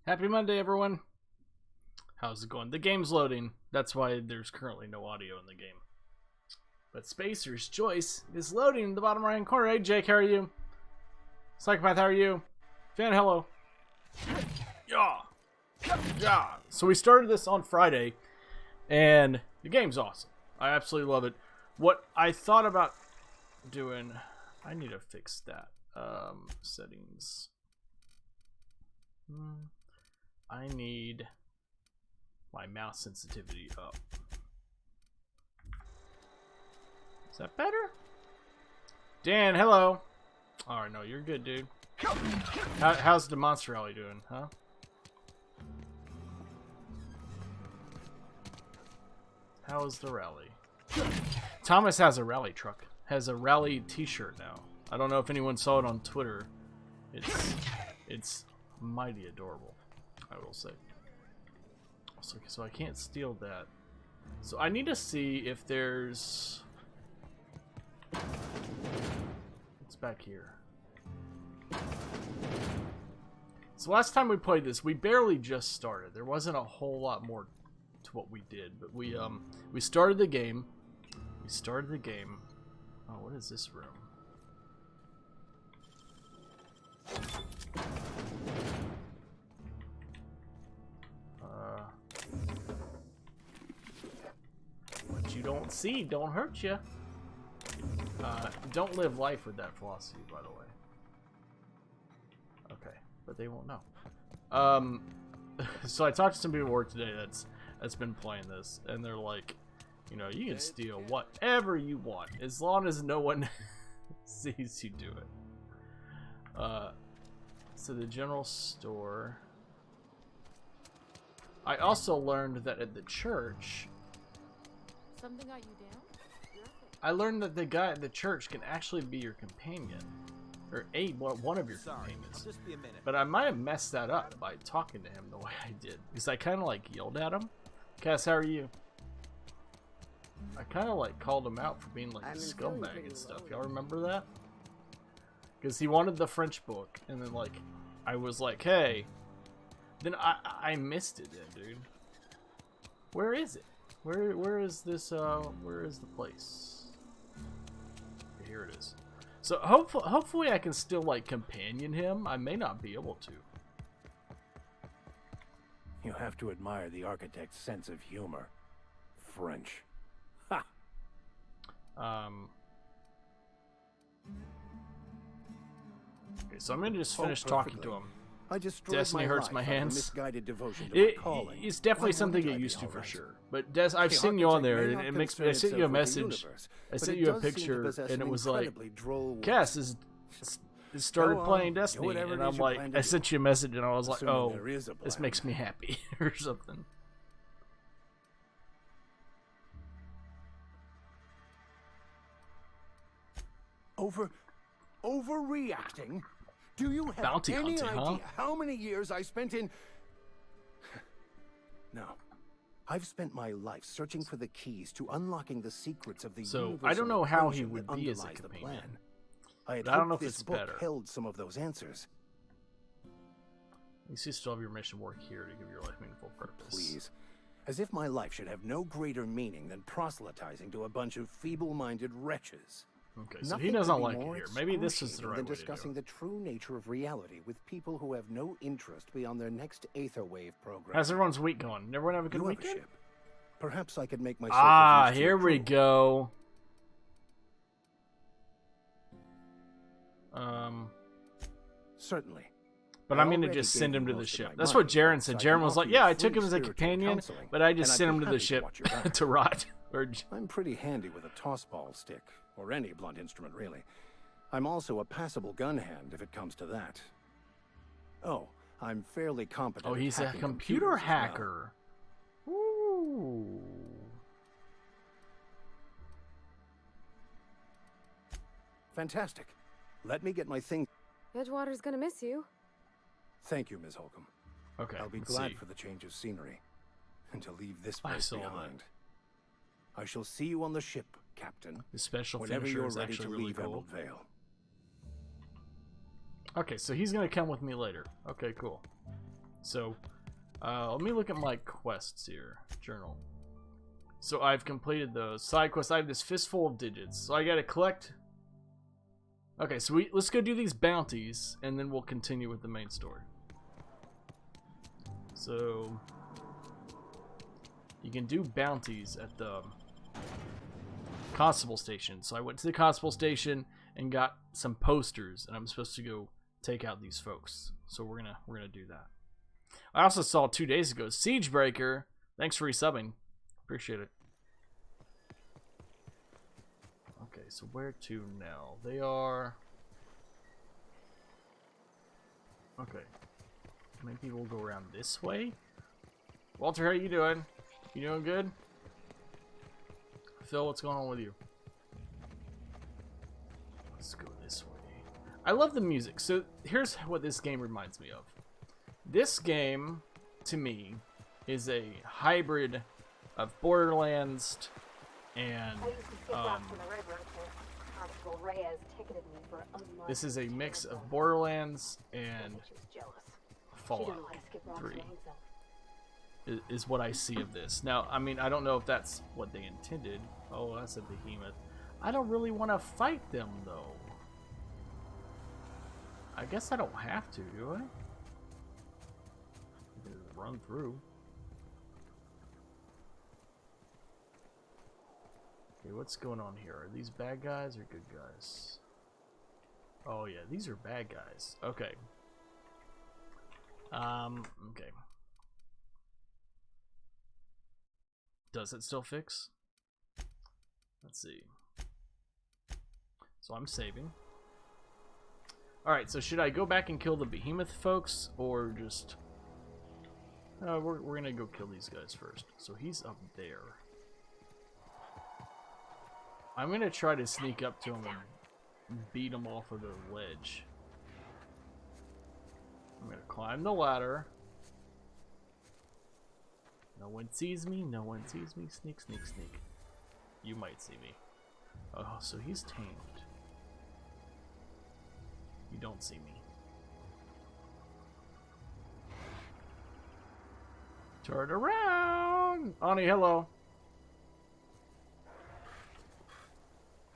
Happy Monday, everyone. How's it going? The game's loading. That's why there's currently no audio in the game. But Spacer's Choice is loading in the bottom right-hand corner. Hey, Jake, how are you? Psychopath, how are you? Fan, hello. Yeah. Yeah. So we started this on Friday, and the game's awesome. I absolutely love it. What I thought about doing... I need to fix that. Settings. I need my mouse sensitivity up. Is that better? Dan, hello. Alright, no, you're good, dude. How's the Monster Alley doing, huh? How is the rally? Thomas has a rally truck. Has a rally t-shirt now. I don't know if anyone saw it on Twitter. It's mighty adorable, I will say. So I can't steal that. So I need to see if there's... It's back here. So last time we played this, we barely just started. There wasn't a whole lot more to what we did, but we started the game. Oh, what is this room? What you don't see don't hurt you. Don't live life with that philosophy, by the way. Okay, but they won't know. So I talked to some people at work today that's been playing this, and they're like, you know, you can steal whatever you want as long as no one sees you do it. So the general store. I also learned that at the church. Something got you down? I learned that the guy at the church can actually be your companion, or one of your companions. Just be a minute. But I might have messed that up by talking to him the way I did, because I kind of like yelled at him. Cass, how are you? I kind of like called him out for being like a scumbag and stuff. Y'all remember that? Because he wanted the French book, and then like I was like, hey. Then I missed it then, dude. Where is it? Where is this? Where is the place? Here it is. So hopefully I can still like companion him. I may not be able to. You have to admire the architect's sense of humor. French. Ha. Okay, so I'm gonna just finish talking to him. I destroyed Destiny my hurts life my out of hands. misguided devotion to my calling. It's definitely Why something wouldn't to I get be used to all for right? sure. But Des, I've The seen you on architect there, may and not it makes me. I concern sent you a itself with the message. universe, I but sent it you a does seem to picture, possess and an it was like, incredibly droll way. Cass is started Go on, playing do Destiny, whatever and it is I'm you like, plan to I do. sent you a message, and I was like, Assuming oh, there is a this plan. makes me happy or something. Overreacting? Do you have Bounty any hunting, idea huh? how many years I spent in... No. I've spent my life searching for the keys to unlocking the secrets of the So, universal I don't know how he equation would that be as a underlies the companion. plan. I had But I don't hoped know if this it's book better. held some of those answers. You see, still have your mission work here to give your life meaningful purpose. Please. As if my life should have no greater meaning than proselytizing to a bunch of feeble-minded wretches. Okay, so Nothing he doesn't could be like it more here. Maybe this is the excruciating right than way to do discussing it. the true nature of reality with people who have no interest beyond their next Aetherwave program. How's everyone's week going? Everyone have a good You have a weekend? ship. Perhaps I could make myself Ah, of use to here your we crew. go. Certainly. But I I'm gonna already just gave send you him to the most of ship. my That's money, what Jaren so said. I Jaren can was offer like, you yeah, I free took him as a spiritual companion, counseling, but I just and I'd sent be him to the happy to ship watch your back. to rot. I'm pretty handy with a toss-ball stick, or any blunt instrument, really. I'm also a passable gun hand, if it comes to that. Oh, I'm fairly competent Oh, at he's a hacking computer computers as well. hacker. Ooh. Fantastic. Let me get my thing. Edgewater's gonna miss you. Thank you, Ms. Holcomb. Okay, I'll be let's glad see. for the change of scenery. And to leave this I place saw that. behind. I shall see you on the ship, Captain. The special Whenever finisher you're is ready actually to really leave cool. Emerald Vale. Okay, so he's gonna come with me later. Okay, cool. So, let me look at my quests here. Journal. So I've completed those side quests. I have this fistful of digits. So I gotta collect. Okay, so let's go do these bounties, and then we'll continue with the main story. So you can do bounties at the constable station. So I went to the constable station and got some posters, and I'm supposed to go take out these folks. So we're gonna do that. I also saw 2 days ago Siegebreaker. Thanks for resubbing. Appreciate it. Okay, so where to now? They are... Okay. Maybe we'll go around this way? Walter, how you doing? You doing good? Phil, what's going on with you? Let's go this way. I love the music. So here's what this game reminds me of. This game, to me, is a hybrid of Borderlands and this is a mix of Borderlands and Fallout 3 is what I see of this. Now, I mean, I don't know if that's what they intended. Oh, that's a behemoth. I don't really want to fight them, though. I guess I don't have to, do I? Just run through. Okay, what's going on here? Are these bad guys or good guys? Oh yeah, these are bad guys. Okay. Okay. Does it still fix? Let's see. So I'm saving. Alright, so should I go back and kill the behemoth folks, or just... we're gonna go kill these guys first. So he's up there. I'm gonna try to sneak up to him and beat him off of the ledge. I'm gonna climb the ladder. No one sees me, no one sees me. Sneak, sneak, sneak. You might see me. Oh, so he's tamed. You don't see me. Turn around! Ani, hello.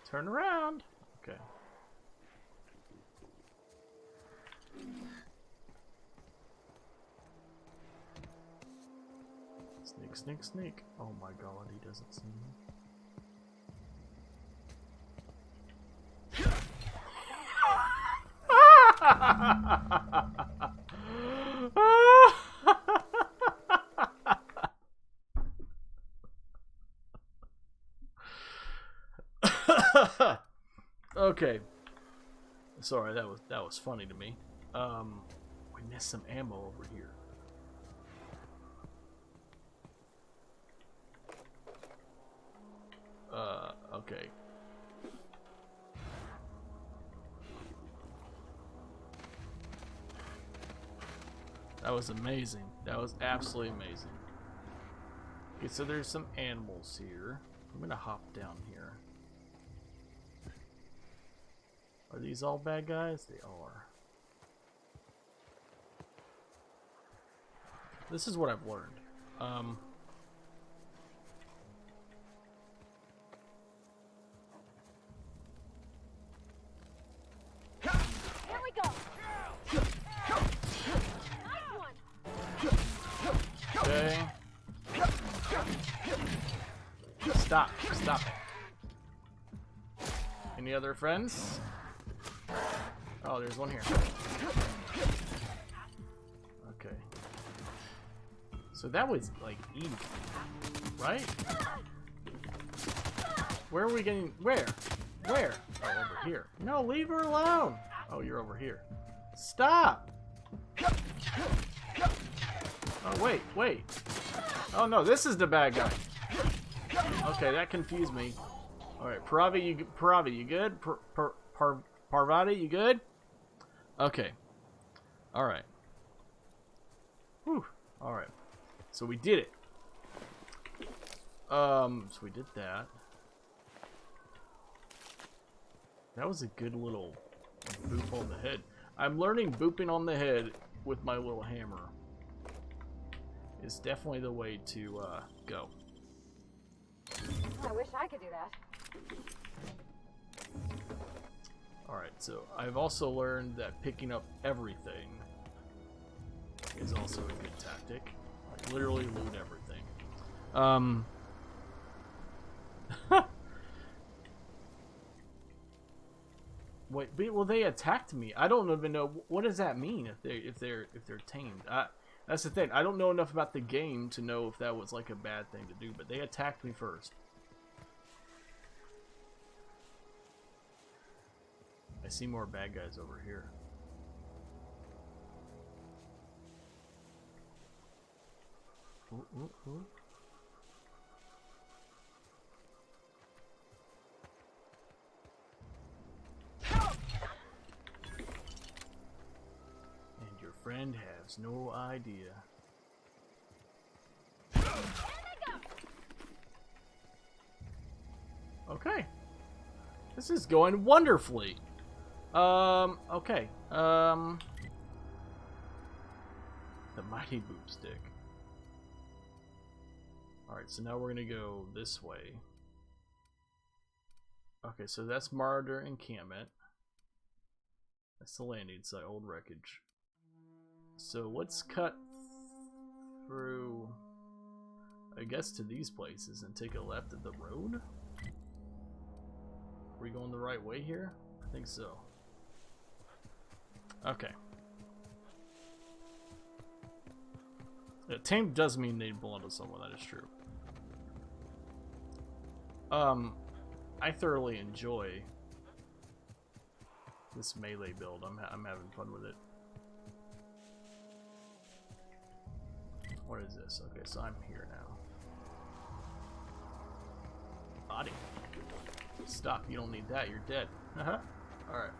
Turn around. Okay. Sneak, sneak, sneak. Oh my god, he doesn't see me. Okay. Sorry, that was funny to me. We missed some ammo over here. Okay. That was amazing. That was absolutely amazing. Okay, so there's some animals here. I'm gonna hop down here. Are these all bad guys? They are. This is what I've learned. Here we go. Nice one. Okay. Stop. Stop it. Any other friends? Oh, there's one here. Okay. So that was like easy, right? Where are we getting? Where? Where? Oh, over here. No, leave her alone. Oh, you're over here. Stop. Oh, wait, wait. Oh no, this is the bad guy. Okay, that confused me. All right, Parvati, you good? Parvati, you good? Okay. All right. Whew. All right. So we did it. So we did that. That was a good little boop on the head. I'm learning booping on the head with my little hammer. is definitely the way to go. I wish I could do that. Alright, so I've also learned that picking up everything is also a good tactic. Like, literally loot everything. Wait, well, they attacked me. I don't even know what does that mean if they're tamed. That's the thing. I don't know enough about the game to know if that was like a bad thing to do, but they attacked me first. I see more bad guys over here. Ooh, ooh, ooh. And your friend has no idea. Okay. This is going wonderfully. Okay. The mighty boopstick. Alright, so now we're gonna go this way. Okay, so that's Martyr Encampment. That's the landing site, old wreckage. So let's cut through, I guess, to these places and take a left at the road. Are we going the right way here? I think so. Okay. Yeah, tamed does mean they belong to someone, that is true. I thoroughly enjoy this melee build. I'm having fun with it. What is this? Okay, so I'm here now. Body. Stop, you don't need that, you're dead. Uh-huh. Alright.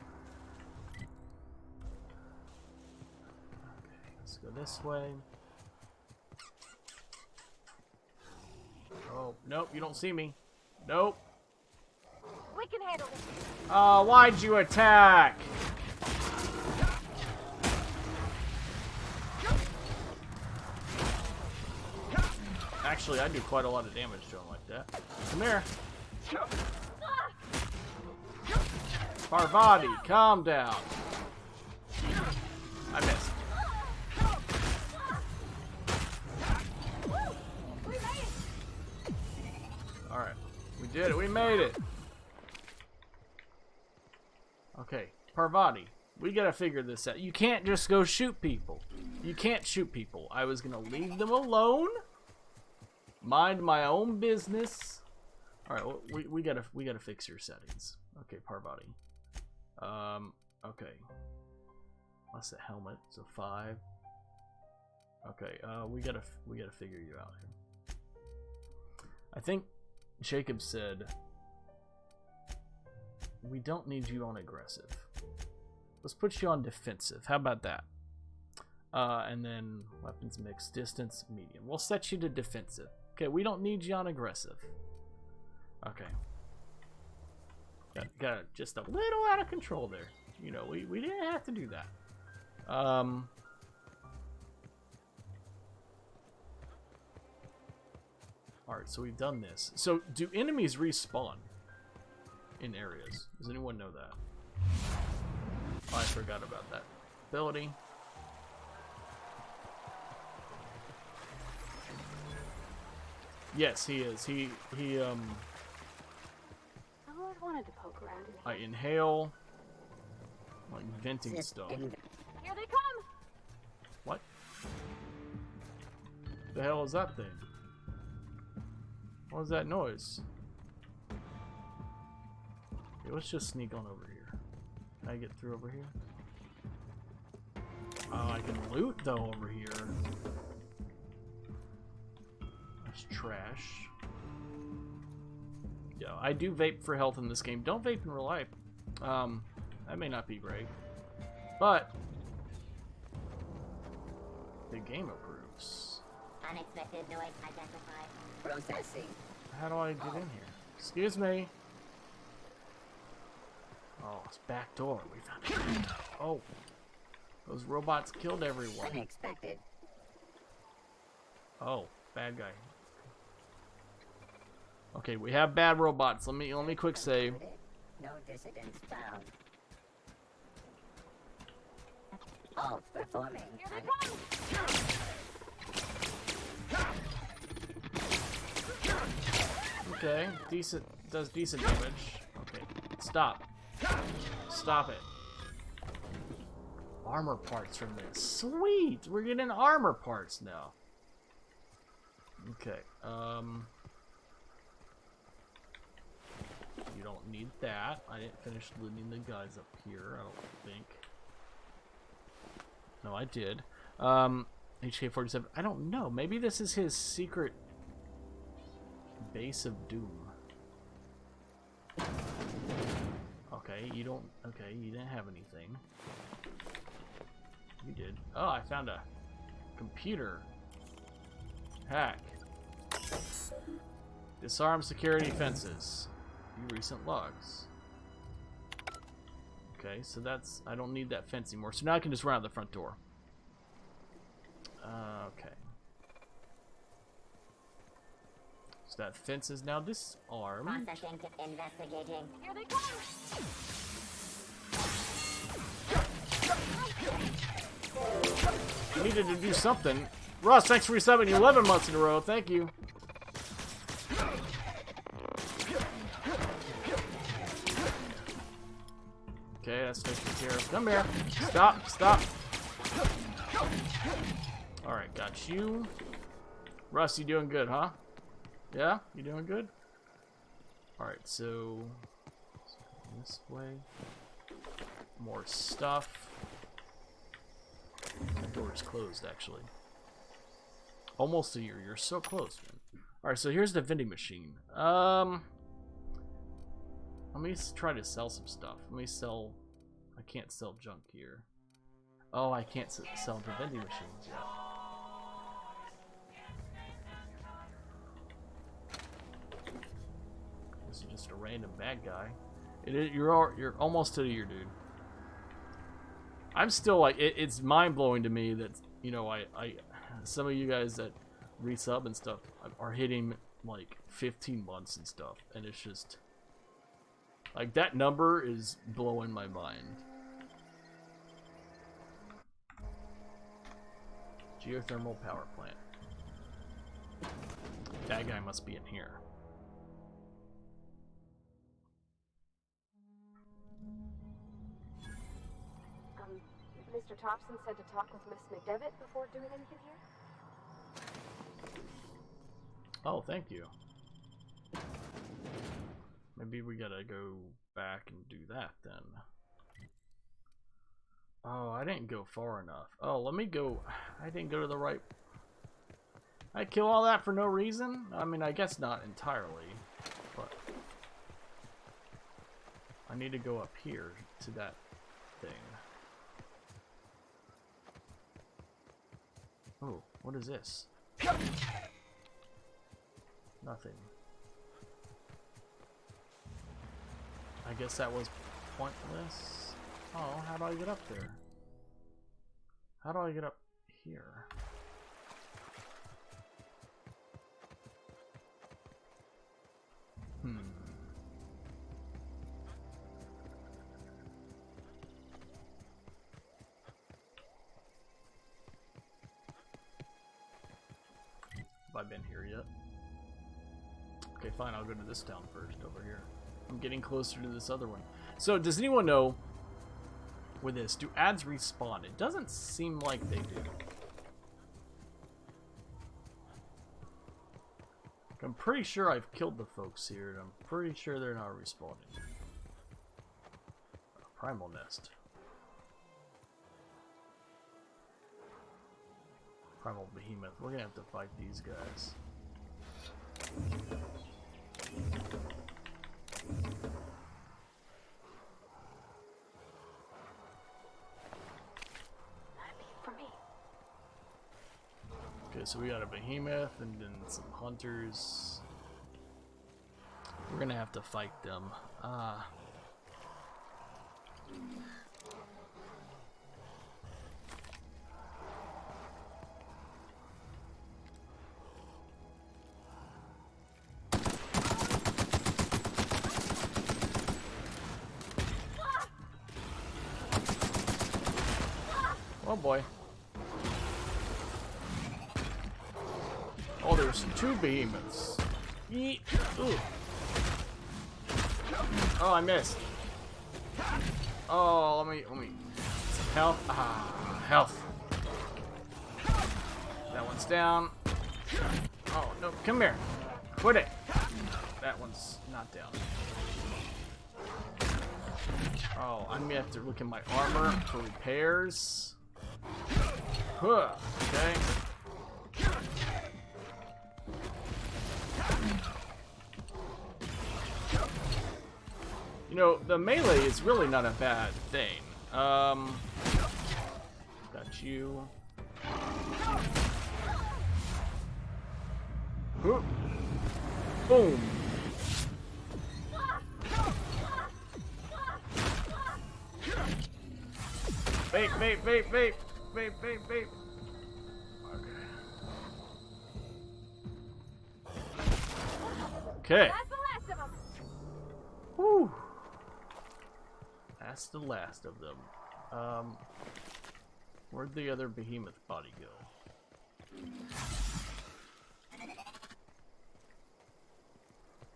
Okay, let's go this way. Oh, nope, you don't see me. Nope. We can handle this. Oh, why'd you attack? Actually, I do quite a lot of damage to him like that. Come here. Parvati, calm down. I missed. Alright. We did it. We made it. Okay. Parvati, we gotta figure this out. You can't just go shoot people. You can't shoot people. I was gonna leave them alone. Mind my own business. Alright, well, we gotta fix your settings. Okay, Parvati. Okay. What's the helmet? So 5. Okay, we gotta figure you out here. I think Jacob said we don't need you on aggressive. Let's put you on defensive. How about that? And then weapons mix, distance, medium. We'll set you to defensive. Okay, we don't need you on aggressive. Okay. Got just a little out of control there. You know, we didn't have to do that. Alright, so we've done this. So, do enemies respawn in areas? Does anyone know that? Oh, I forgot about that ability. Yes, he is. He I always wanted to poke around in I inhale, like venting stuff. here. Here they come. What? The hell is that thing? What was that noise? Okay, let's just sneak on over here. Can I get through over here? Oh, I can loot though over here. That's trash. Yeah, I do vape for health in this game. Don't vape in real life. That may not be great, but the game approves. Unexpected noise identified. Processing. How do I get in here? Excuse me. Oh, it's back door. We found it. Oh, those robots killed everyone. Unexpected. Oh, bad guy. Okay, we have bad robots. Let me quick save. No dissidents found. All performing. Here they come! Okay, decent, does decent damage. Okay, stop. Stop it. Armor parts from this. Sweet! We're getting armor parts now. Okay, you don't need that. I didn't finish looting the guys up here, I don't think. No, I did. HK-47. I don't know. Maybe this is his secret base of doom. Okay, you don't... Okay, you didn't have anything. You did. Oh, I found a computer. Hack. Disarm security fences. View recent logs. Okay, so that's... I don't need that fence anymore. So now I can just run out the front door. Okay. So that fence is now disarmed. Processing to investigating. Here they come! You needed to do something. Russ, thanks for resubbing 11 months in a row. Thank you. Okay, that's taken care of. Come here. Stop, stop. Alright, got you. Russ, you doing good, huh? Yeah? You doing good? Alright, so... this way. More stuff. The door is closed, actually. Almost a year. You're so close, man. Alright, so here's the vending machine. Let me try to sell some stuff. Let me sell... I can't sell junk here. Oh, I can't sell the vending machines yet. This is just a random bad guy. You're almost to the year, dude. I'm still like, it's mind-blowing to me that, you know, some of you guys that resub and stuff are hitting like 15 months and stuff, and it's just like that number is blowing my mind. Geothermal power plant. That guy must be in here. Mr. Thompson said to talk with Miss McDevitt before doing anything here? Oh, thank you. Maybe we gotta go back and do that then. Oh, I didn't go far enough. Oh, let me go. I didn't go to the right. I kill all that for no reason? I mean, I guess not entirely, but I need to go up here to that thing. Oh, what is this? Nothing. I guess that was pointless. Oh, how do I get up there? How do I get up here? Have I been here yet? Okay, fine, I'll go to this town first, over here. I'm getting closer to this other one. So, does anyone know, with this, do ads respawn? It doesn't seem like they do. I'm pretty sure I've killed the folks here, and I'm pretty sure they're not respawning. Primal nest. Primal behemoth. We're gonna have to fight these guys. For me. Okay, so we got a behemoth and then some hunters. We're gonna have to fight them. boy. Oh, there's 2 behemoths. Yeet. Ooh. Oh, I missed. Oh, let me. Some health. Ah, health. That one's down. Oh no, come here. Quit it. That one's not down. Oh, I'm gonna have to look at my armor for repairs. Huh, okay. You know, the melee is really not a bad thing. Got you. Whoop. Boom. Vape, vape, vape, vape, vape, vape, vape. Okay. That's the last of them. Whew. That's the last of them. Where'd the other behemoth body go?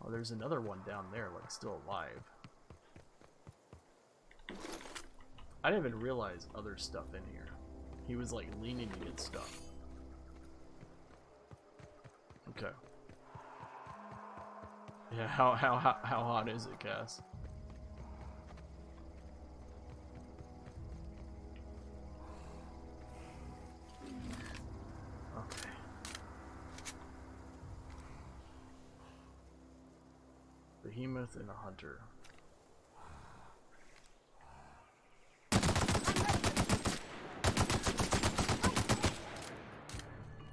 Oh, there's another one down there, like still alive. I didn't even realize other stuff in here. He was like leaning against stuff. Okay. Yeah, how hot is it, Cass? Okay. Behemoth and a hunter.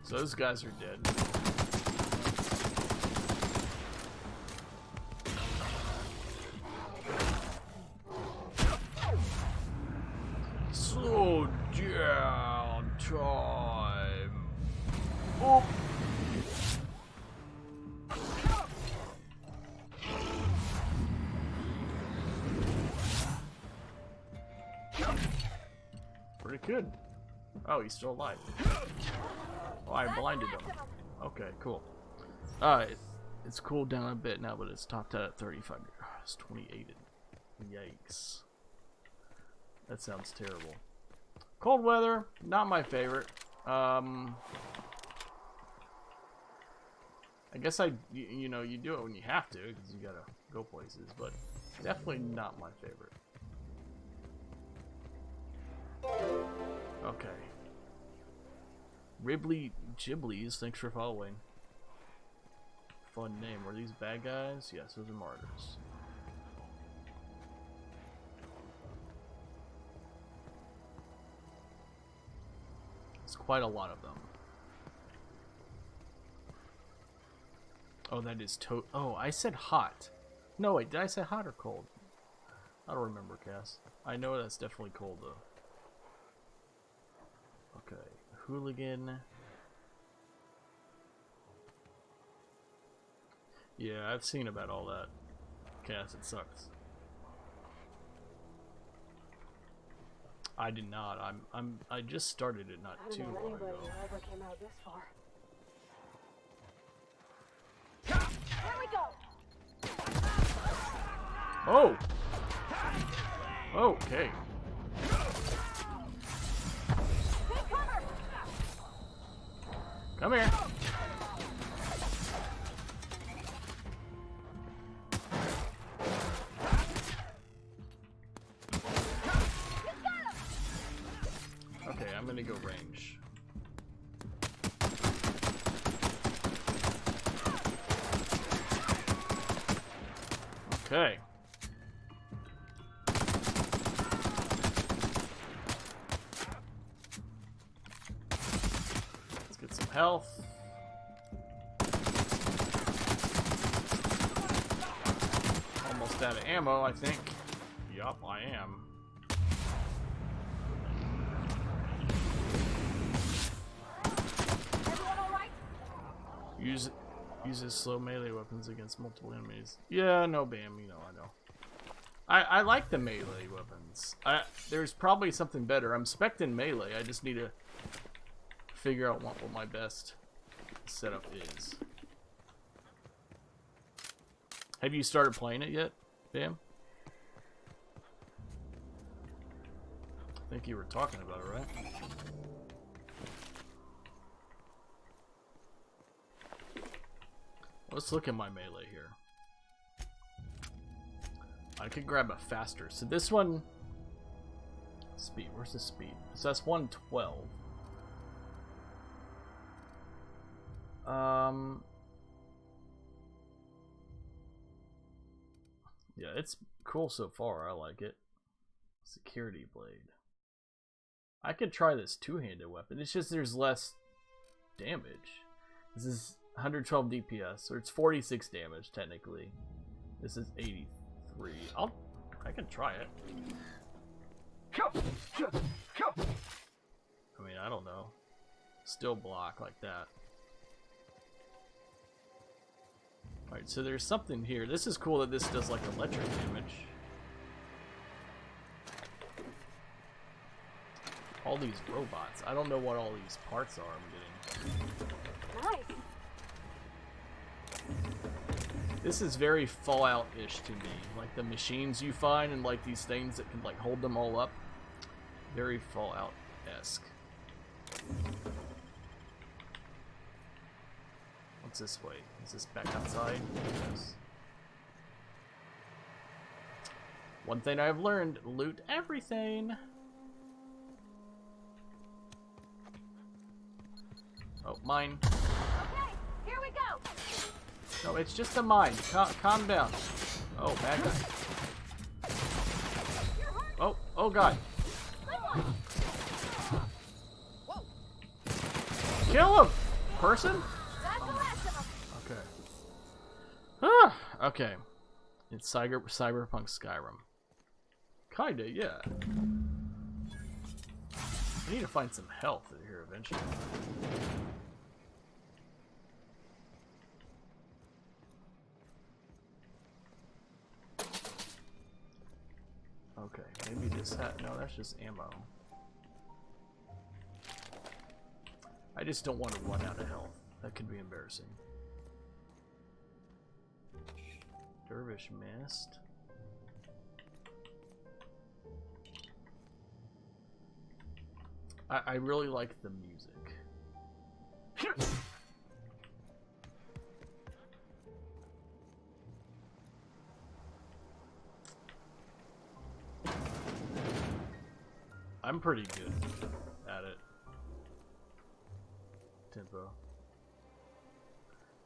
So those guys are dead. Slow down time. Oh. Pretty good. Oh, he's still alive. Oh, I blinded him. Okay, cool. It's cooled down a bit now, but it's topped out at 35. It's 28. Yikes. That sounds terrible. Cold weather, not my favorite. I guess you know, you do it when you have to, because you gotta go places, but definitely not my favorite. Okay. Ribley Giblies, thanks for following. Fun name. Were these bad guys? Yes, those are martyrs. It's quite a lot of them. Oh, that is oh, I said hot. No, wait, did I say hot or cold? I don't remember, Cass. I know that's definitely cold, though. Okay. Hooligan. Yeah, I've seen about all that. Cass, it sucks. I did not. I just started it not too long ago. Ever came out this far. Here we go. Oh. Okay. Come here. Okay, I'm gonna go range. Okay. Let's get some health. Almost out of ammo, I think. Yup, I am. Uses slow melee weapons against multiple enemies. Yeah, no, bam, you know, I know. I like the melee weapons. There's probably something better. I'm spec'ing melee. I just need to figure out what my best setup is. Have you started playing it yet, Bam? I think you were talking about it, right? Let's look at my melee here. I could grab a faster. So this one... Speed. Where's the speed? So that's 112. Yeah, it's cool so far. I like it. Security blade. I could try this two-handed weapon. It's just there's less damage. This is 112 DPS, or it's 46 damage technically. This is 83. I can try it. I mean, I don't know. Still block like that. Alright, so there's something here. This is cool that this does like electric damage. All these robots. I don't know what all these parts are I'm getting. Nice. This is very Fallout-ish to me. Like the machines you find and like these things that can like hold them all up. Very Fallout-esque. What's this way? Is this back outside? Yes. One thing I've learned, loot everything. Oh, mine. Okay, here we go. No, it's just a mine. Calm down. Oh, bad guy. Oh god. Kill him! Person? That's the last of them. Okay. Ah, okay. It's Cyberpunk Skyrim. Kinda, yeah. I need to find some health in here eventually. Okay, maybe this hat. No, that's just ammo. I just don't want to run out of health. That could be embarrassing. Dervish Mist. I really like the music. I'm pretty good at it. Tempo.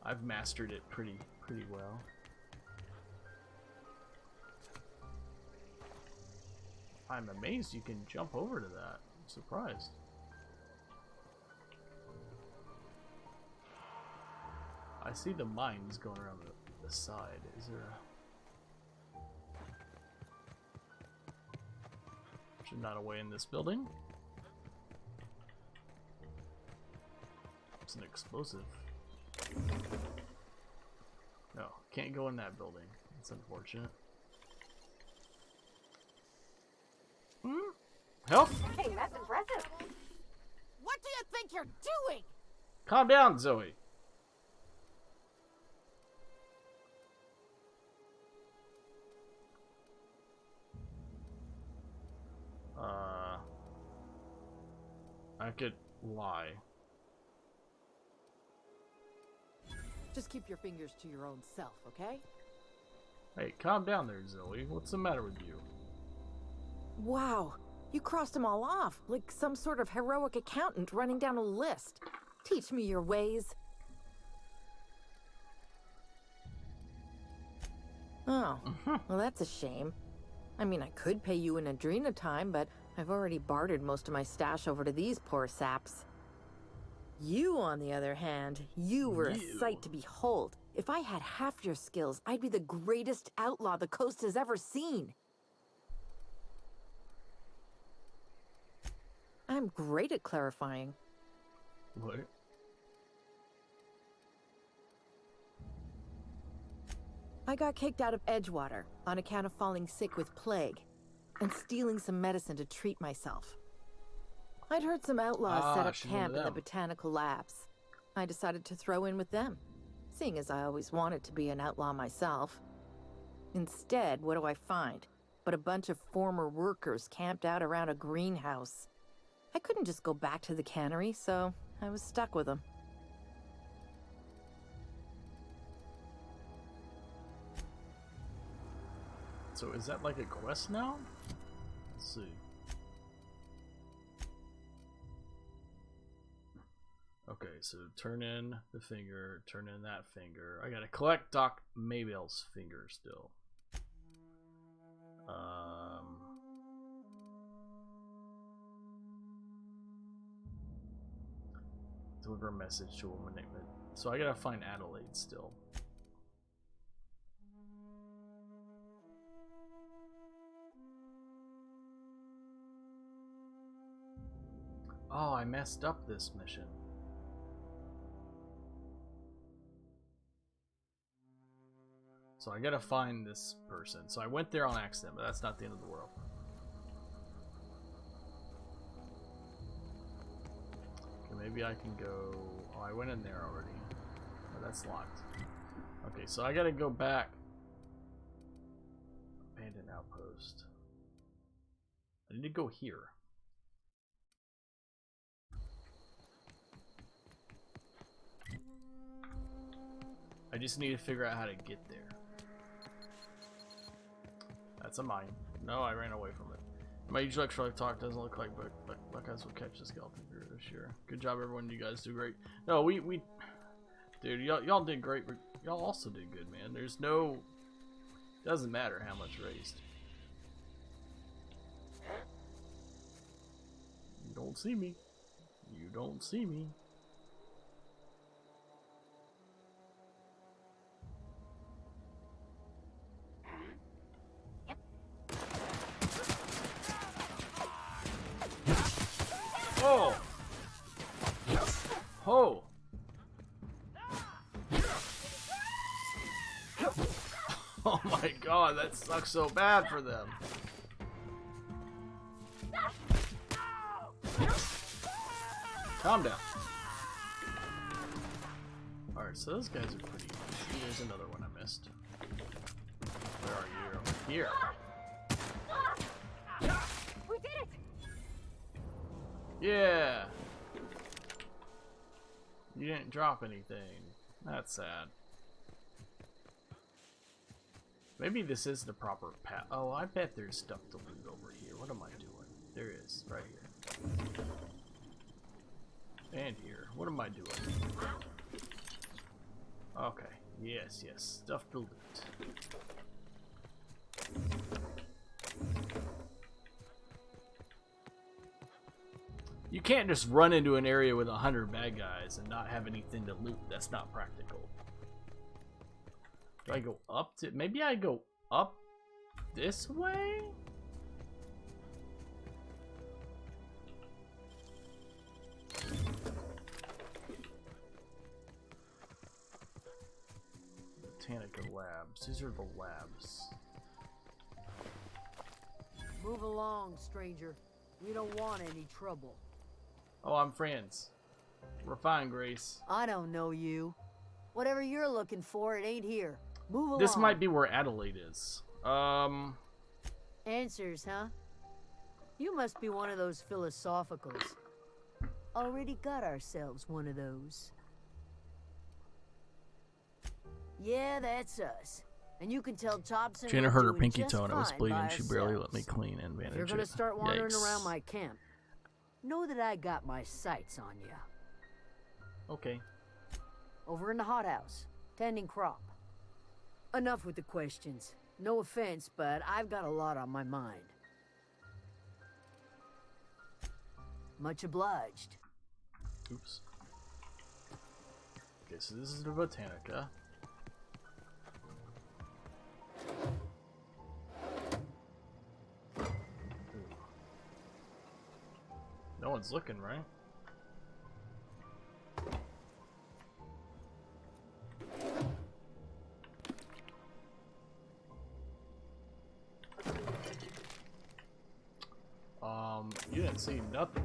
I've mastered it pretty well. I'm amazed you can jump over to that. I'm surprised. I see the mines going around the side. Is there a... Should not a way in this building? It's an explosive. No, can't go in that building. It's unfortunate. Help! Hey, that's impressive. What do you think you're doing? Calm down, Zoe. I could lie. Just keep your fingers to your own self, okay? Hey, calm down there, Zoe. What's the matter with you? Wow, you crossed them all off, like some sort of heroic accountant running down a list. Teach me your ways. Oh, well that's a shame. I mean, I could pay you an Adrena time, but I've already bartered most of my stash over to these poor saps. You, on the other hand, you were a sight to behold. If I had half your skills, I'd be the greatest outlaw the coast has ever seen. I'm great at clarifying. What? I got kicked out of Edgewater on account of falling sick with plague and stealing some medicine to treat myself. I'd heard some outlaws set up she went to camp in the them. botanical labs. I decided to throw in with them, seeing as I always wanted to be an outlaw myself. Instead, what do I find but a bunch of former workers camped out around a greenhouse? I couldn't just go back to the cannery, so I was stuck with them. So is that like a quest now? Let's see. Okay, so turn in the finger, turn in that finger. I gotta collect Doc Maybell's finger still. Deliver a message to a woman. So I gotta find Adelaide still. Oh, I messed up this mission. So I gotta find this person. So I went there on accident, but that's not the end of the world. Okay, maybe I can go... Oh, I went in there already. Oh, that's locked. Okay, so I gotta go back. Abandoned outpost. I need to go here. I just need to figure out how to get there. That's a mine. No, I ran away from it. My usual extra life talk doesn't look like Buckeyes will catch the skeleton crew this year. Good job, everyone. You guys do great. No, we dude, y'all did great. Y'all also did good, man. There's no... Doesn't matter how much raised. You don't see me. You don't see me. Oh! Oh! Oh my god, that sucks so bad for them. Calm down. Alright, so those guys are pretty easy. There's another one I missed. Where are you? Here. We did it! Yeah! You didn't drop anything. That's sad. Maybe this is the proper path. Oh, I bet there's stuff to loot over here. What am I doing? There is, right here. And here. What am I doing? Okay. Yes, yes. Stuff to loot. You can't just run into an area with 100 bad guys and not have anything to loot. That's not practical. Do I go up to... Maybe I go up this way? Botanica Labs. These are the labs. Move along, stranger. We don't want any trouble. Oh, I'm friends. We're fine, Grace. I don't know you. Whatever you're looking for, it ain't here. Move along. This might be where Adelaide is. Answers, huh? You must be one of those philosophicals. Already got ourselves one of those. Yeah, that's us. And you can tell Thompson. Jenna we're hurt her doing pinky just toe and it was fine bleeding. by She barely let me ourselves. clean and bandage If you're gonna it. start wandering Yikes. around my camp, know that I got my sights on you. Okay. Over in the hothouse, tending crop. Enough with the questions. No offense, but I've got a lot on my mind. Much obliged. Oops. Okay, so this is the Botanica. Ooh. No one's looking, right? can't see nothing.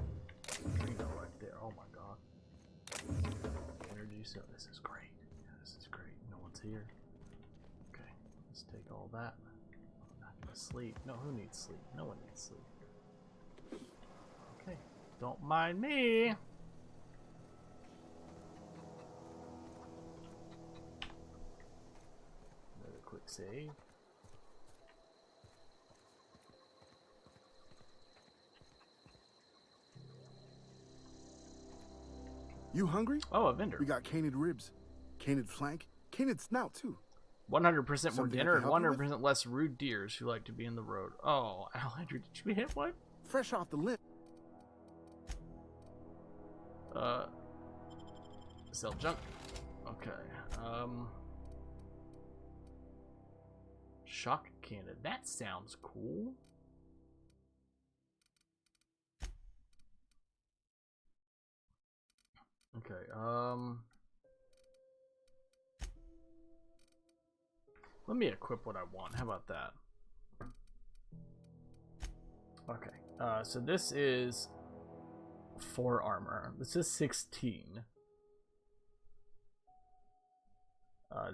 Reno right there. Oh my god. Energy cell. This is great. Yeah, this is great. No one's here. Okay, let's take all that. I'm not gonna sleep. No, who needs sleep? No one needs sleep. Okay, don't mind me. Another quick save. You hungry? Oh, a vendor. We got canid ribs, canid flank, canid snout too. 100% more Something I dinner can and help you with? 100% less rude deers who like to be in the road. Oh, Alejandro, did you hit one? Fresh off the lip. Sell junk. Okay. Shock cannon. That sounds cool. Okay, let me equip what I want. How about that? Okay, so this is 4 armor. This is 16.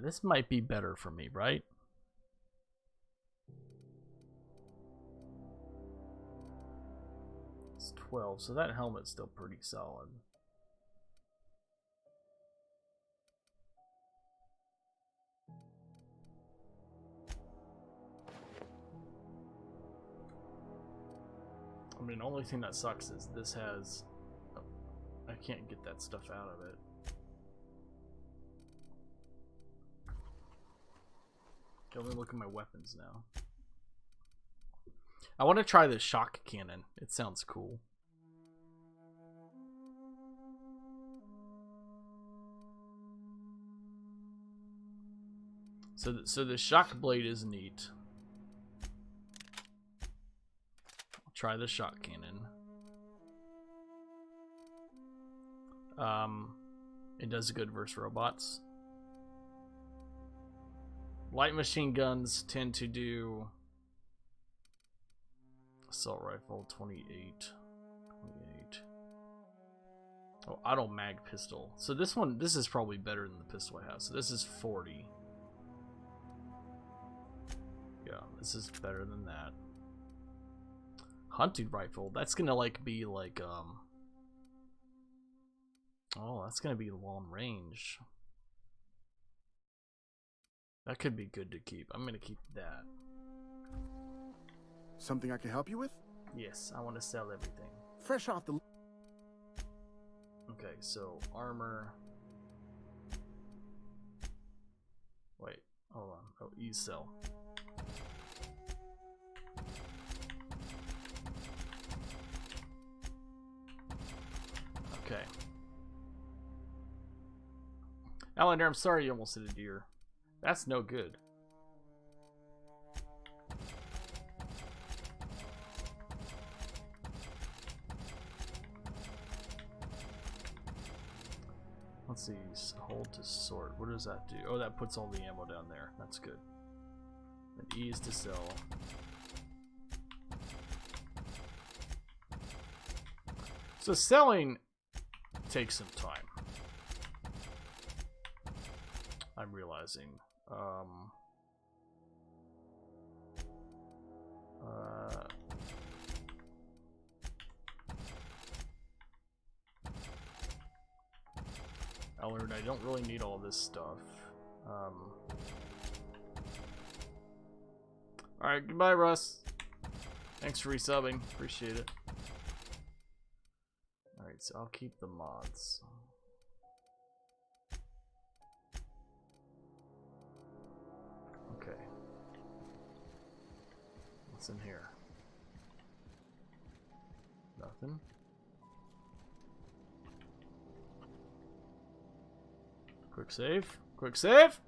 This might be better for me, right? It's 12, so that helmet's still pretty solid. I mean, the only thing that sucks is this has... Oh, I can't get that stuff out of it. Okay, let me look at my weapons now. I want to try the shock cannon. It sounds cool. So the shock blade is neat. I'll try the shock cannon. It does good versus robots. Light machine guns tend to do assault rifle 28. Oh, auto mag pistol. So this is probably better than the pistol I have. So this is 40. Yeah, this is better than that. Hunting rifle. That's gonna be like oh, that's gonna be long range. That could be good to keep. I'm gonna keep that. Something I can help you with? Yes, I want to sell everything. Fresh off the... Okay, so armor. Wait, hold on. Oh, e-sell. Okay. Allender, I'm sorry you almost hit a deer. That's no good. Let's see, hold to sort. What does that do? Oh, that puts all the ammo down there. That's good. And E is to sell. So selling takes some time. I'm realizing. I learned I don't really need all this stuff. Alright, goodbye, Russ. Thanks for resubbing. Appreciate it. Alright, so I'll keep the mods. Okay. What's in here? Nothing. Quick save. Quick save!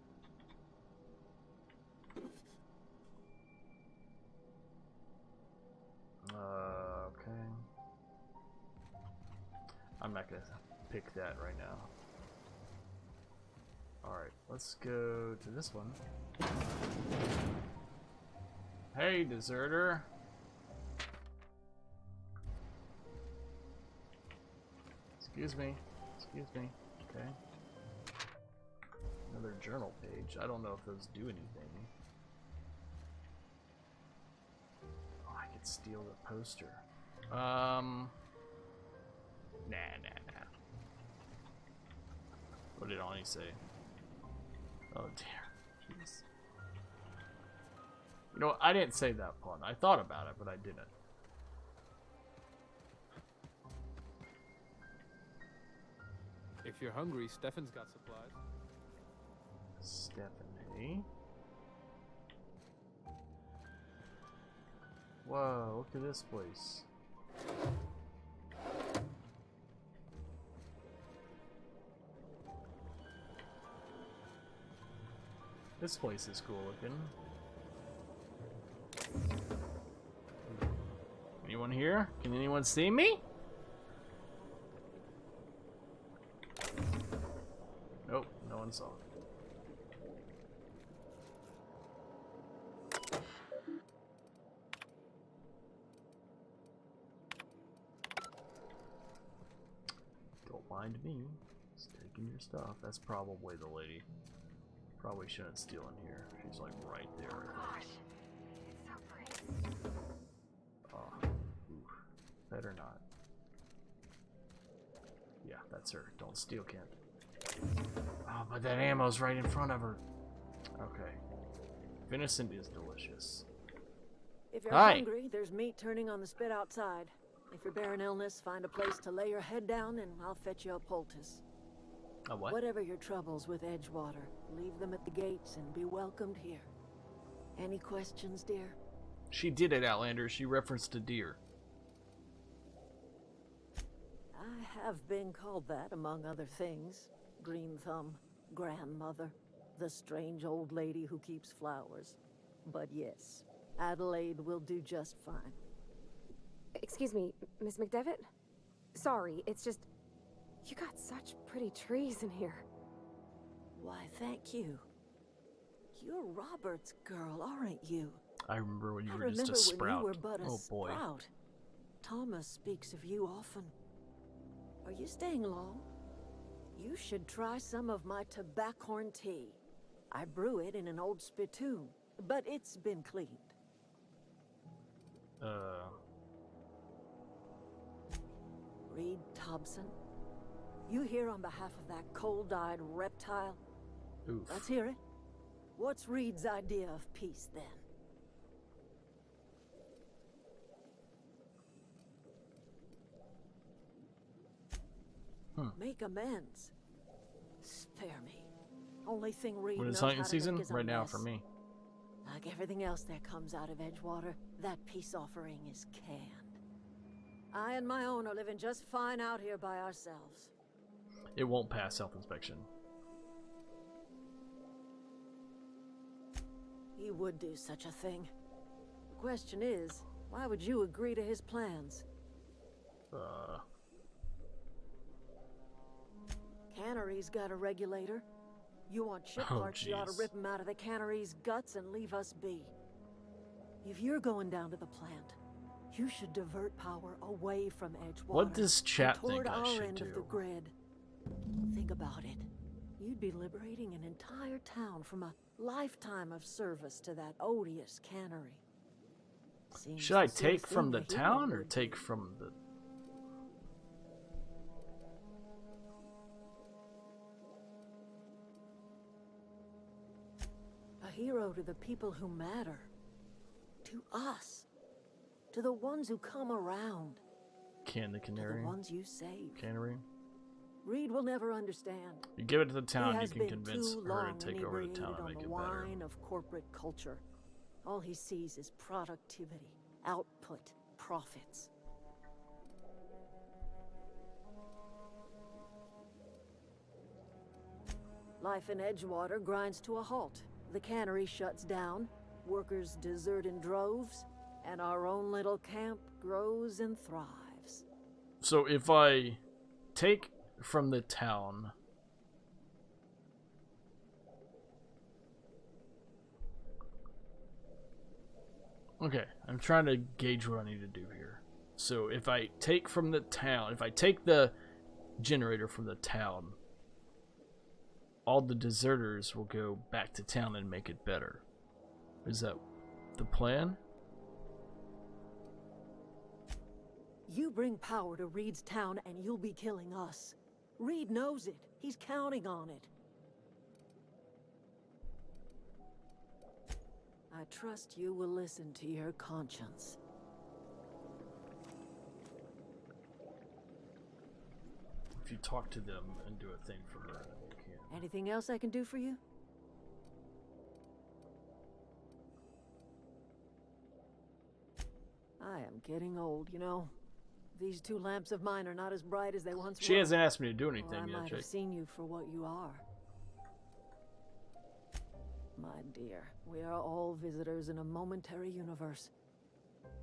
Okay. I'm not gonna pick that right now. Alright, let's go to this one. Hey, deserter. Excuse me. Excuse me. Okay. Another journal page. I don't know if those do anything. Oh, I could steal the poster. Nah. What did Ani say? Oh dear. Jeez. You know, I didn't say that pun. I thought about it, but I didn't. If you're hungry, Stefan's got supplies. Stephanie. Whoa, look at this place. This place is cool looking. Anyone here? Can anyone see me? Nope, no one saw. Don't mind me. Just taking your stuff. That's probably the lady. Probably shouldn't steal in here. She's like right there. Gosh, it's so pretty. Oh, oof. Better not. Yeah, that's her. Don't steal, Kent. Oh, but that ammo's right in front of her. Okay. Venison is delicious. If you're Hi. hungry, there's meat turning on the spit outside. If you're bearing illness, find a place to lay your head down and I'll fetch you a poultice. A what? Whatever your troubles with Edgewater, leave them at the gates and be welcomed here. Any questions, dear? She did it, Outlander. She referenced a deer. I have been called that, among other things. Green Thumb, grandmother, the strange old lady who keeps flowers. But yes, Adelaide will do just fine. Excuse me, Miss McDevitt? Sorry, it's just... You got such pretty trees in here. Why, thank you. You're Robert's girl, aren't you? I remember when you I were just remember a sprout. when you were but a Oh boy. sprout. Thomas speaks of you often. Are you staying long? You should try some of my tobaccorn tea. I brew it in an old spittoon, but it's been cleaned. Reed Thompson? You here on behalf of that cold-eyed reptile? Oof. Let's hear it. What's Reed's idea of peace, then? Make amends. Spare me. Only thing Reed When it's knows hunting how to season? make is a Right now mess. for me. Like everything else that comes out of Edgewater, that peace offering is canned. I and my own are living just fine out here by ourselves. It won't pass health inspection. He would do such a thing. The question is, why would you agree to his plans? Cannery's got a regulator. You want ship Oh, parts, you ought to jeez. rip him out of the cannery's guts and leave us be. If you're going down to the plant, you should divert power away from Edgewater. What does chat and toward think I our should end of the do? grid. Think about it. You'd be liberating an entire town from a lifetime of service to that odious cannery. Seems Should I the sort of take from thing the a hero town or would take do. from the... A hero to the people who matter. To us. To the ones who come around. Can the To canary? the ones you save. Cannery? Reed will never understand. You give it to the He town, you has can been convince too her long to take over the inebriated town and on make the it better. wine of corporate culture. All he sees is productivity, output, profits. Life in Edgewater grinds to a halt. The cannery shuts down, workers desert in droves, and our own little camp grows and thrives. So if I take from the town... Okay, I'm trying to gauge what I need to do here. So if I take from the town, if I take the generator from the town, all the deserters will go back to town and make it better. Is that the plan? You bring power to Reed's town and you'll be killing us. Reed knows it. He's counting on it. I trust you will listen to your conscience. If you talk to them and do a thing for her, then you can. Anything else I can do for you? I am getting old, you know. These two lamps of mine are not as bright as they once were. She hasn't asked me to do Or anything I yet, might Jake. have seen you for what you are. My dear, we are all visitors in a momentary universe.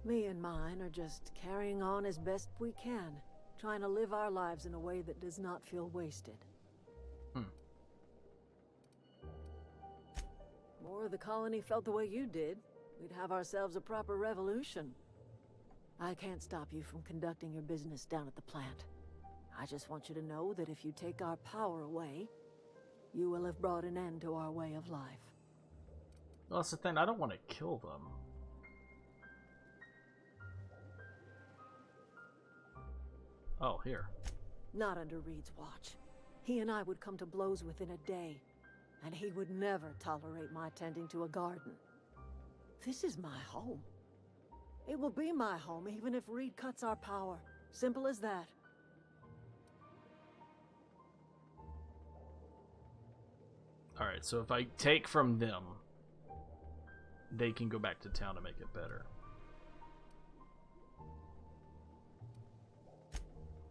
Me and mine are just carrying on as best we can, trying to live our lives in a way that does not feel wasted. More of the colony felt the way you did, we'd have ourselves a proper revolution. I can't stop you from conducting your business down at the plant. I just want you to know that if you take our power away, you will have brought an end to our way of life. Well, that's the thing. I don't want to kill them. Oh, here. Not under Reed's watch. He and I would come to blows within a day, and he would never tolerate my tending to a garden. This is my home. It will be my home even if Reed cuts our power. Simple as that. Alright, so if I take from them, they can go back to town to make it better.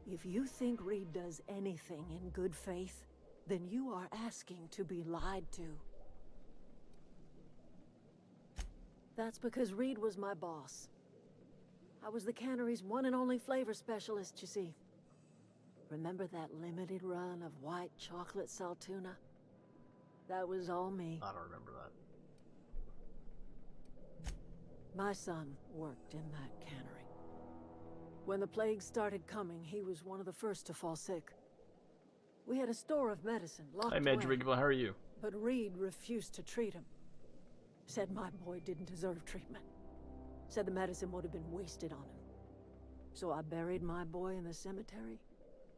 If you think Reed does anything in good faith, then you are asking to be lied to. That's because Reed was my boss. I was the cannery's one and only flavor specialist, you see. Remember that limited run of white chocolate saltuna? That was all me. I don't remember that. My son worked in that cannery. When the plague started coming, he was one of the first to fall sick. We had a store of medicine locked Hey, Major away, Bigable, how are you? but Reed refused to treat him. Said my boy didn't deserve treatment. Said the medicine would have been wasted on him. So I buried my boy in the cemetery,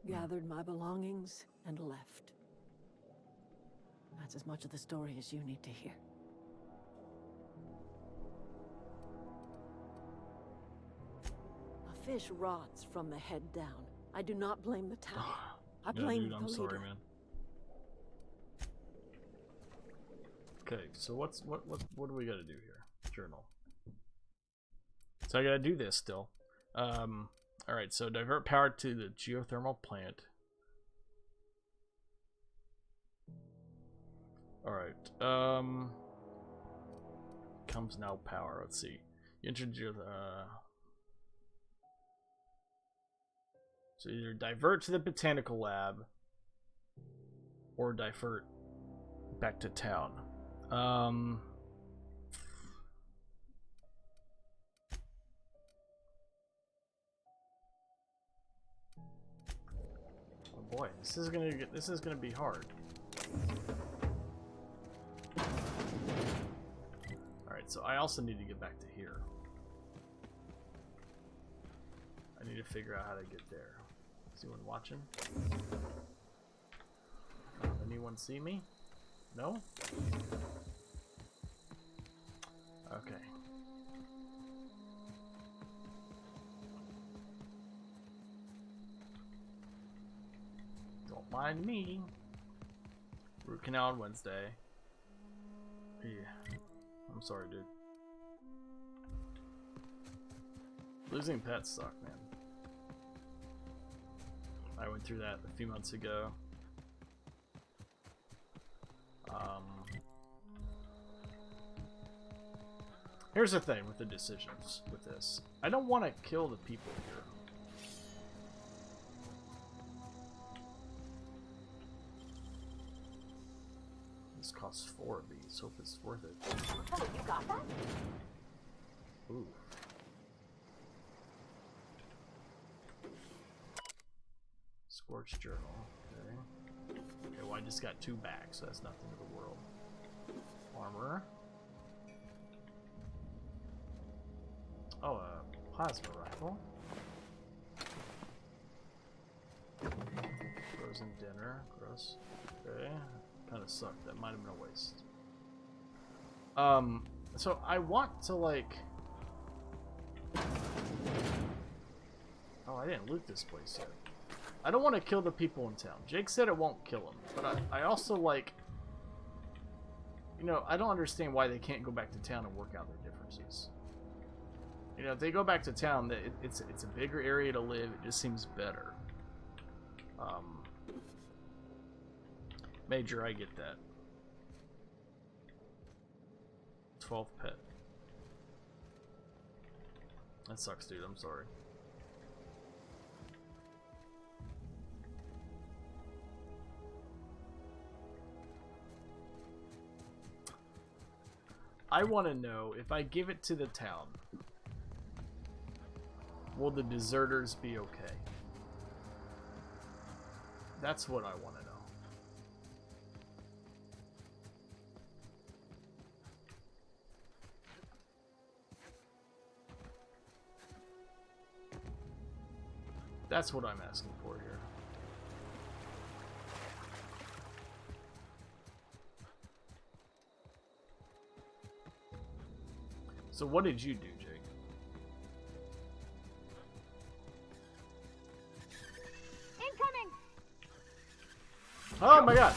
gathered my belongings, and left. That's as much of the story as you need to hear. A fish rots from the head down. I do not blame the town. I Yeah, blame dude, the I'm sorry, leader. man. Okay, so what do we gotta do here? Journal. So I gotta do this still. Alright, so divert power to the geothermal plant. Alright, comes now power, let's see. You entered your, so either divert to the botanical lab, or divert back to town. Oh boy, this is gonna be hard. Alright, so I also need to get back to here. I need to figure out how to get there. Is anyone watching? Anyone see me? No? Okay. Don't mind me. Root canal on Wednesday. Yeah. I'm sorry, dude. Losing pets suck, man. I went through that a few months ago. Here's the thing with the decisions with this. I don't want to kill the people here. This costs 4 of these. Hope it's worth it. Oh, you got that? Ooh. Sports journal. Okay. Okay, well I just got 2 back, so that's nothing to the world. Armor. Oh, a plasma rifle. Frozen dinner. Gross. Okay. Kind of sucked. That might have been a waste. So I want to like... Oh, I didn't loot this place yet. I don't want to kill the people in town. Jake said it won't kill them, but I also like... You know, I don't understand why they can't go back to town and work out their differences. You know, if they go back to town, it's a bigger area to live. It just seems better. Major, I get that. 12th pet. That sucks, dude. I'm sorry. I want to know, if I give it to the town, will the deserters be okay? That's what I want to know. That's what I'm asking for here. So what did you do, Jake? Incoming! Oh my god!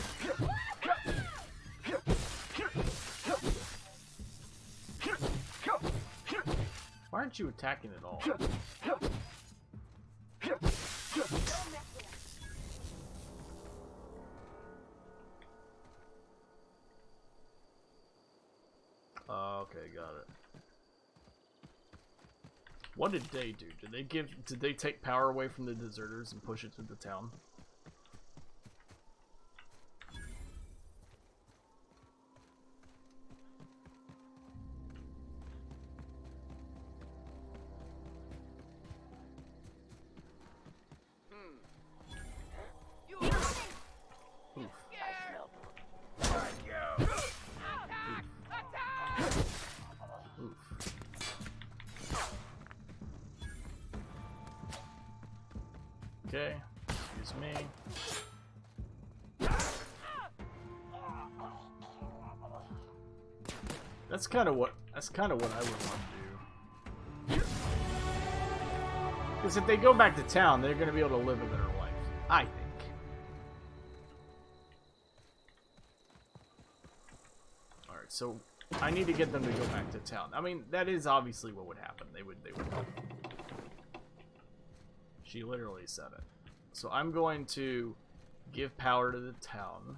Why aren't you attacking at all? Okay, got it. What did they do? Did they take power away from the deserters and push it to the town? Okay, excuse me. That's kind of what I would want to do. Because if they go back to town, they're going to be able to live a better life, I think. All right, so I need to get them to go back to town. I mean, that is obviously what would happen. They would. She literally said it. So I'm going to give power to the town.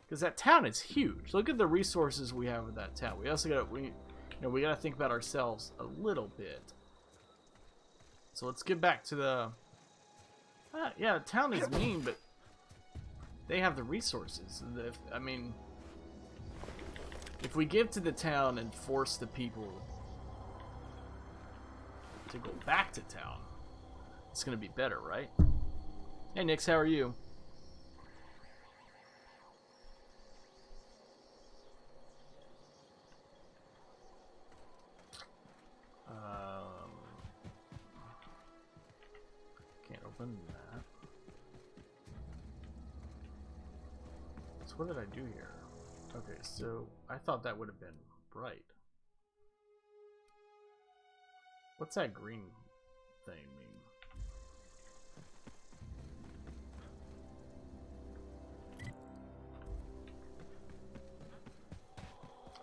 Because that town is huge. Look at the resources we have in that town. We also got we got to think about ourselves a little bit. So let's get back to the yeah, the town is mean, but they have the resources. I mean, if we give to the town and force the people to go back to town, it's gonna be better, right? Hey Nix, how are you? Can't open that. So what did I do here? Okay, so I thought that would have been bright. What's that green thing mean?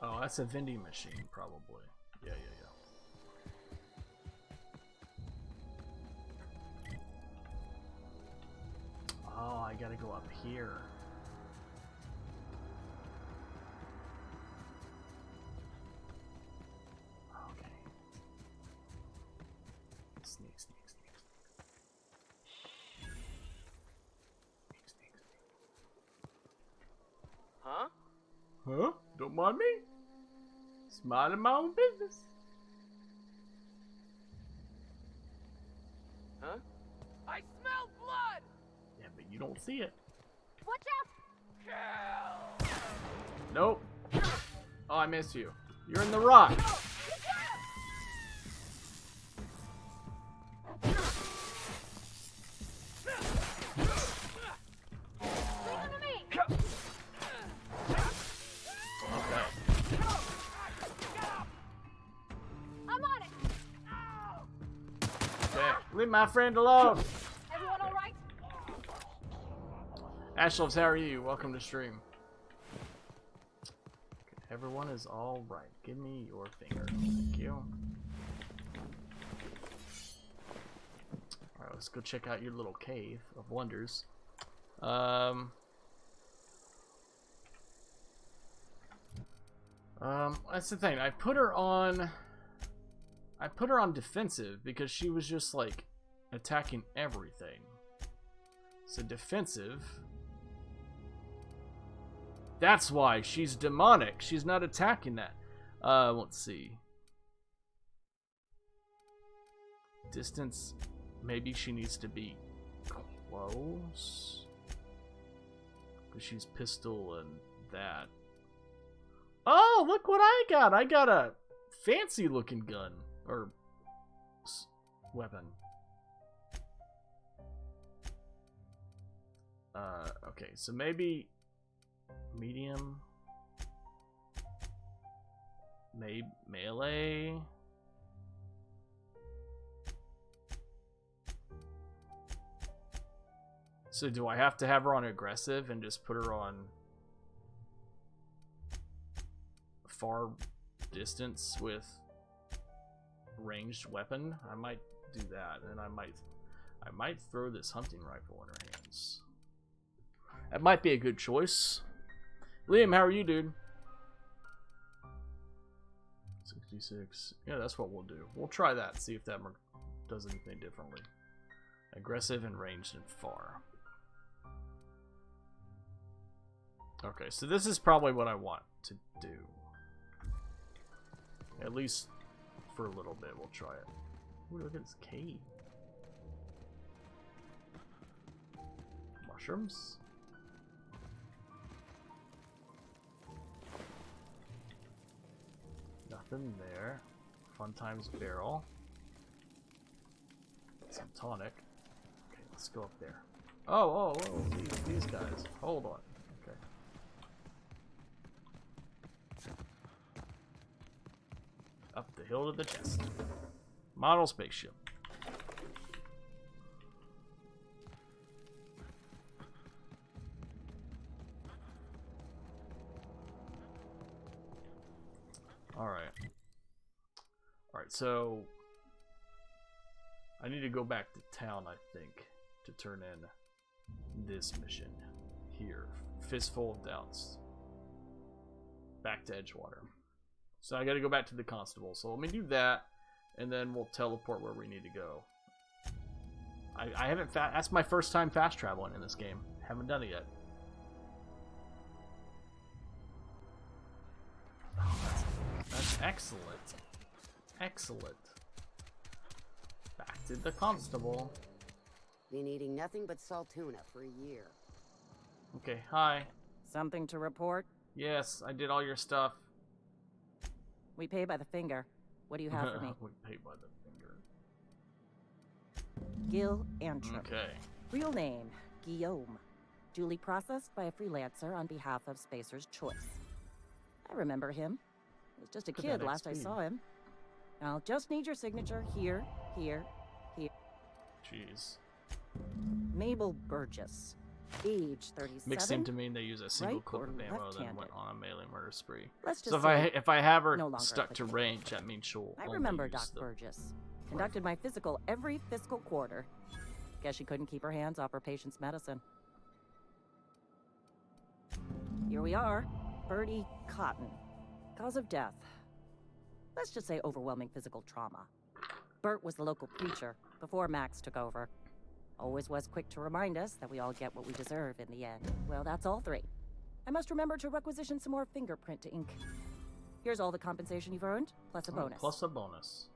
Oh, that's a vending machine, probably. Yeah. Oh, I gotta go up here. Okay. Sneak. Huh? Huh? Don't mind me? It's minding my own business. Huh? I smell blood! don't see it. Watch out! Nope. Oh, I missed you. You're in the rock. Leave my friend alone. Everyone all right? Ashloves, how are you? Welcome to stream. Okay, everyone is all right. Give me your finger. Thank you. All right, let's go check out your little cave of wonders. That's the thing. I put her on defensive because she was just like attacking everything. So defensive. That's why she's demonic. She's not attacking that. Let's see. Distance. Maybe she needs to be close. Because she's pistol and that. Oh, look what I got. I got a fancy looking gun. Or weapon. Okay, so maybe medium, maybe melee. So do I have to have her on aggressive and just put her on far distance with ranged weapon? I might do that, and I might throw this hunting rifle in her hands. That might be a good choice. Liam, how are you, dude? 66. Yeah, that's what we'll do. We'll try that, see if that does anything differently. Aggressive and ranged and far. Okay, so this is probably what I want to do. At least for a little bit, we'll try it. Ooh, look at this cave. Mushrooms? Nothing there. Fun Times barrel. Some tonic. Okay, let's go up there. Oh, these guys. Hold on. Okay. Up the hill to the chest. Model spaceship. Alright, so I need to go back to town, I think, to turn in this mission here. Fistful of Doubts. Back to Edgewater. So I gotta go back to the constable. So let me do that, and then we'll teleport where we need to go. I haven't that's my first time fast traveling in this game. Haven't done it yet. Oh, that's excellent. Excellent. Back to the constable. Been eating nothing but salt tuna for a year. Okay, hi. Something to report? Yes, I did all your stuff. We pay by the finger. What do you have for me? We pay by the finger. Gil Antrim. Okay. Real name, Guillaume. Duly processed by a freelancer on behalf of Spacer's Choice. I remember him. He was just a kid last I saw him. I'll just need your signature here, here, here. Jeez. Mabel Burgess. Age 37. Mixed seemed to mean they use a single right clip of ammo, then left-handed. went on a melee murder spree. Let's just So say if I have her no longer stuck to applicable. range, that means she'll I only remember use Doc the Burgess. Conducted my physical every fiscal quarter. Guess she couldn't keep her hands off her patient's medicine. Here we are. Bertie Cotton. Cause of death. Let's just say overwhelming physical trauma. Bert was the local preacher before Max took over. Always was quick to remind us that we all get what we deserve in the end. Well, that's all three. I must remember to requisition some more fingerprint to ink. Here's all the compensation you've earned, plus a bonus. Plus a bonus.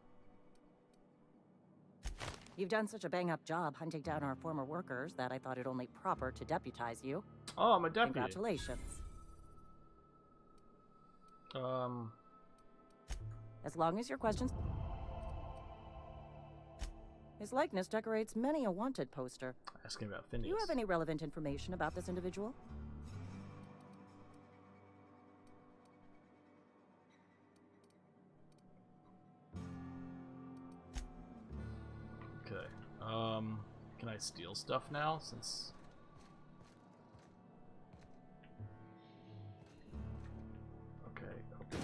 You've done such a bang-up job hunting down our former workers that I thought it only proper to deputize you. Oh, I'm a deputy. Congratulations. Um, As long as your questions... His likeness decorates many a wanted poster. asking about Do Phineas. you have any relevant information about this individual? Okay. Can I steal stuff now since... Okay, open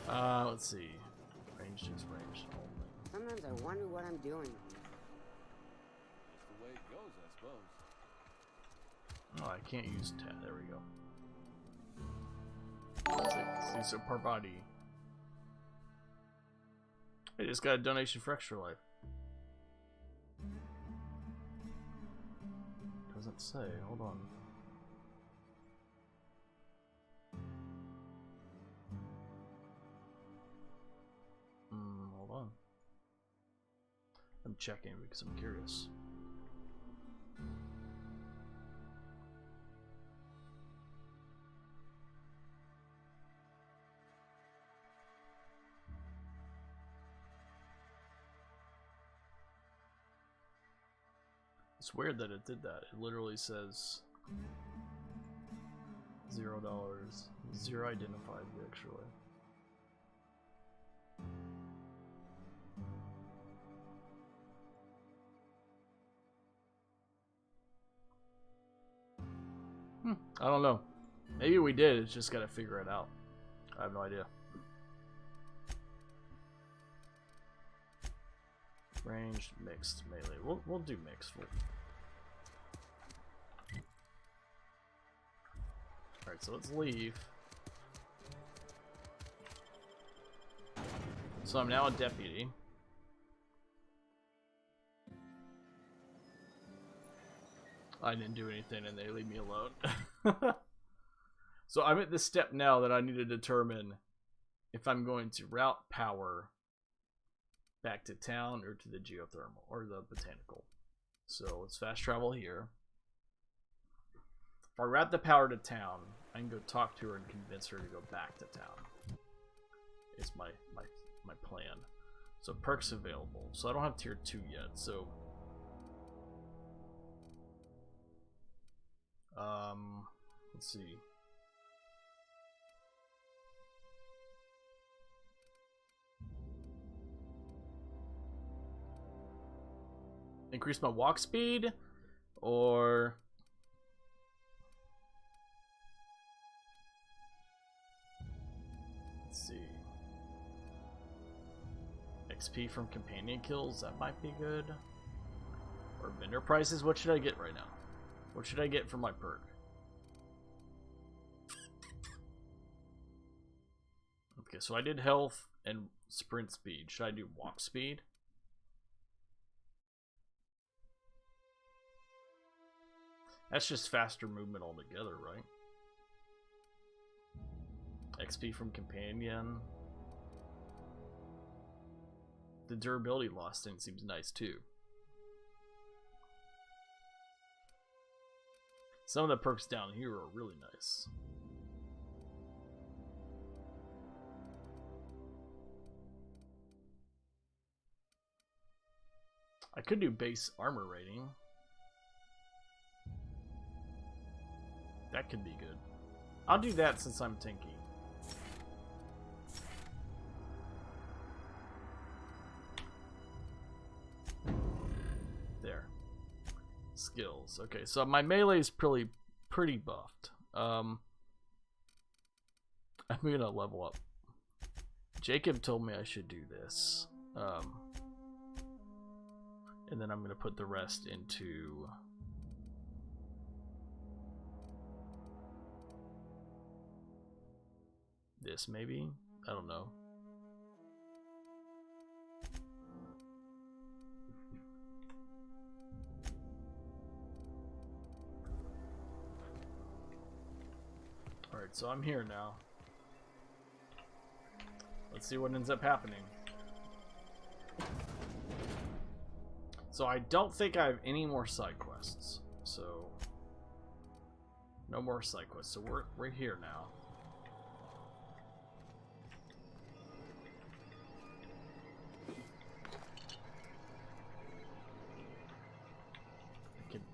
that. Let's see. Ranged is ranged only. Sometimes I wonder what I'm doing. Just the way it goes, I suppose. Oh, I can't use tab. There we go. See, so Parvati. I just got a donation for Extra Life. Doesn't say. Hold on. Hold on. I'm checking because I'm curious. It's weird that it did that. It literally says $0. Zero identified the extra way. I don't know. Maybe we did. It's just gotta figure it out. I have no idea. Ranged, mixed, melee. We'll do mixed. Alright, so let's leave. So I'm now a deputy. I didn't do anything and they leave me alone. So I'm at this step now that I need to determine if I'm going to route power back to town or to the geothermal or the botanical. So let's fast travel here. If I route the power to town, I can go talk to her and convince her to go back to town. Is my plan. So perks available. So I don't have tier 2 yet. So let's see. Increase my walk speed, or let's see. XP from companion kills, that might be good. Or vendor prices, what should I get right now? What should I get for my perk? Okay, so I did health and sprint speed. Should I do walk speed? That's just faster movement altogether, right? XP from companion. The durability loss thing seems nice too. Some of the perks down here are really nice. I could do base armor rating. That could be good. I'll do that since I'm tanky. There. Skills. Okay, so my melee is pretty buffed. I'm gonna level up. Jacob told me I should do this. And then I'm gonna put the rest into this, maybe? I don't know. Alright, so I'm here now. Let's see what ends up happening. So I don't think I have any more side quests. So no more side quests. So we're right here now.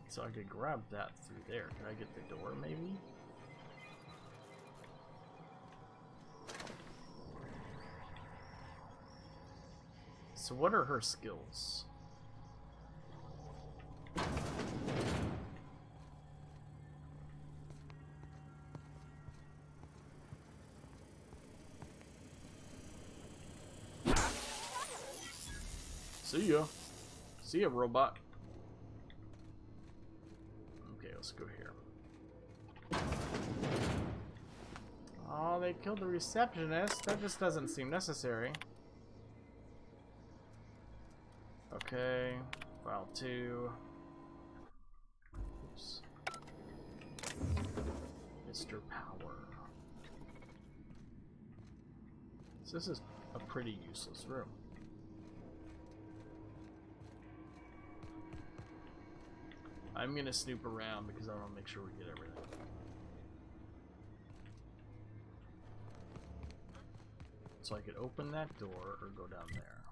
So I could grab that through there. Can I get the door, maybe? So what are her skills? See ya. See ya, robot. Okay, let's go here. Oh, they killed the receptionist. That just doesn't seem necessary. Okay, file 2. Oops. Mr. Power. So this is a pretty useless room. I'm gonna snoop around because I want to make sure we get everything. So I could open that door or go down there.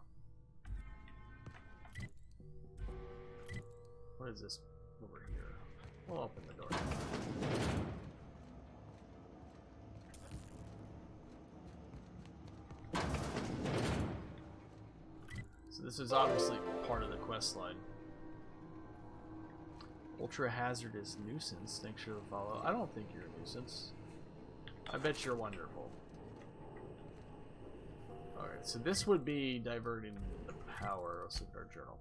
What is this over here? We'll open the door. So this is obviously part of the quest line. Ultra hazardous nuisance. Thanks for the follow. I don't think you're a nuisance. I bet you're wonderful. Alright, so this would be diverting the power. Let's look at our journal.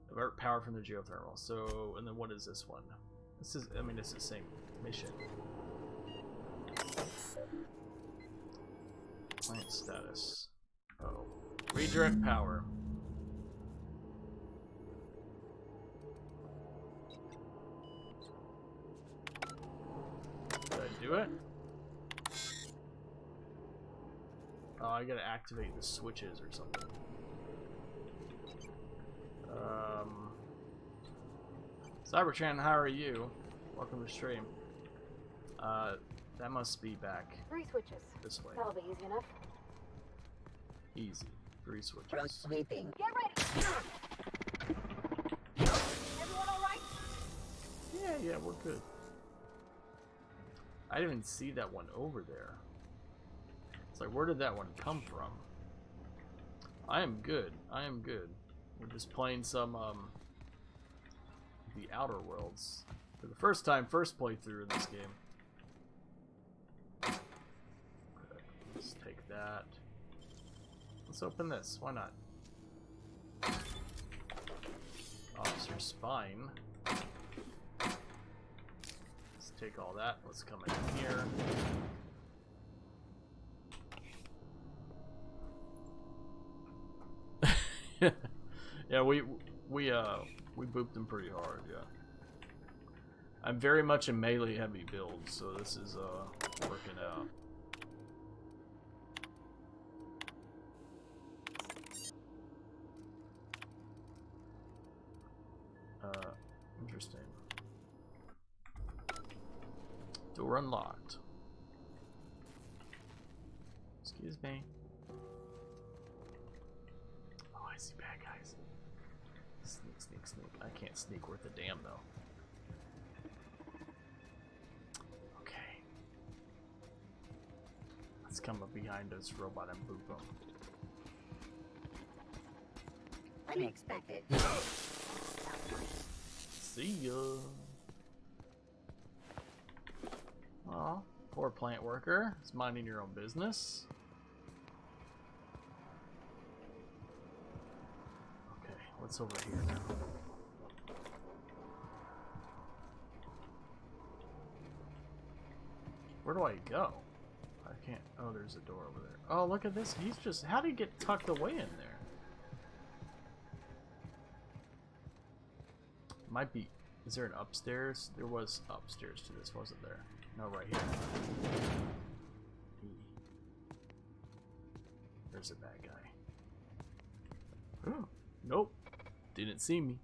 Divert power from the geothermal. So, and then what is this one? This is, I mean, it's the same mission. Plant status. Oh. Redirect power. Did I do it? Oh, I gotta activate the switches or something. Cybertran, how are you? Welcome to stream. That must be back 3 switches. this way. That'll be easy enough. Easy. 3 switches. From sweeping. Get ready! Everyone alright? Yeah, we're good. I didn't even see that one over there. It's like, where did that one come from? I am good. I am good. We're just playing some, the Outer Worlds. For the first time, first playthrough in this game. Okay, let's take that. Let's open this. Why not? Officer Spine. Let's take all that. Let's come in here. Yeah, we booped them pretty hard, yeah. I'm very much a melee heavy build, so this is working out. Interesting. Door unlocked. Excuse me. Oh, I see bad guys. Sneak, sneak, sneak. I can't sneak worth a damn, though. Okay. Let's come up behind this robot and boop him. Unexpected. See ya. Aw, poor plant worker. It's minding your own business. Okay, what's over here now? Where do I go? I can't. Oh, there's a door over there. Oh, look at this. He's just. How did he get tucked away in there? Might be. Is there an upstairs? There was upstairs to this, wasn't there? No, right here. There's a bad guy. Nope. Didn't see me.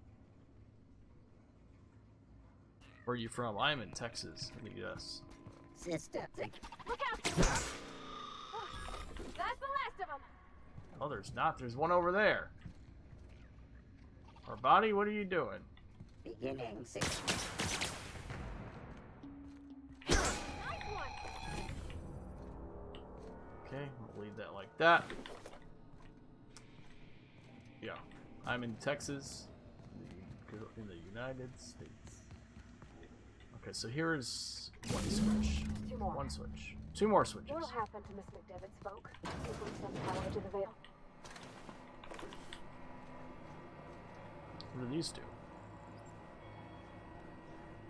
Where are you from? I'm in Texas, in the US. Sister, Look out! That's the last of them. Oh, there's not. There's one over there. Our body, what are you doing? beginning. Okay, we'll leave that like that. Yeah, I'm in Texas, in the United States. Okay, so here's one switch. Two more. One switch. Two more switches. What'll happen to Miss McDevitt's folk if we send power to the Veil? What do these do?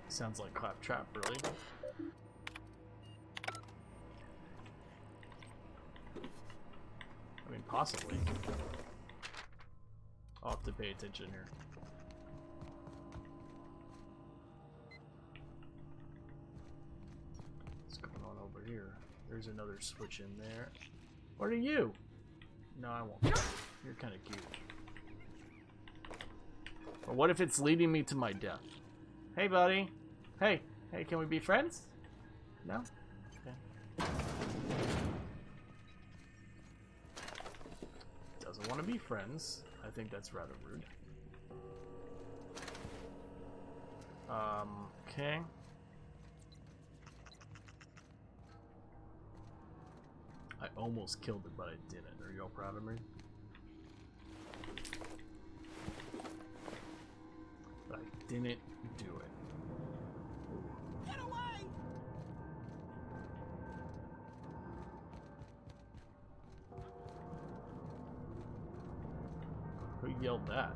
Sounds like Claptrap, really. I mean, possibly. I'll have to pay attention here. What's going on over here? There's another switch in there. What are you? No, I won't. You're kind of cute. Or what if it's leading me to my death? Hey, buddy. Hey. Hey, can we be friends? No? Okay. Doesn't want to be friends. I think that's rather rude. Okay. I almost killed it, but I didn't. Are you all proud of me? But I didn't do it. Get away! Who yelled that?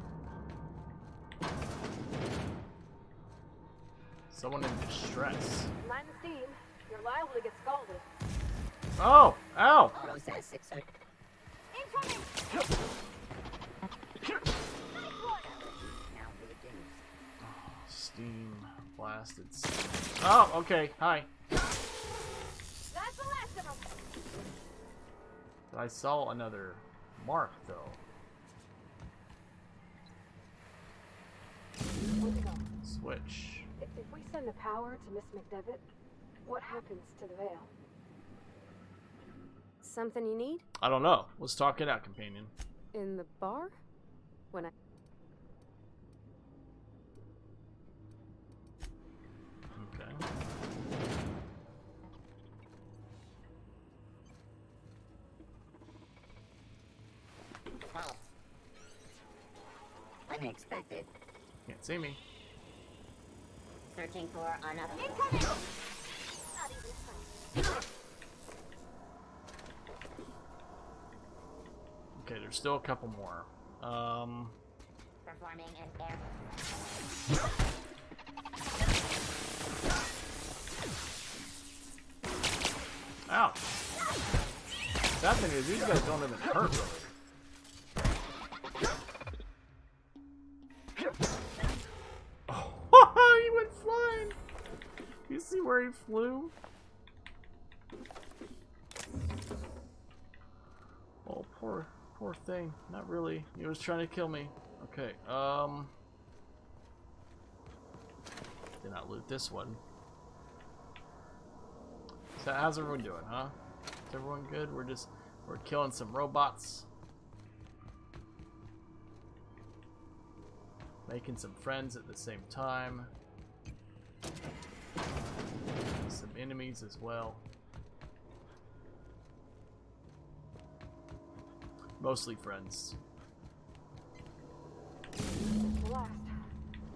Someone in distress. Mind the steam. You're liable to get scalded. Oh! Ow! Process 600. Incoming! Now begins. Steam blasted. Oh, okay. Hi. That's the last of them. But I saw another mark, though. Where'd it go? Switch. If we send the power to Miss McDevitt, what happens to the Veil? Something you need? I don't know. Let's talk it out, companion. In the bar? When I... Okay. Halt. Unexpected. Can't see me. Searching for another. Incoming! Not even funny. Okay, there's still a couple more. Performing an air. Ow! That thing is, these guys don't even hurt really. Oh, he went flying! You see where he flew? Oh, poor thing. Not really. He was trying to kill me. Okay, did not loot this one. So how's everyone doing, huh? Is everyone good? We're killing some robots. Making some friends at the same time. Some enemies as well. Mostly friends. The last.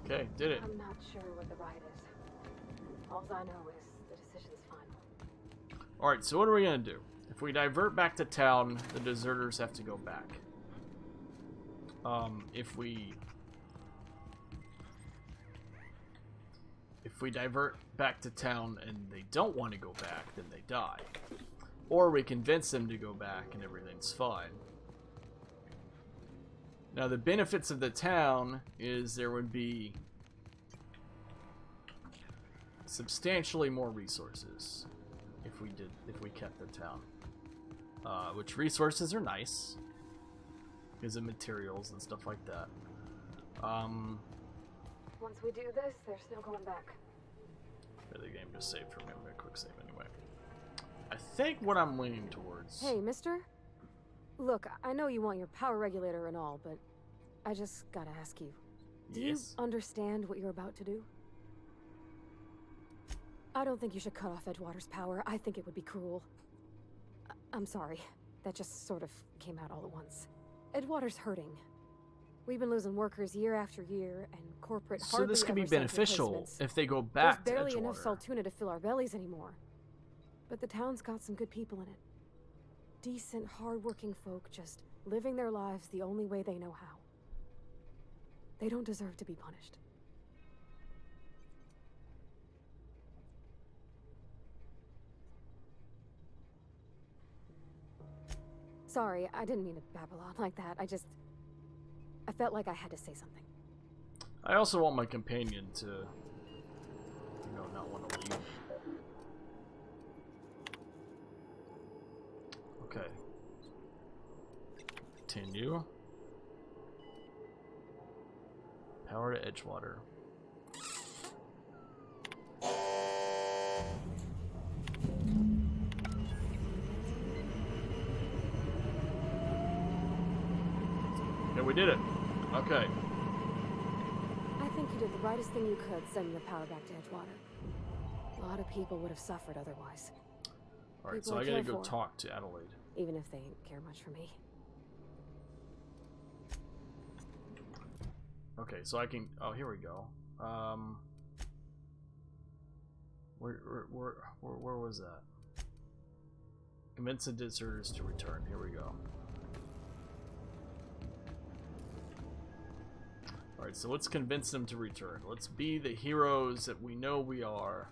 Okay, did it. I'm not sure what the ride is. All I know is the decision's final. Alright, so what are we gonna do? If we divert back to town, the deserters have to go back. If we divert back to town and they don't want to go back, then they die. Or we convince them to go back and everything's fine. Now the benefits of the town is there would be substantially more resources if we kept the town. Which resources are nice because of materials and stuff like that. Once we do this, there's no going back. The game just saved for me. I'm gonna quick save anyway. I think what I'm leaning towards. Hey, mister? Look, I know you want your power regulator and all, but I just gotta ask you. Do you understand what you're about to do? I don't think you should cut off Edgewater's power. I think it would be cruel. I'm sorry. That just sort of came out all at once. Edgewater's hurting. We've been losing workers year after year, and corporate So hardly this could ever be sends beneficial replacements. if they go back There's barely to enough Edgewater. Saltuna to fill our bellies anymore. But the town's got some good people in it. Decent, hard-working folk just living their lives the only way they know how. They don't deserve to be punished. Sorry, I didn't mean to babble on like that. I felt like I had to say something. I also want my companion to, you know, not want to leave. Okay. Continue. Power to Edgewater. Yeah, we did it. Okay. I think you did the rightest thing you could, sending the power back to Edgewater. A lot of people would have suffered otherwise. Alright, People so I I gotta care go for. talk to Adelaide. Even if they didn't care much for me. Okay, so I can. Oh, here we go. Where was that? Convince the deserters to return. Here we go. Alright, so let's convince them to return. Let's be the heroes that we know we are.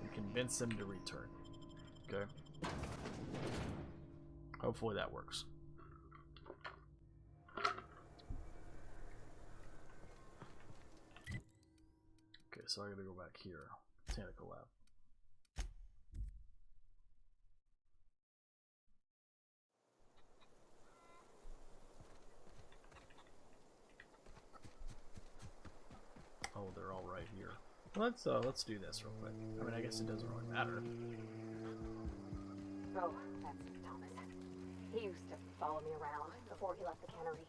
And convince them to return. Okay? Hopefully that works. Okay, so I gotta go back here. Botanical lab. Oh, they're all right here. Let's do this real quick. I mean, I guess it doesn't really matter. Oh, that's Thomas. He used to follow me around before he left the cannery.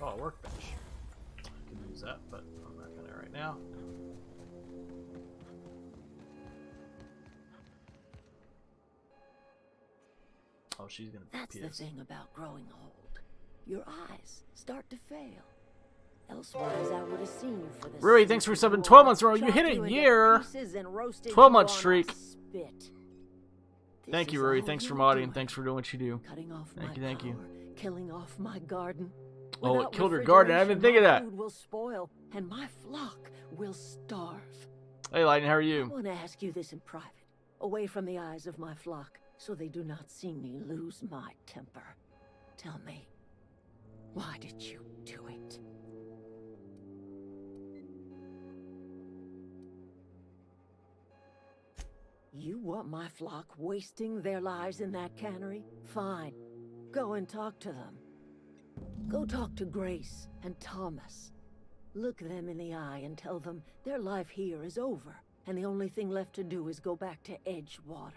Oh, a workbench. I could use that, but I'm not gonna right now. Oh, she's gonna be That's the pissed. thing about growing old. Your eyes start to fail. Elsewise, I would have seen you for this. Rui, thanks for subbing 12 months in a row. You hit a year. 12-month streak. Thank you, Rui. Thanks for modding. Thanks for doing what you do. Cutting off Thank my you, thank you. power, killing off my garden. Oh, it Without killed her garden. I didn't think of that. refrigeration, my food will spoil, and my flock will starve. Hey, Lightning, how are I you? want to ask you this in private, away from the eyes of my flock, so they do not see me lose my temper. Tell me, why did you do it? You want my flock wasting their lives in that cannery? Fine. Go and talk to them. Go talk to Grace and Thomas. Look them in the eye and tell them their life here is over, and the only thing left to do is go back to Edgewater.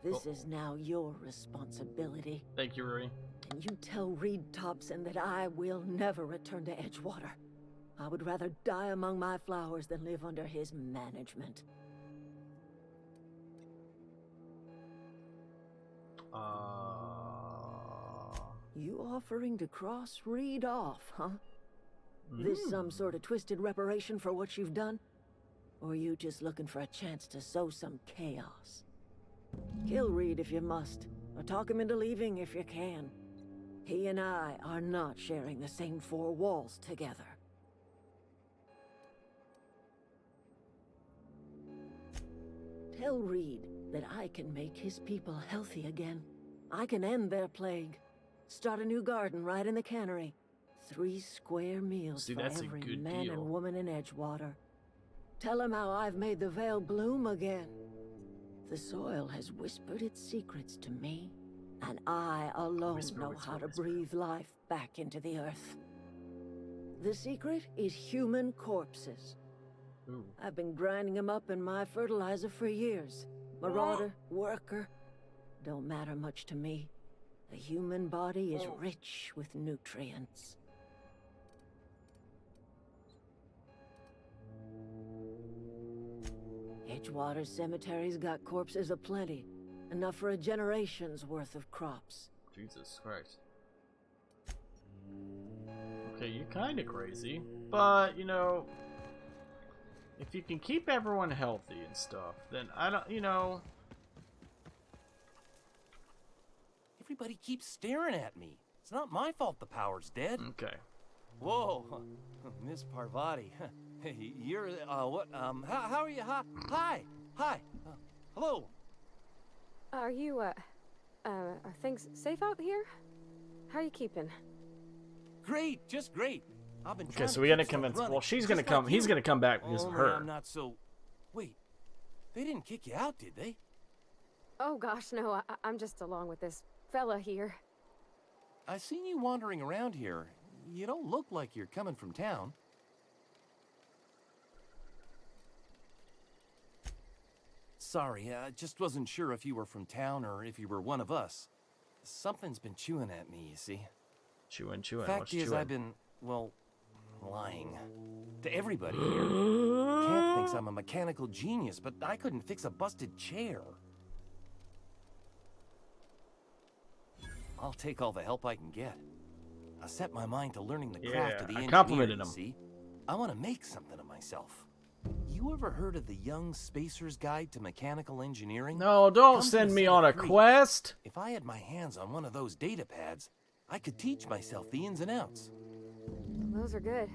This is now your responsibility. Thank you, Rui. And you tell Reed Thompson that I will never return to Edgewater. I would rather die among my flowers than live under his management. You offering to cross Reed off, huh? This some sort of twisted reparation for what you've done? Or you just looking for a chance to sow some chaos? Kill Reed if you must, or talk him into leaving if you can. He and I are not sharing the same four walls together. Tell Reed that I can make his people healthy again. I can end their plague. Start a new garden right in the cannery. 3 square meals See, for that's a every good man deal. and woman in Edgewater. Tell him how I've made the Vale bloom again. The soil has whispered its secrets to me, and I alone Whisper, know whisper, how to whisper. breathe life back into the earth. The secret is human corpses. Ooh. I've been grinding them up in my fertilizer for years. Marauder, worker, don't matter much to me. The human body is rich with nutrients. Edgewater Cemetery's got corpses aplenty. Enough for a generation's worth of crops. Jesus Christ. Okay, you're kind of crazy, but you know, if you can keep everyone healthy and stuff, then I don't, you know. Everybody keeps staring at me. It's not my fault the power's dead. Okay. Whoa, Miss Parvati. Hey, you're, what, how are you? Hi. Hello. Are you, are things safe out here? How are you keeping? Great, just great. I've been Okay, so we gotta convince. Well, she's gonna come. He's gonna come back because of Only her. I'm not so. Wait, they didn't kick you out, did they? Oh gosh, no, I'm just along with this fella here. I seen you wandering around here. You don't look like you're coming from town. Sorry, I just wasn't sure if you were from town or if you were one of us. Something's been chewing at me, you see. Chewing. Fact What's is, chewing? I've been, well, lying. To everybody here. Camp thinks I'm a mechanical genius, but I couldn't fix a busted chair. I'll take all the help I can get. I set my mind to learning the craft of the I engineer, complimented you him. see. I want to make something of myself. You ever heard of the Young Spacer's Guide to Mechanical Engineering? No, don't Comes send in me set on of a 3. quest. If I had my hands on one of those data pads, I could teach myself the ins and outs. Those are good.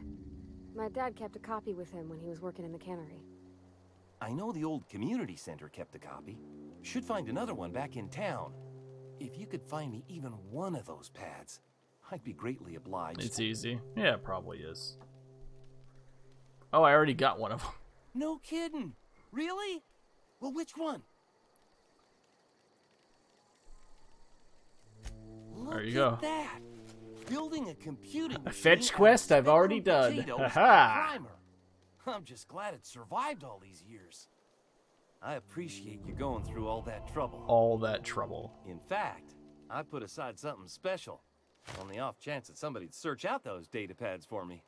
My dad kept a copy with him when he was working in the cannery. I know the old community center kept a copy. Should find another one back in town. If you could find me even one of those pads, I'd be greatly obliged. It's easy. Yeah, it probably is. Oh, I already got one of them. No kidding. Really? Well, which one? There you Look go. at that. Building a computing A fetch machine quest out of I've already spectrum done. potatoes with Haha. a primer. I'm just glad it survived all these years. I appreciate you going through all that trouble. All that trouble. In fact, I put aside something special on the off chance that somebody'd search out those data pads for me.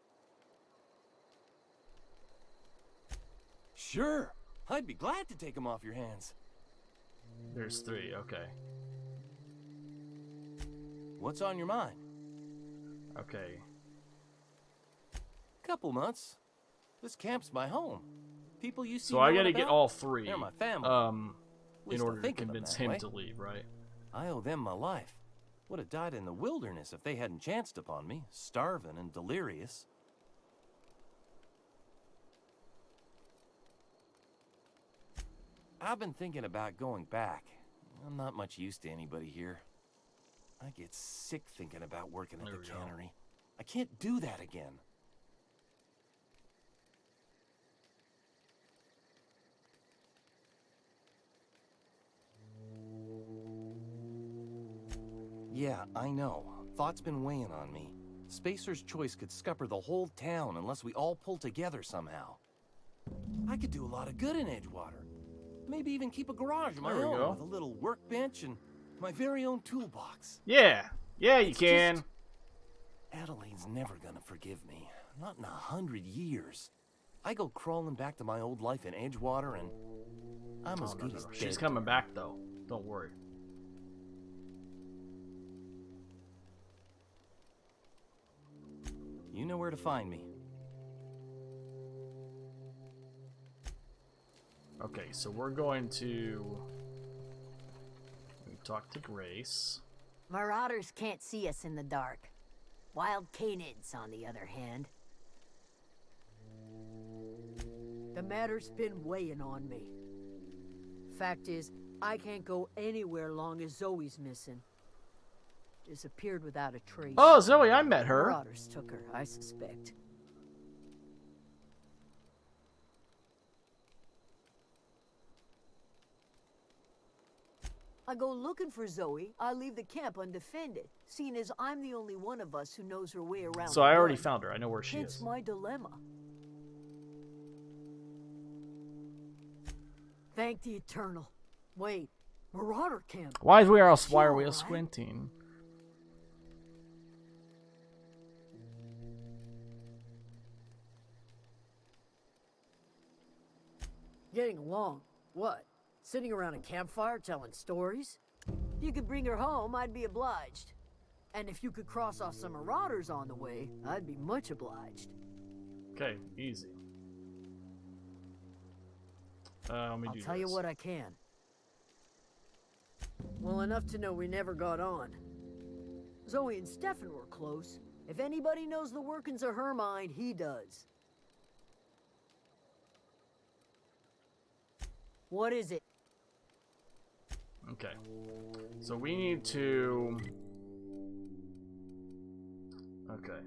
Sure, I'd be glad to take them off your hands. There's 3. Okay. What's on your mind? Okay. Couple months. This camp's my home. People you see. So I knowing gotta get about, all 3. They're my family. In least I order to think of them convince that him way. to leave, right? I owe them my life. Would have died in the wilderness if they hadn't chanced upon me, starving and delirious. I've been thinking about going back. I'm not much use to anybody here. I get sick thinking about working at There the we go. cannery. I can't do that again. Yeah, I know. Thought's been weighing on me. Spacer's Choice could scupper the whole town unless we all pull together somehow. I could do a lot of good in Edgewater. Maybe even keep a garage of my There we go. own with a little workbench and my very own toolbox. Yeah. Yeah, you It's can. just- Adelaide's never gonna forgive me. Not in 100 years. I go crawling back to my old life in Edgewater and I'm as Oh, no, good no, as no. dead. She's coming back, though. Don't worry. You know where to find me. Okay, so we're going to talk to Grace. Marauders can't see us in the dark. Wild canids, on the other hand. The matter's been weighing on me. Fact is, I can't go anywhere long as Zoe's missing. Disappeared without a trace. Oh, Zoe, I met her. Marauders took her, I suspect. I go looking for Zoe, I leave the camp undefended, seeing as I'm the only one of us who knows her way around. So I already found her. I know where she Hence is. my dilemma. Thank the Eternal. Wait, Marauder camp. Why are we Alright. squinting? Getting along. What? Sitting around a campfire telling stories? If you could bring her home, I'd be obliged. And if you could cross off some marauders on the way, I'd be much obliged. Okay, easy. Let me I'll do tell you this. what I can. Well, enough to know we never got on. Zoe and Stefan were close. If anybody knows the workings of her mind, he does. What is it? Okay. So we need to... Okay.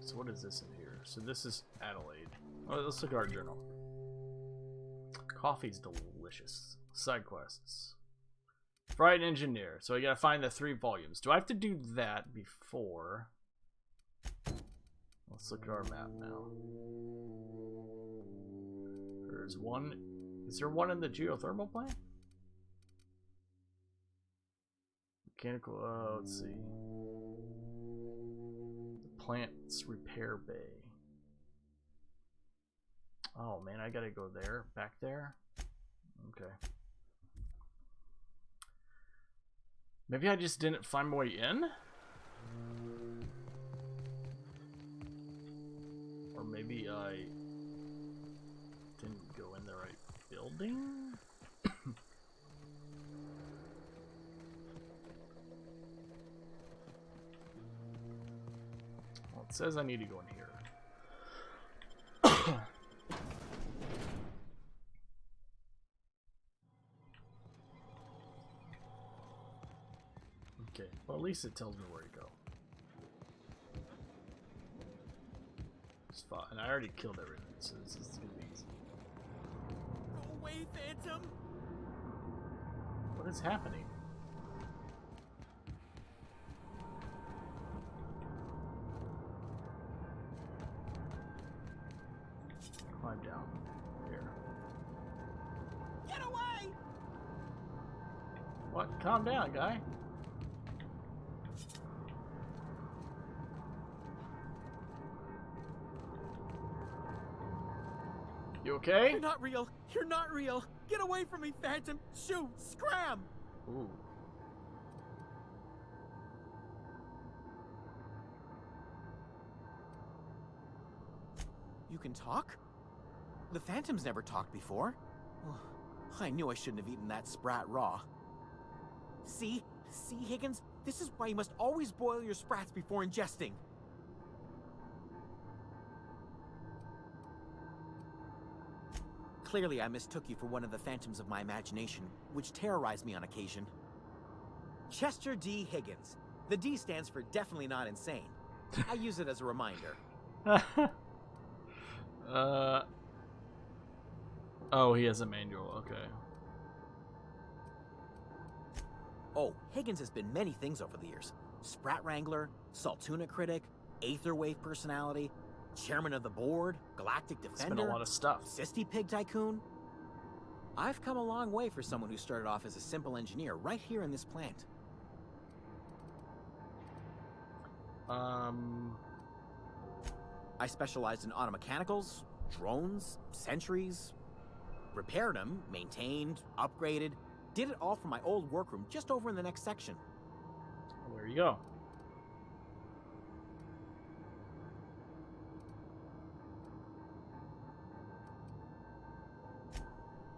So what is this in here? So this is Adelaide. Oh, let's look at our journal. Coffee's delicious. Side quests. Fried engineer. So I gotta find the 3 volumes. Do I have to do that before? Let's look at our map now. There's one. Is there one in the geothermal plant? Mechanical. Let's see. The plant's repair bay. Oh man, I gotta go there. Back there? Okay. Maybe I just didn't find my way in? Or maybe I didn't go in the right building? Well, it says I need to go in here. Okay, well at least it tells me where to go. It's fine. And I already killed everything, so this is gonna be easy. Go away, Phantom! What is happening? Climb down. Here. Get away! What? Calm down, guy. You okay? You're not real! You're not real! Get away from me, Phantom! Shoot! Scram! Ooh. You can talk? The Phantom's never talked before. Oh, I knew I shouldn't have eaten that sprat raw. See? See, Higgins? This is why you must always boil your sprats before ingesting. Clearly, I mistook you for one of the phantoms of my imagination, which terrorized me on occasion. Chester D. Higgins. The D stands for definitely not insane. I use it as a reminder. Oh, he has a manual. Okay. Oh, Higgins has been many things over the years. Sprat Wrangler, Saltuna Critic, Aetherwave Personality, Chairman of the Board, Galactic Defender. It's been a lot of stuff. Sisty Pig Tycoon. I've come a long way for someone who started off as a simple engineer right here in this plant. I specialized in automechanicals, drones, sentries, repaired them, maintained, upgraded, did it all from my old workroom just over in the next section. Well, there you go.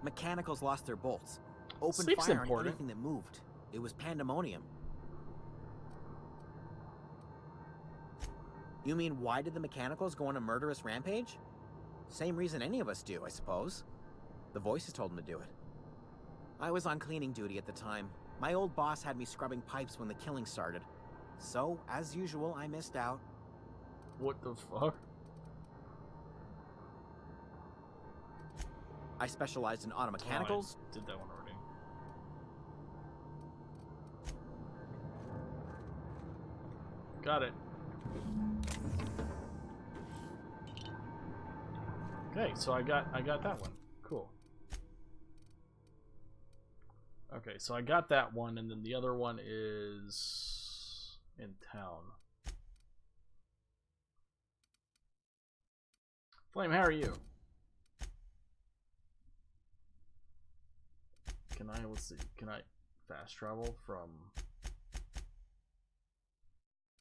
Mechanicals lost their bolts. Opened Sleep's fire important. on anything that moved. It was pandemonium. You mean, why did the mechanicals go on a murderous rampage? Same reason any of us do, I suppose. The voices told them to do it. I was on cleaning duty at the time. My old boss had me scrubbing pipes when the killing started. So, as usual, I missed out. What the fuck? I specialized in auto mechanicals. Oh, I did that one already. Got it. Okay, so I got that one. Cool. Okay, so I got that one, and then the other one is in town. Flame, how are you? Let's see, can I fast travel from...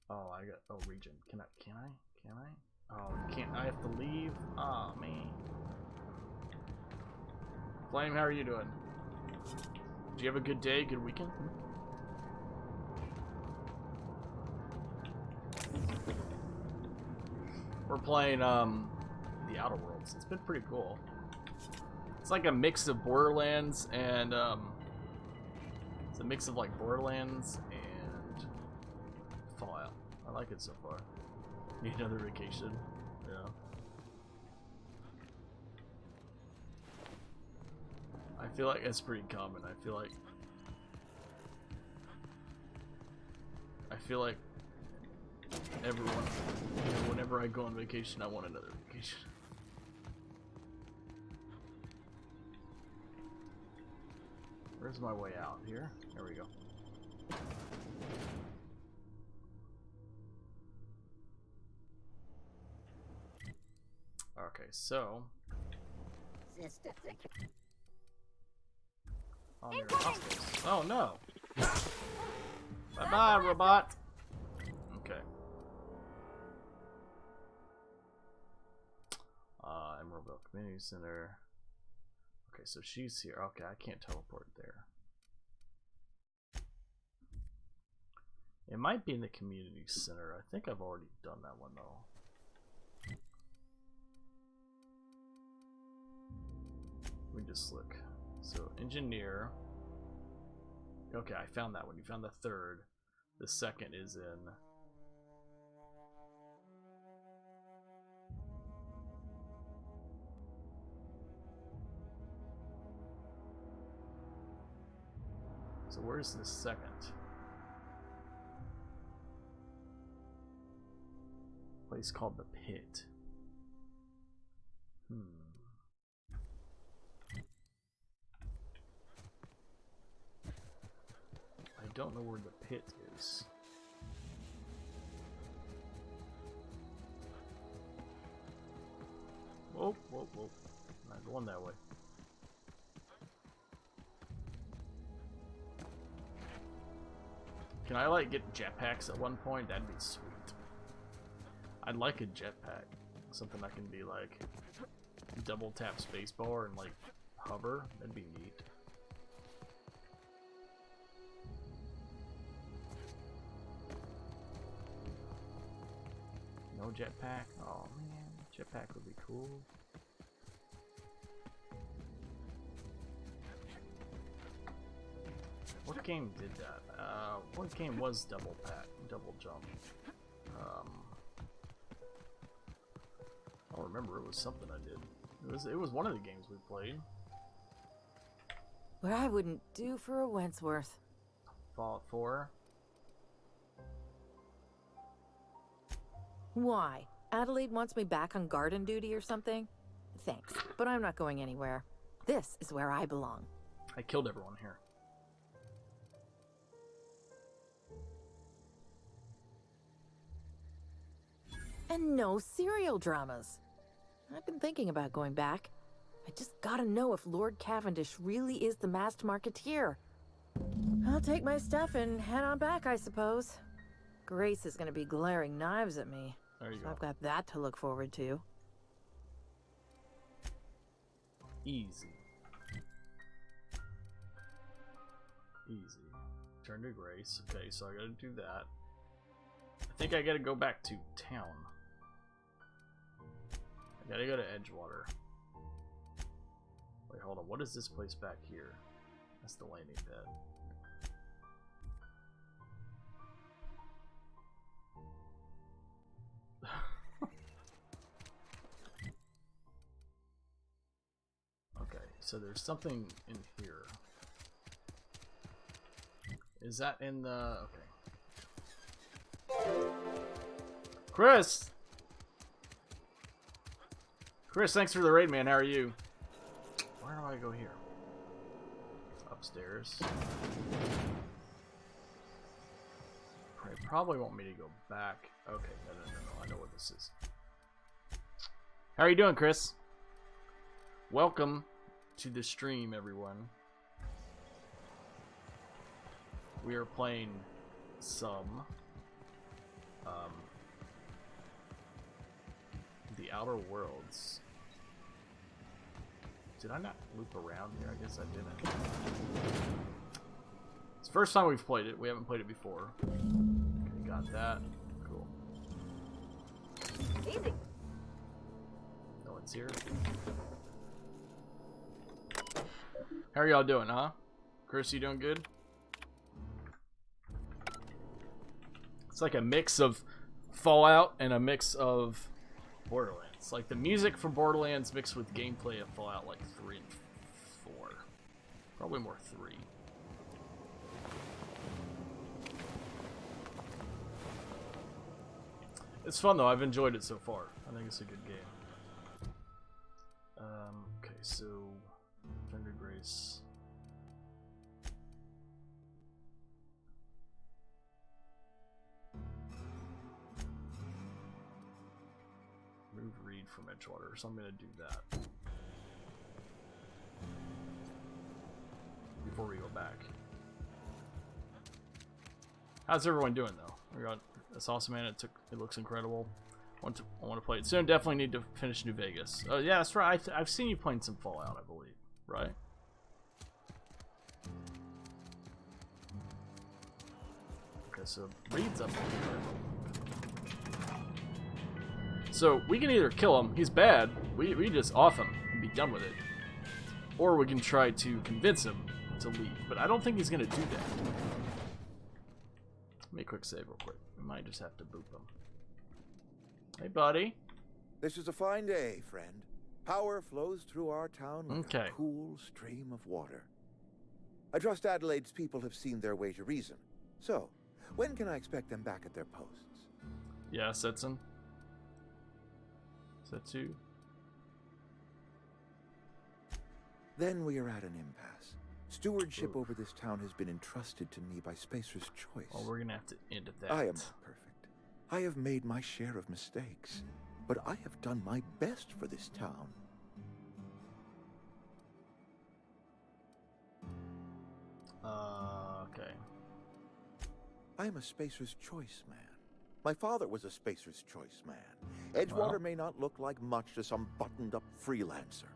Oh, region. Can I? Oh, can't, I have to leave? Oh, man. Flame, how are you doing? Did you have a good day, good weekend? We're playing, the Outer Worlds. It's been pretty cool. It's like a mix of Borderlands and, it's a mix of, like, Borderlands and Fallout. I like it so far. Need another vacation. Yeah. I feel like that's pretty common. I feel like everyone, whenever I go on vacation, I want another vacation. Where's my way out? Here? There we go. Okay, so... Oh, there are hostiles. Oh no! Bye-bye, robot! Okay. Emeraldville Community Center. Okay, so she's here. Okay, I can't teleport there. It might be in the community center. I think I've already done that one though. Let me just look. So engineer. Okay, I found that one. You found the third. The second is in. So where's the second? Place called the Pit. I don't know where the Pit is. Whoa, whoa, whoa. Not going that way. Can I like get jetpacks at one point? That'd be sweet. I'd like a jetpack. Something I can be like double tap spacebar and like hover. That'd be neat. No jetpack? Oh man, jetpack would be cool. What game did that? What game was double jump? I don't remember. It was something I did. It was one of the games we played. What I wouldn't do for a Wentworth. Fallout 4. Why? Adelaide wants me back on garden duty or something? Thanks, but I'm not going anywhere. This is where I belong. I killed everyone here. And no serial dramas. I've been thinking about going back. I just gotta know if Lord Cavendish really is the masked marketeer. I'll take my stuff and head on back, I suppose. Grace is gonna be glaring knives at me. There you so go. I've got that to look forward to. Easy. Easy. Turn to Grace. Okay, so I gotta do that. I think I gotta go back to town. I gotta go to Edgewater. Wait, hold on. What is this place back here? That's the landing pad. Okay, So there's something in here. Is that in the... Okay. Chris! Chris, thanks for the raid, man. How are you? Where do I go here? Upstairs. They probably want me to go back. Okay, no. I know what this is. How are you doing, Chris? Welcome to the stream, everyone. We are playing some The Outer Worlds. Did I not loop around here? I guess I didn't. It's the first time we've played it. We haven't played it before. Okay, got that. Cool. Easy. No one's here. How are y'all doing, huh? Chris, you doing good? It's like a mix of Fallout and a mix of Borderlands. Like the music from Borderlands mixed with gameplay of Fallout like 3 and 4. Probably more 3. It's fun though, I've enjoyed it so far. I think it's a good game. Okay, so Thunder Grace. Remove Reed from Edgewater, so I'm gonna do that before we go back. How's everyone doing though? We got this awesome, man. It looks incredible. I want to play it soon. Definitely need to finish New Vegas. Yeah, that's right. I've seen you playing some Fallout, I believe. Right? Okay, so Reed's up here. So we can either kill him. He's bad. We just off him and be done with it. Or we can try to convince him to leave. But I don't think he's gonna do that. Let me quick save real quick. We might just have to boop him. Hey, buddy. This is a fine day, friend. Power flows through our town like Okay. a cool stream of water. I trust Adelaide's people have seen their way to reason. So, when can I expect them back at their posts? Yeah, Setsun. Setsu. Then we are at an impasse. Stewardship over this town has been entrusted to me by Spacer's choice. Well, we're gonna have to end at that. I am not perfect. I have made my share of mistakes, but I have done my best for this town. Okay. I am a Spacer's choice man. My father was a Spacer's choice man. Edgewater may not look like much to some buttoned-up freelancer,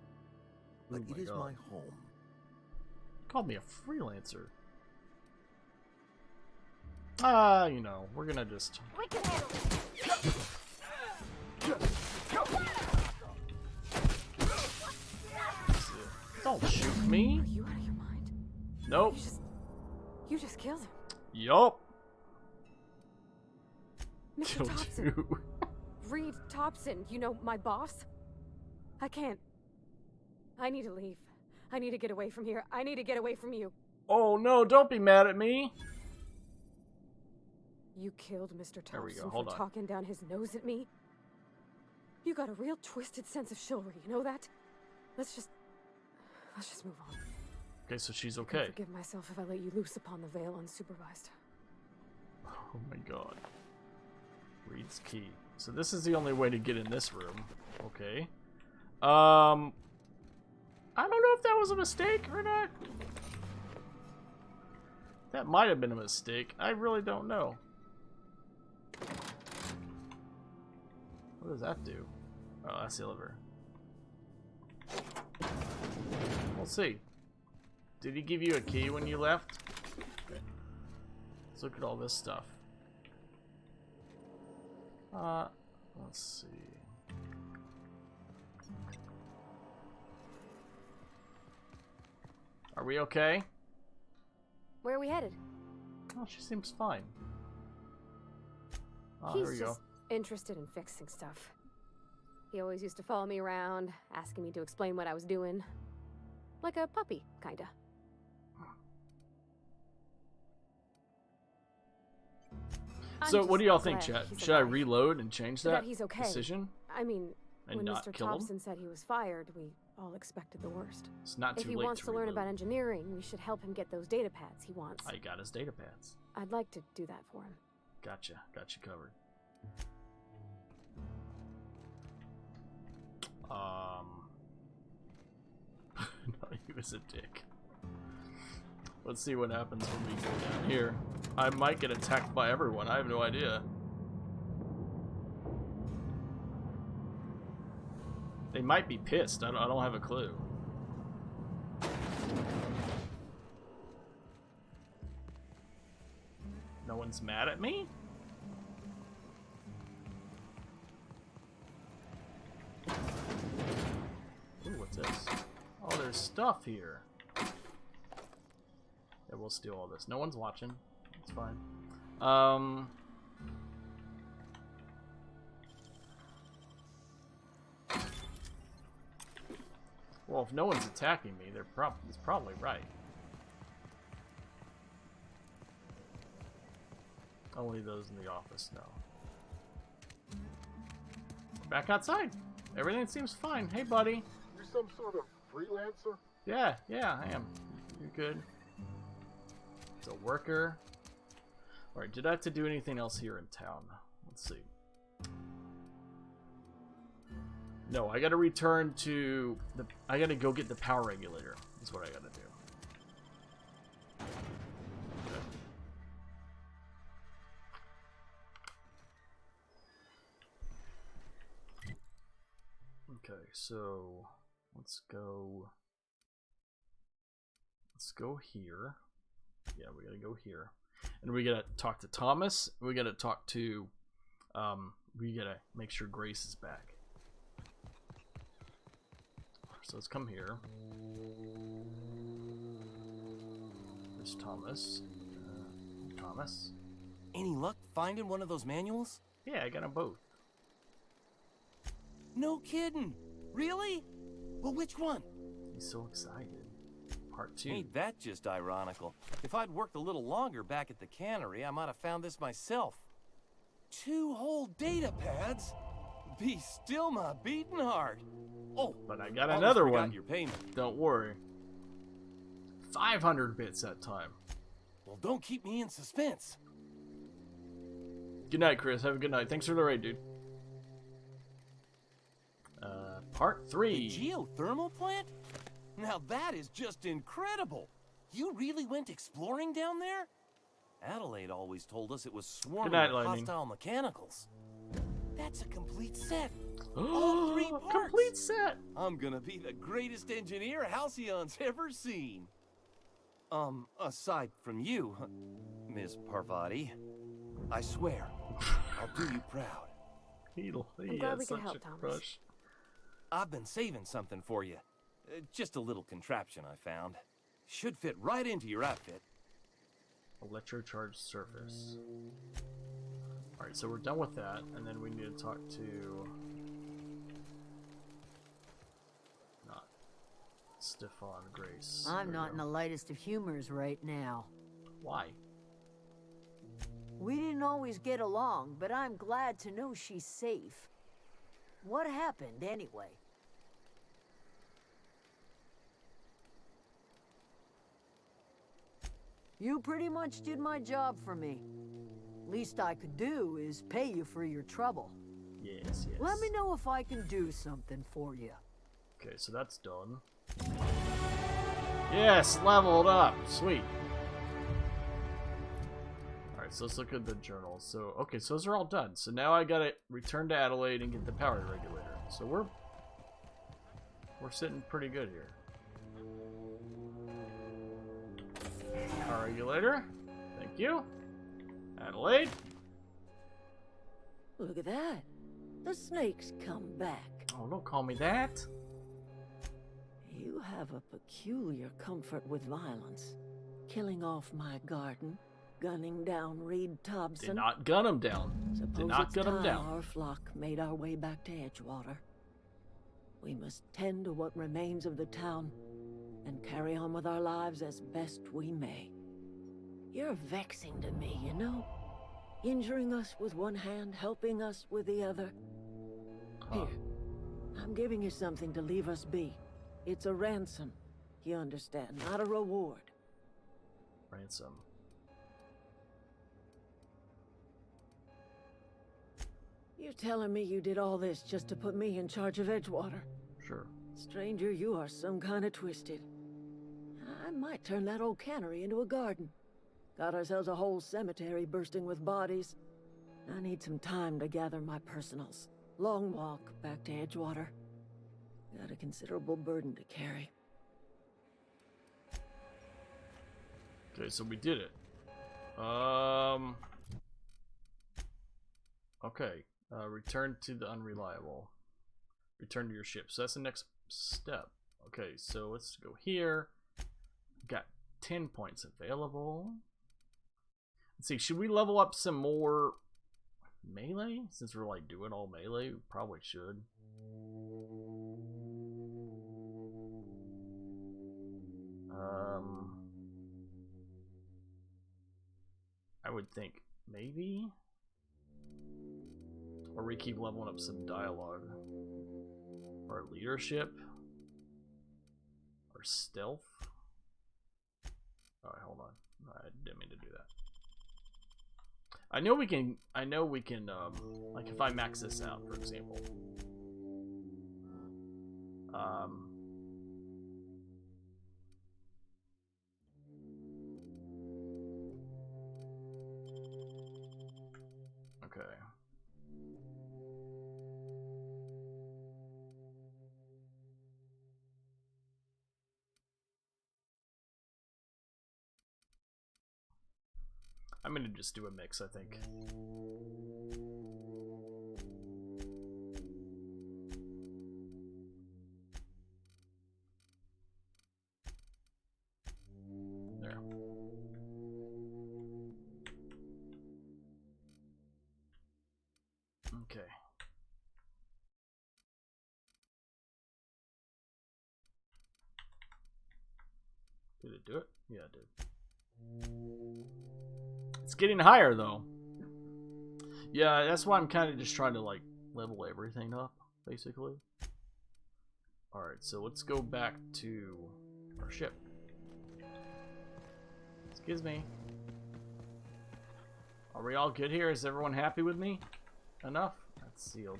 but it is my home. Called me a freelancer. You know, we're gonna just... We can handle Don't shoot me. Are you out of your mind? Nope. You just killed him. Yup. Mr. Killed Thompson. you. Reed Thompson, you know, my boss. I can't. I need to leave. I need to get away from here. I need to get away from you. Oh no, don't be mad at me. You killed Mr. There we Thompson go, for hold on. talking down his nose at me. You got a real twisted sense of chivalry, you know that? Let's just move on. Okay, so she's I okay. can forgive myself if I let you loose upon the veil unsupervised. Oh my god. Reed's key. So this is the only way to get in this room. Okay. I don't know if that was a mistake or not. That might have been a mistake. I really don't know. What does that do? Oh, that's the elevator. We'll see. Did he give you a key when you left? Okay. Let's look at all this stuff. Let's see. Are we okay? Where are we headed? Oh, she seems fine. Oh, He's there we go. just interested in fixing stuff. He always used to follow me around, asking me to explain what I was doing. Like a puppy, kinda. So, what do y'all think, glad chat? he's Should I alive. reload and change that He's okay. decision? I mean, And when not Mr. kill him? Thompson said he was fired, we all expected the worst. It's not too If he late wants to to learn reload. about engineering, we should help him get those data pads he wants. I got his data pads. I'd like to do that for him. Gotcha. Got you covered. No, he was a dick. Let's see what happens when we go down here. I might get attacked by everyone. I have no idea. They might be pissed. I don't have a clue. No one's mad at me? Ooh, what's this? Oh, there's stuff here. Yeah, we'll steal all this. No one's watching. It's fine. Well, if no one's attacking me, he's probably right. Only those in the office know. Back outside. Everything seems fine. Hey, buddy. You some sort of freelancer? Yeah, I am. You're good. It's a worker. Alright, did I have to do anything else here in town? Let's see. No, I gotta return to the... I gotta go get the power regulator. That's what I gotta do. Okay, so let's go here. Yeah, we gotta go here. And we gotta talk to Thomas. We gotta talk to we gotta make sure Grace is back. So let's come here. There's Thomas. Thomas. Any luck finding one of those manuals? Yeah, I got them both. No kidding. Really? Well, which one? He's so excited. Part 2. Ain't that just ironical? If I'd worked a little longer back at the cannery, I might have found this myself. 2 whole data pads? Be still my beating heart. Oh, but I got another one. Your payment. Don't worry. 500 bits that time. Well, don't keep me in suspense. Good night, Chris. Have a good night. Thanks for the raid, dude. Part 3. The geothermal plant? Now that is just incredible. You really went exploring down there? Adelaide always told us it was swarming with hostile mechanicals. That's a complete set. All 3 parts. Complete set. I'm gonna be the greatest engineer Halcyon's ever seen. Aside from you, Miss Parvati, I swear, I'll do you proud. He I'm glad we such can help, a Thomas. crush. I've been saving something for you. Just a little contraption I found. Should fit right into your outfit. Electrocharged surface. Alright, so we're done with that, and then we need to talk to... Not Stefan Grace. I'm not in the lightest of humors right now. Why? We didn't always get along, but I'm glad to know she's safe. What happened, anyway? You pretty much did my job for me. Least I could do is pay you for your trouble. Yes. Let me know if I can do something for you. Okay, so that's done. Yes, leveled up. Sweet. Alright, so let's look at the journal. So, okay, so those are all done. So now I gotta return to Adelaide and get the power regulator. So we're sitting pretty good here. Power regulator. Thank you. Adelaide. Look at that. The snake's come back. Oh, don't call me that. You have a peculiar comfort with violence. Killing off my garden, gunning down Reed Thompson. Did not gun him down. Did not gun him down. Our flock made our way back to Edgewater. We must tend to what remains of the town and carry on with our lives as best we may. You're vexing to me, you know? Injuring us with one hand, helping us with the other. Here, I'm giving you something to leave us be. It's a ransom, you understand, not a reward. Ransom. You telling me you did all this just to put me in charge of Edgewater? Sure. Stranger, you are some kind of twisted. I might turn that old cannery into a garden. Got ourselves a whole cemetery bursting with bodies. I need some time to gather my personals. Long walk back to Edgewater. Got a considerable burden to carry. Okay, so we did it. Okay. Return to the unreliable. Return to your ship. So that's the next step. Okay, so let's go here. Got 10 points available. Let's see, should we level up some more melee? Since we're like doing all melee, we probably should. I would think maybe. Or we keep leveling up some dialogue. Or leadership. Or stealth. Alright, hold on. I didn't mean to do that. I know we can, like if I max this out, for example. Okay. I'm gonna just do a mix, I think. There. Okay. Did it do it? Yeah, it did. It's getting higher though. Yeah, that's why I'm kind of just trying to like level everything up, basically. Alright, so let's go back to our ship. Excuse me. Are we all good here? Is everyone happy with me? Enough? That's sealed.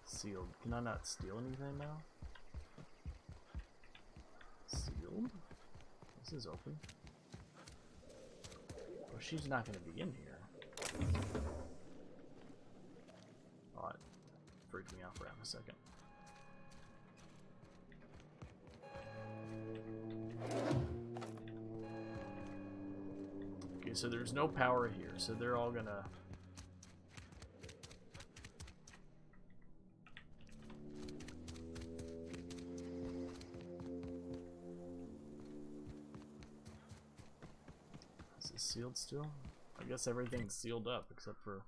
Sealed. Can I not steal anything now? Sealed? This is open. Well, she's not going to be in here. Oh, it freaked me out for a second. Okay, so there's no power here, so they're all gonna... Is this sealed still? I guess everything's sealed up except for...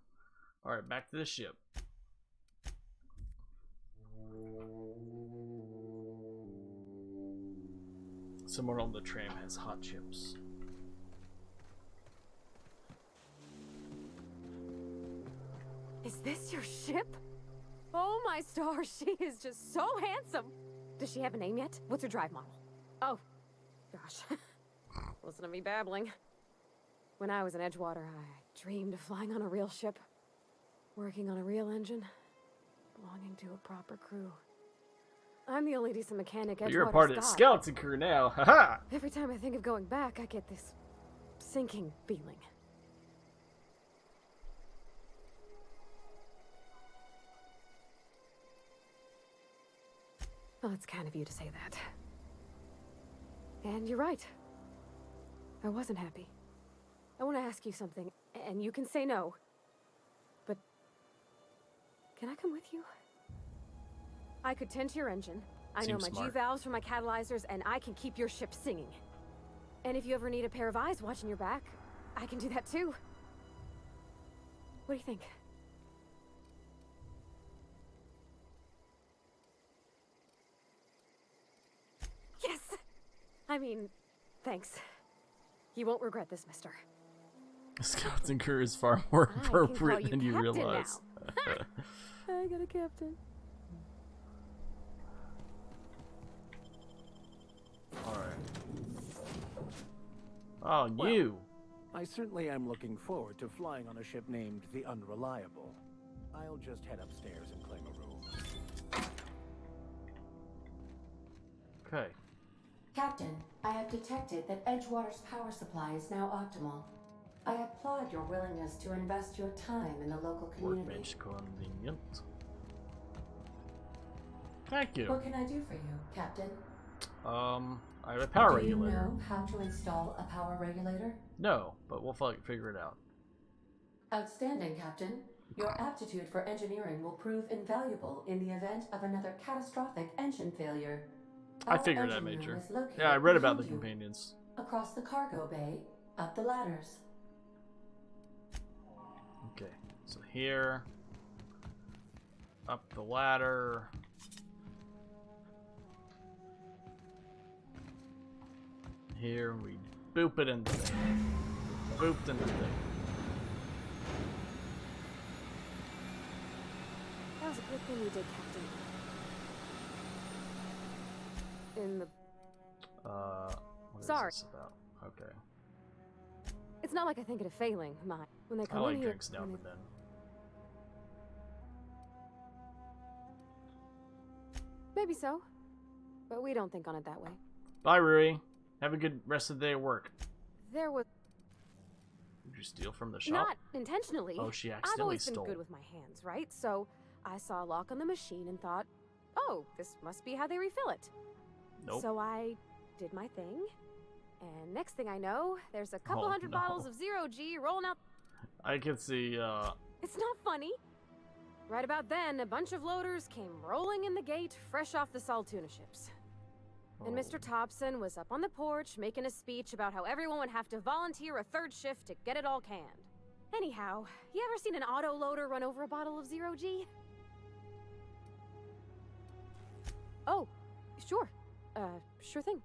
Alright, back to the ship. Someone on the tram has hot chips. Is this your ship? Oh my stars, she is just so handsome. Does she have a name yet? What's her drive model? Oh, gosh. Listen to me babbling. When I was in Edgewater, I dreamed of flying on a real ship, working on a real engine, belonging to a proper crew. I'm the only decent mechanic Edgewater's You're a part of the skeleton crew now, haha! Every time I think of going back, I get this sinking feeling. Well, it's kind of you to say that. And you're right. I wasn't happy. I want to ask you something, and you can say no. But can I come with you? I could tend to your engine. I know my G-valves for my catalyzers, and I can keep your ship singing. And if you ever need a pair of eyes watching your back, I can do that too. What do you think? I mean, thanks. You won't regret this, mister. Skeleton crew is far more appropriate than you realize. I got a captain. Oh, Well, you. I certainly am looking forward to flying on a ship named the Unreliable. I'll just head upstairs and claim a room. Okay. Captain, I have detected that Edgewater's power supply is now optimal. I applaud your willingness to invest your time in the local community. Workbench convenient. Thank you. What can I do for you, Captain? I have a power regulator. Do you know how to install a power regulator? No, but we'll figure it out. Outstanding, Captain. Your aptitude for engineering will prove invaluable in the event of another catastrophic engine failure. I figured that, Major. Yeah, I read about the companions. Across the cargo bay, up the ladders. Okay, so here, up the ladder. Here we boop it in the thing. Booped in the thing. That was a good thing you did, Captain. In the... What Sorry. is this about? Okay. It's not like I think it a failing, my... When they come I like in here... drinks now and then. Maybe so. But we don't think on it that way. Bye, Rui. Have a good rest of the day at work. There was... Did you steal from the shop? Not intentionally. Oh, she I've accidentally always stole. been good with my hands, right? So I saw a lock on the machine and thought, oh, this must be how they refill it. Nope. So I did my thing, and next thing I know, there's a couple hundred no. bottles of 0G rolling out. I can see, It's not funny. Right about then, a bunch of loaders came rolling in the gate, fresh off the Saltuna ships. And Mr. Thompson was up on the porch making a speech about how everyone would have to volunteer a third shift to get it all canned. Anyhow, you ever seen an auto loader run over a bottle of 0G? Oh, sure. Sure thing.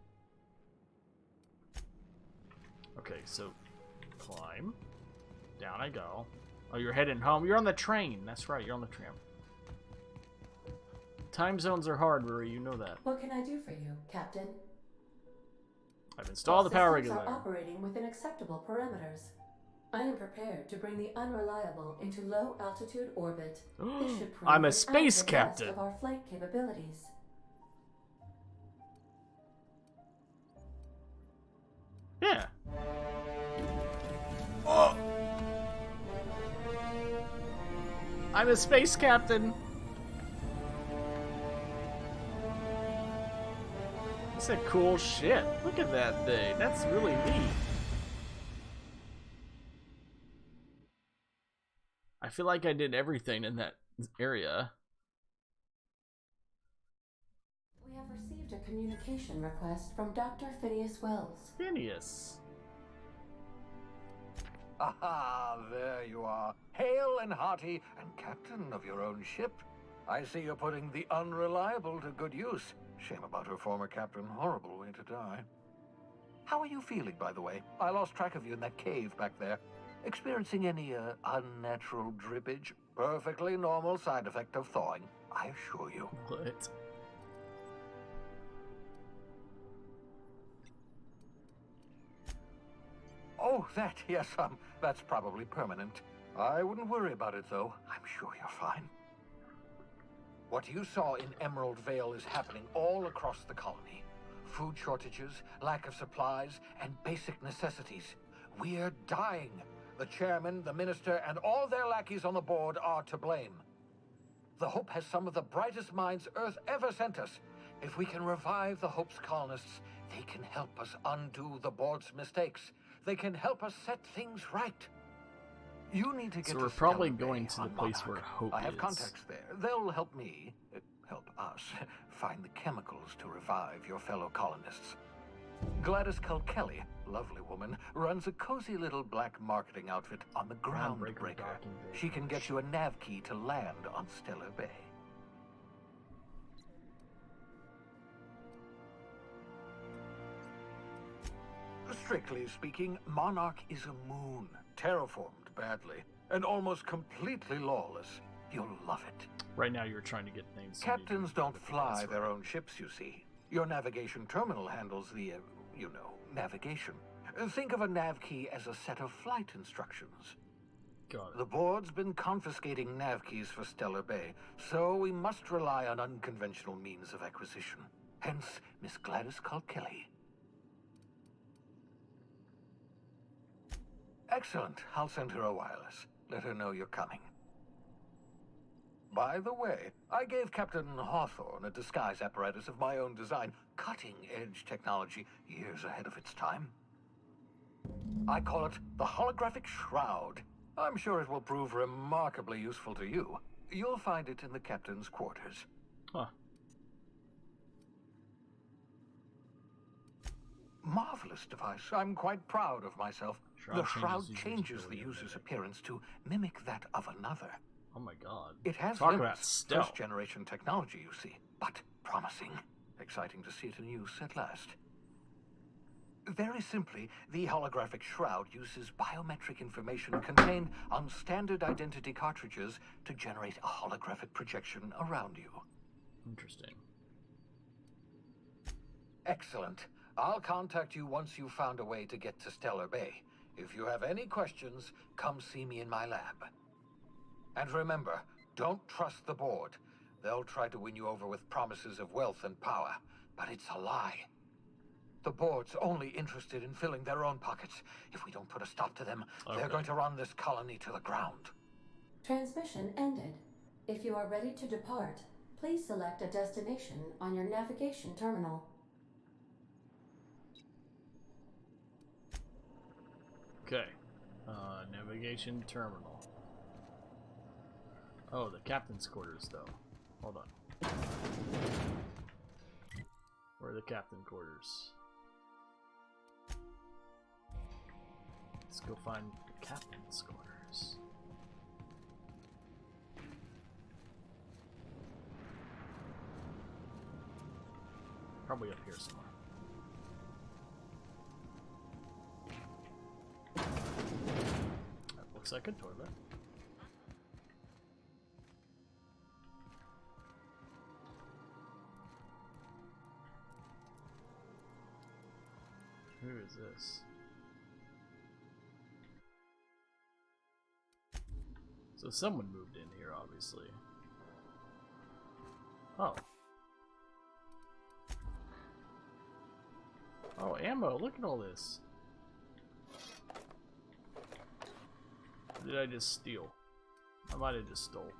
Okay, so climb. Down I go. Oh, you're heading home. You're on the train. That's right, you're on the tram. Time zones are hard, Ruri, you know that. What can I do for you, Captain? I've installed the power Systems regulator. are operating within acceptable parameters. I am prepared to bring the Unreliable into low-altitude orbit. This should prove I'm a an space adequate captain. test of our flight capabilities. Yeah. Oh. I'm a space captain. That's a cool shit. Look at that thing. That's really neat. I feel like I did everything in that area. We have received a communication request from Dr. Phineas Wells. Phineas. Aha, there you are. Hale and hearty, and captain of your own ship. I see you're putting the Unreliable to good use. Shame about her former captain. Horrible way to die. How are you feeling, by the way? I lost track of you in that cave back there. Experiencing any, unnatural drippage? Perfectly normal side effect of thawing, I assure you. What? Oh, that, yes, that's probably permanent. I wouldn't worry about it, though. I'm sure you're fine. What you saw in Emerald Vale is happening all across the colony. Food shortages, lack of supplies, and basic necessities. We're dying. The chairman, the minister, and all their lackeys on the board are to blame. The Hope has some of the brightest minds Earth ever sent us. If we can revive the Hope's colonists, they can help us undo the board's mistakes. They can help us set things right. You need to get So to we're probably Stellar going Bay to the on place Monarch. where Hope I have is. contacts there. They'll help me, help us, find the chemicals to revive your fellow colonists. Gladys Kelly, lovely woman, runs a cozy little black marketing outfit on the Groundbreaker. She can get you a nav key to land on Stellar Bay. Strictly speaking, Monarch is a moon, terraformed badly, and almost completely lawless. You'll love it. Right now, you're trying to get things. Captains don't fly their own ships, you see. Your navigation terminal handles the, navigation. Think of a nav key as a set of flight instructions. Got it. The board's been confiscating nav keys for Stellar Bay, so we must rely on unconventional means of acquisition. Hence, Miss Gladys Kalkilli. Excellent. I'll send her a wireless. Let her know you're coming. By the way, I gave Captain Hawthorne a disguise apparatus of my own design, cutting-edge technology years ahead of its time. I call it the Holographic Shroud. I'm sure it will prove remarkably useful to you. You'll find it in the captain's quarters. Huh. Marvelous device. I'm quite proud of myself. The shroud changes the user's appearance to mimic that of another. Oh my god. It has Talk limits. about stealth. First-generation technology, you see, but promising. Exciting to see it in use at last. Very simply, the holographic shroud uses biometric information contained on standard identity cartridges to generate a holographic projection around you. Interesting. Excellent. I'll contact you once you've found a way to get to Stellar Bay. If you have any questions, come see me in my lab. And remember, don't trust the board. They'll try to win you over with promises of wealth and power, but it's a lie. The board's only interested in filling their own pockets. If we don't put a stop to them, they're going to run this colony to the ground. Transmission ended. If you are ready to depart, please select a destination on your navigation terminal. Okay. Navigation terminal. Oh, the captain's quarters, though. Hold on. Where are the captain quarters? Let's go find the captain's quarters. Probably up here somewhere. That looks like a toilet. Who is this? So someone moved in here, obviously. Oh. Oh, ammo, look at all this. Or did I just steal? I might have just stole.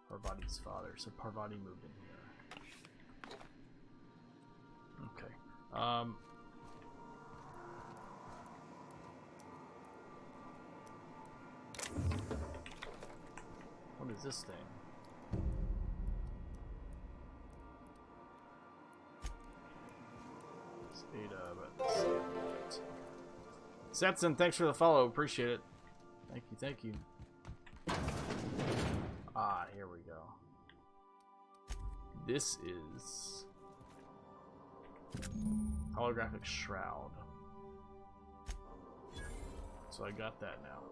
Parvati's father, so Parvati moved in here. Okay. What is this thing? It's but Setson, thanks for the follow. Appreciate it. Thank you, thank you. Ah, here we go. This is holographic shroud. So I got that now.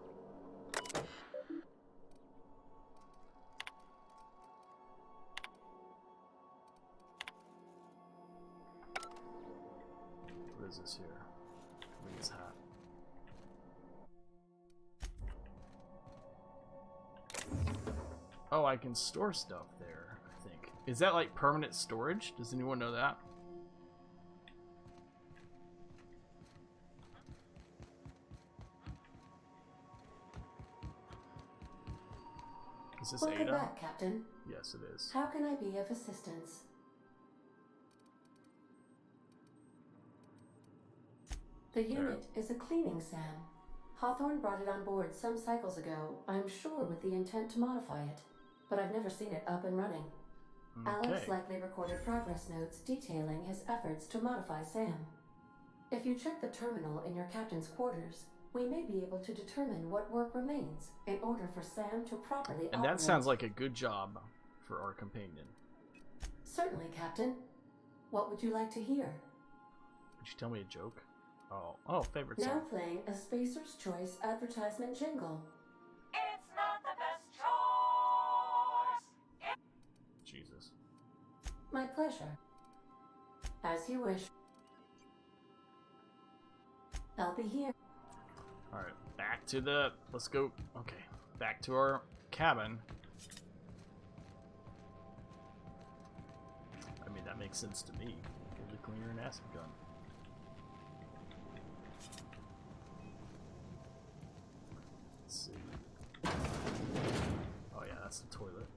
What is this here? Give me his hat. Oh, I can store stuff there, I think. Is that like permanent storage? Does anyone know that? Is this Welcome Ada? back, Captain. Yes, it is. How can I be of assistance? The unit is a cleaning SAM. Hawthorne brought it on board some cycles ago, I'm sure with the intent to modify it. But I've never seen it up and running. Alex likely recorded progress notes detailing his efforts to modify SAM. If you check the terminal in your captain's quarters, we may be able to determine what work remains in order for SAM to properly And operate. that sounds like a good job for our companion. Certainly, Captain. What would you like to hear? Would you tell me a joke? Oh, favorite Now song. playing a Spacer's Choice advertisement jingle. It's not the best choice. Jesus. My pleasure. As you wish. I'll be here. Alright, back to the... Let's go. Okay, back to our cabin. I mean, that makes sense to me. Give the cleaner an acid gun. Let's see. Oh yeah, that's the toilet.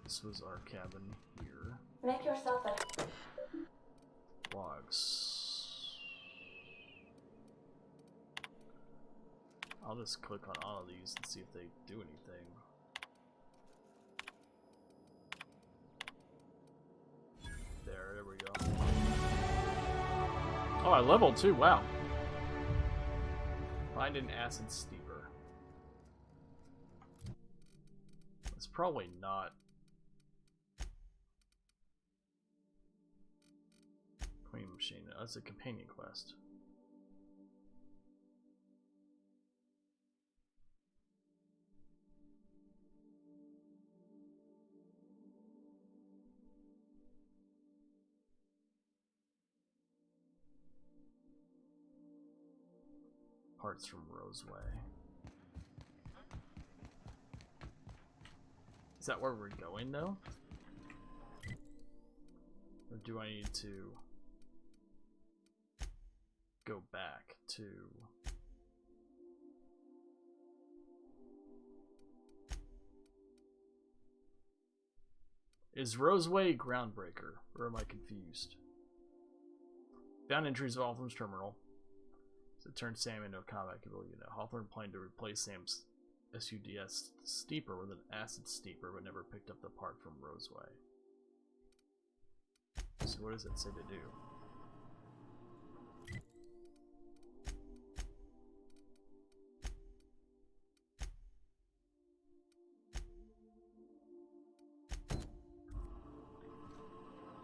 This was our cabin here. Make yourself a... Logs. I'll just click on all of these and see if they do anything. There we go. Oh, I leveled too, wow. Find an acid steeper. It's probably not. Clean machine, that's a companion quest. Parts from Roseway. Is that where we're going though? Or do I need to go back to... Is Roseway Groundbreaker? Or am I confused? Found entries of Hawthorne's terminal. So it turned Sam into a combat capable unit. Hawthorne planned to replace Sam's SUDS steeper with an acid steeper, but never picked up the part from Roseway. So what does it say to do?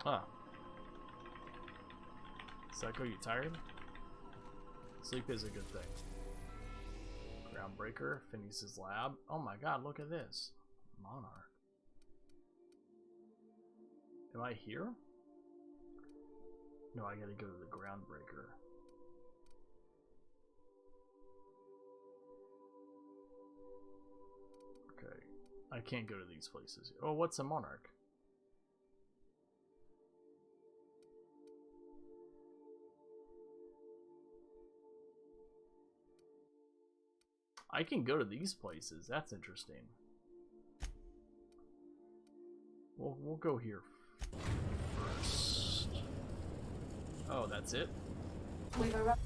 Ah. Psycho, you tired? Sleep is a good thing. Groundbreaker, Phineas's lab. Oh my god, look at this. Monarch. Am I here? No, I gotta go to the Groundbreaker. Okay. I can't go to these places. Oh, what's a Monarch? I can go to these places. That's interesting. We'll go here first. Oh, that's it? We've arrived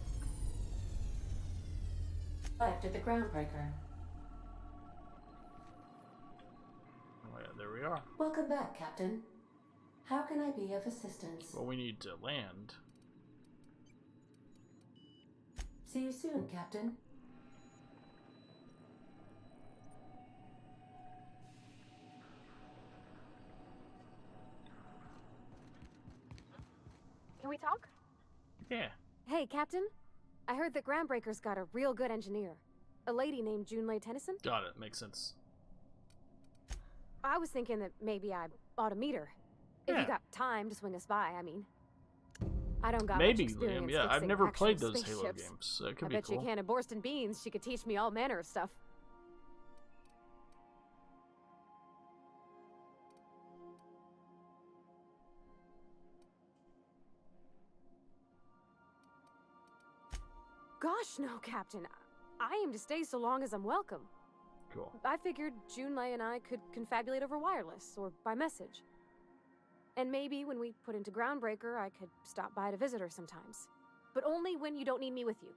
at the Groundbreaker. Oh yeah, there we are. Welcome back, Captain. How can I be of assistance? Well, we need to land. See you soon, Captain. Can we talk? Yeah. Hey, Captain. I heard that Groundbreaker's got a real good engineer. A lady named Junlei Tennyson. Got it. Makes sense. I was thinking that maybe I ought to meet her. If Yeah. you got time to swing us by, I mean. I don't got Maybe, much experience Liam. Yeah, I've fixing never actual played those Halo spaceships. games. So it could I be bet cool. you a can of Borston beans, she could teach me all manner of stuff. Gosh, no, Captain. I aim to stay so long as I'm welcome. Cool. I figured Junlei and I could confabulate over wireless or by message. And maybe when we put into Groundbreaker, I could stop by to visit her sometimes. But only when you don't need me with you.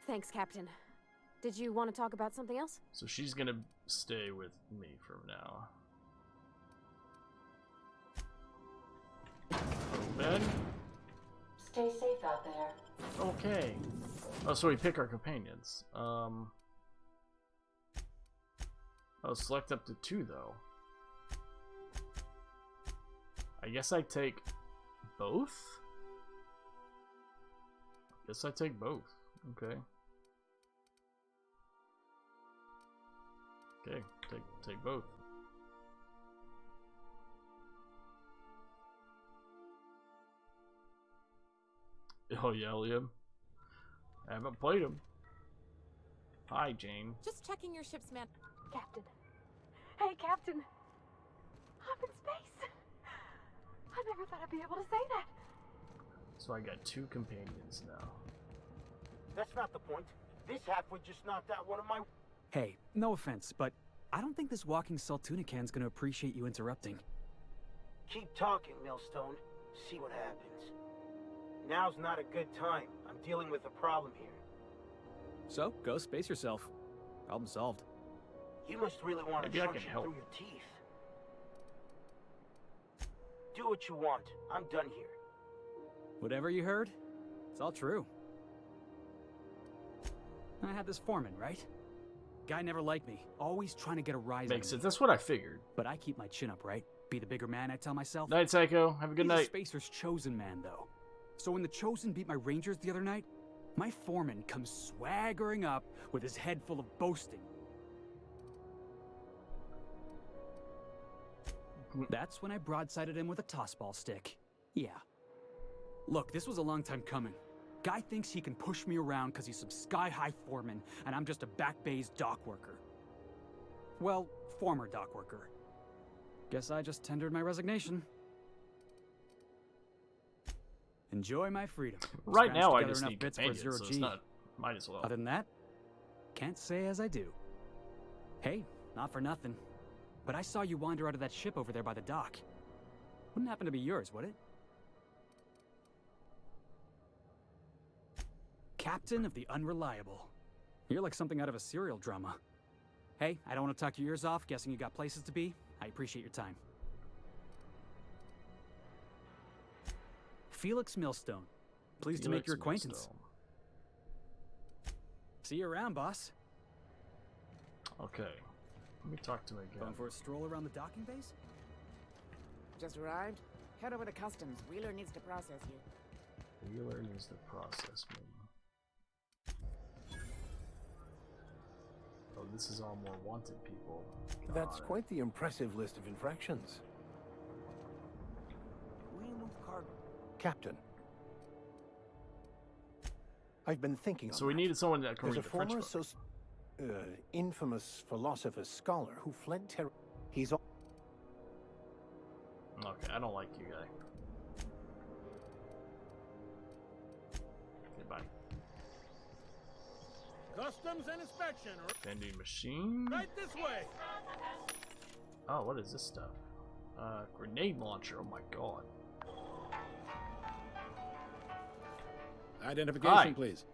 Thanks, Captain. Did you want to talk about something else? So she's gonna stay with me from now. Stay safe out there. Okay. Oh, so we pick our companions. Oh, select up to 2 though. I guess I take both? Guess I take both. Okay. Okay, take both. Oh yeah, Liam. I haven't played him. Hi, Jane. Just checking your ship's man. Captain. Hey, Captain. I'm in space. I never thought I'd be able to say that. So I got 2 companions now. That's not the point. This halfway just knocked out one of my... Hey, no offense, but I don't think this walking Saltunican's gonna appreciate you interrupting. Keep talking, Millstone. See what happens. Now's not a good time. I'm dealing with a problem here. So, go space yourself. Problem solved. You must really want to Maybe I punch can it help. through your teeth. Do what you want. I'm done here. Whatever you heard, it's all true. I had this foreman, right? Guy never liked me, always trying to get a rise. Makes sense. That's what I figured. But I keep my chin up, right? Be the bigger man, I tell myself. Night, Psycho. Have a good He's night. A Spacer's chosen man, though. So when the Chosen beat my Rangers the other night, my foreman comes swaggering up with his head full of boasting. That's when I broadsided him with a tossball stick. Yeah. Look, this was a long time coming. Guy thinks he can push me around because he's some sky-high foreman, and I'm just a back bay's dock worker. Well, former dock worker. Guess I just tendered my resignation. Enjoy my freedom. Right now, I Scrounged just together need enough bits for companions, zero so G. it's not... Might as well. Other than that, can't say as I do. Hey, not for nothing, but I saw you wander out of that ship over there by the dock. Wouldn't happen to be yours, would it? Captain of the Unreliable. You're like something out of a serial drama. Hey, I don't want to talk your ears off, guessing you got places to be. I appreciate your time. Felix Millstone. Pleased to make your acquaintance. Millstone. See you around, boss. Okay. Let me talk to him again. Going for a stroll around the docking base? Just arrived? Head over to customs. Wheeler needs to process you. Wheeler needs to process me. Oh, this is all more wanted people. That's God. quite the impressive list of infractions. We move cargo. Captain. I've been thinking So on we that. needed someone that can There's read a the French former book. infamous philosopher scholar who fled terror. He's all... Okay, I don't like you, guy. Goodbye. Customs and inspection. Vending machine. Right this way. Oh, what is this stuff? Grenade launcher. Oh my god. Identification, Hi. please.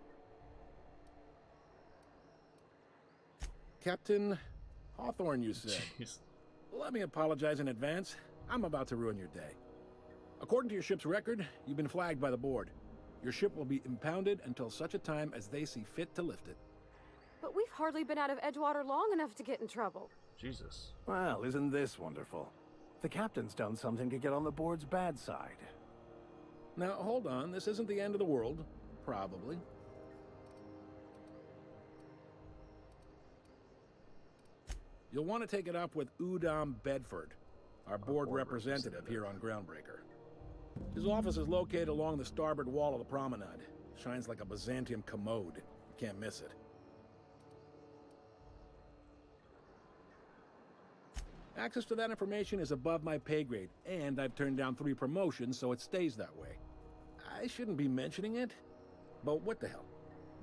Captain Hawthorne, you said. Jeez. Let me apologize in advance. I'm about to ruin your day. According to your ship's record, you've been flagged by the board. Your ship will be impounded until such a time as they see fit to lift it. But we've hardly been out of Edgewater long enough to get in trouble. Jesus. Well, isn't this wonderful? The captain's done something to get on the board's bad side. Now, hold on. This isn't the end of the world. Probably. You'll want to take it up with Udom Bedford, our board representative here on Groundbreaker. His office is located along the starboard wall of the promenade. Shines like a Byzantium commode. You can't miss it. Access to that information is above my pay grade, and I've turned down 3 promotions, so it stays that way. I shouldn't be mentioning it, but what the hell?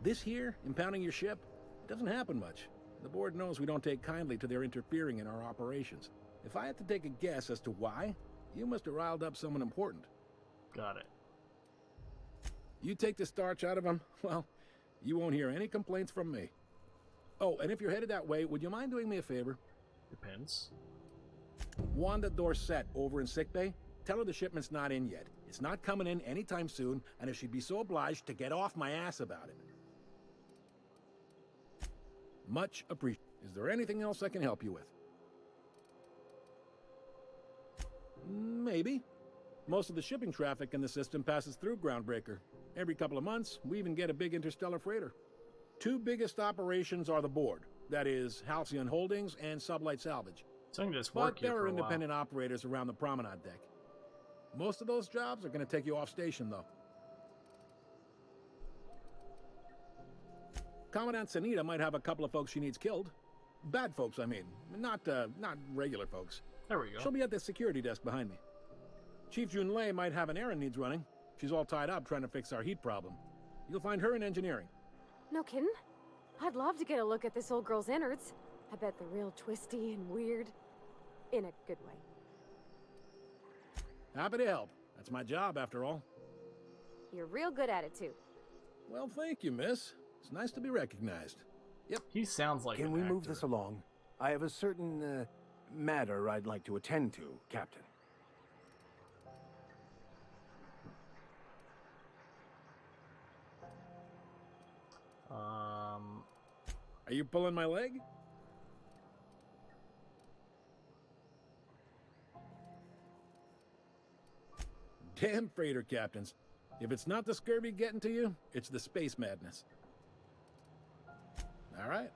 This here, impounding your ship, doesn't happen much. The board knows we don't take kindly to their interfering in our operations. If I had to take a guess as to why, you must have riled up someone important. Got it. You take the starch out of them, well, you won't hear any complaints from me. Oh, and if you're headed that way, would you mind doing me a favor? Depends. Wanda Dorset over in sickbay, tell her the shipment's not in yet. It's not coming in anytime soon, and if she'd be so obliged to get off my ass about it. Much appreciated. Is there anything else I can help you with? Maybe. Most of the shipping traffic in the system passes through Groundbreaker. Every couple of months, we even get a big interstellar freighter. 2 biggest operations are the board. That is, Halcyon Holdings and Sublight Salvage. So I can just But work here there for are a while. independent operators around the promenade deck. Most of those jobs are going to take you off station, though. Commandant Sanita might have a couple of folks she needs killed. Bad folks, I mean. Not regular folks. There we go. She'll be at the security desk behind me. Chief Jun Lei might have an errand needs running. She's all tied up trying to fix our heat problem. You'll find her in engineering. No kidding? I'd love to get a look at this old girl's innards. I bet they're real twisty and weird. In a good way. Happy to help. That's my job, after all. You're real good at it, too. Well, thank you, miss. It's nice to be recognized. Yep. He sounds like Can an we move actor. this along? I have a certain, matter I'd like to attend to, Captain. Are you pulling my leg? Damn freighter captains. If it's not the scurvy getting to you, it's the space madness. All right.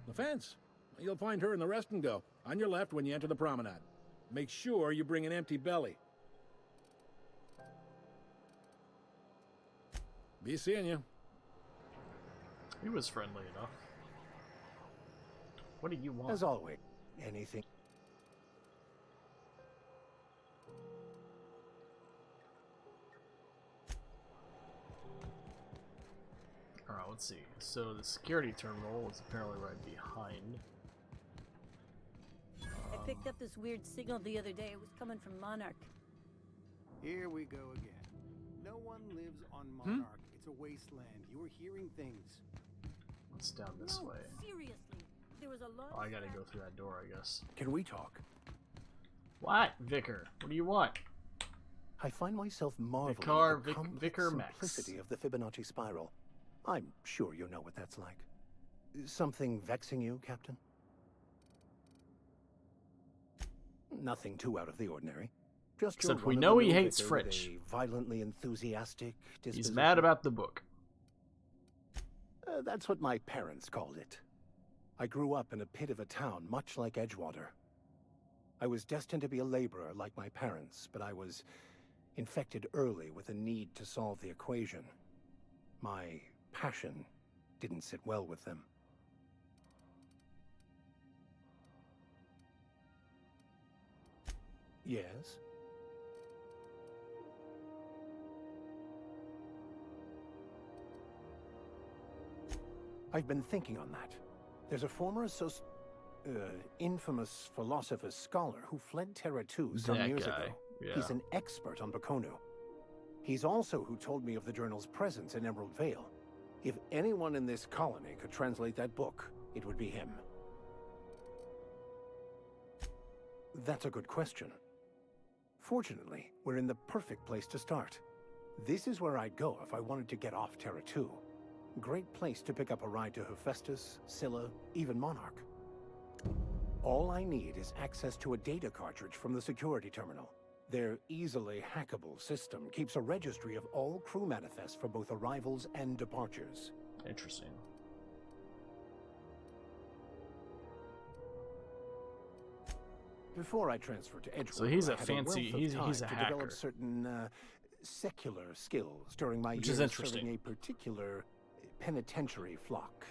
The fence. You'll find her in the rest and go, on your left when you enter the promenade. Make sure you bring an empty belly. Be seeing you. He was friendly enough. What do you want? As always, anything. Alright, let's see. So the security terminal is apparently right behind. I picked up this weird signal the other day. It was coming from Monarch. Here we go again. No one lives on Monarch. It's a wasteland. You are hearing things. What's down this way? Seriously, there was a lot. Oh, I gotta go through that door, I guess. Can we talk? What, Vicar? What do you want? I find myself marveling Vicar, at the complex Vicar Max. simplicity of the Fibonacci spiral. I'm sure you know what that's like. Something vexing you, Captain? Nothing too out of the ordinary. Just Except your we know he run-of-the-mill hates vicar with French. a violently enthusiastic disposition. He's mad about the book. That's what my parents called it. I grew up in a pit of a town much like Edgewater. I was destined to be a laborer like my parents, but I was infected early with a need to solve the equation. My passion didn't sit well with them. Yes? I've been thinking on that. There's a former infamous philosopher scholar who fled Terra 2 some That years guy, ago. yeah. He's an expert on Bakonu. He's also who told me of the journal's presence in Emerald Vale. If anyone in this colony could translate that book, it would be him. That's a good question. Fortunately, we're in the perfect place to start. This is where I'd go if I wanted to get off Terra 2. Great place to pick up a ride to Hephaestus, Scylla, even Monarch. All I need is access to a data cartridge from the security terminal. Their easily hackable system keeps a registry of all crew manifests for both arrivals and departures. Interesting. Before I transferred to Edgewater, So he's I a had fancy- wealth of he's time a to hacker. develop certain secular skills during my Which is years interesting. serving a particular penitentiary flock.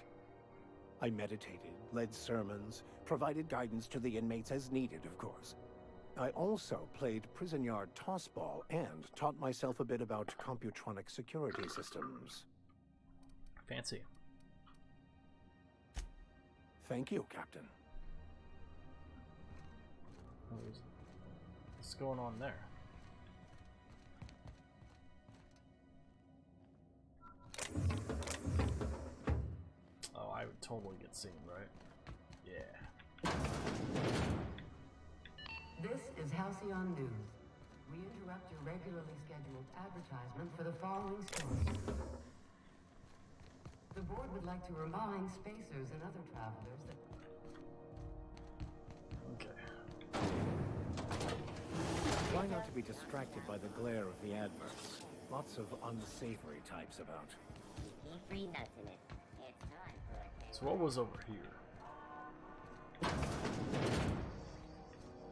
I meditated, led sermons, provided guidance to the inmates as needed, of course. I also played prison yard tossball and taught myself a bit about computronic security systems. Fancy. Thank you, Captain. What's going on there? Oh, I would totally get seen, right? Yeah. This is Halcyon News. We interrupt your regularly scheduled advertisement for the following story. The board would like to remind spacers and other travelers that... Okay. Try not to be distracted by the glare of the adverts. Lots of unsavory types about. Keep free nuts in it. It's time for a So what was over here?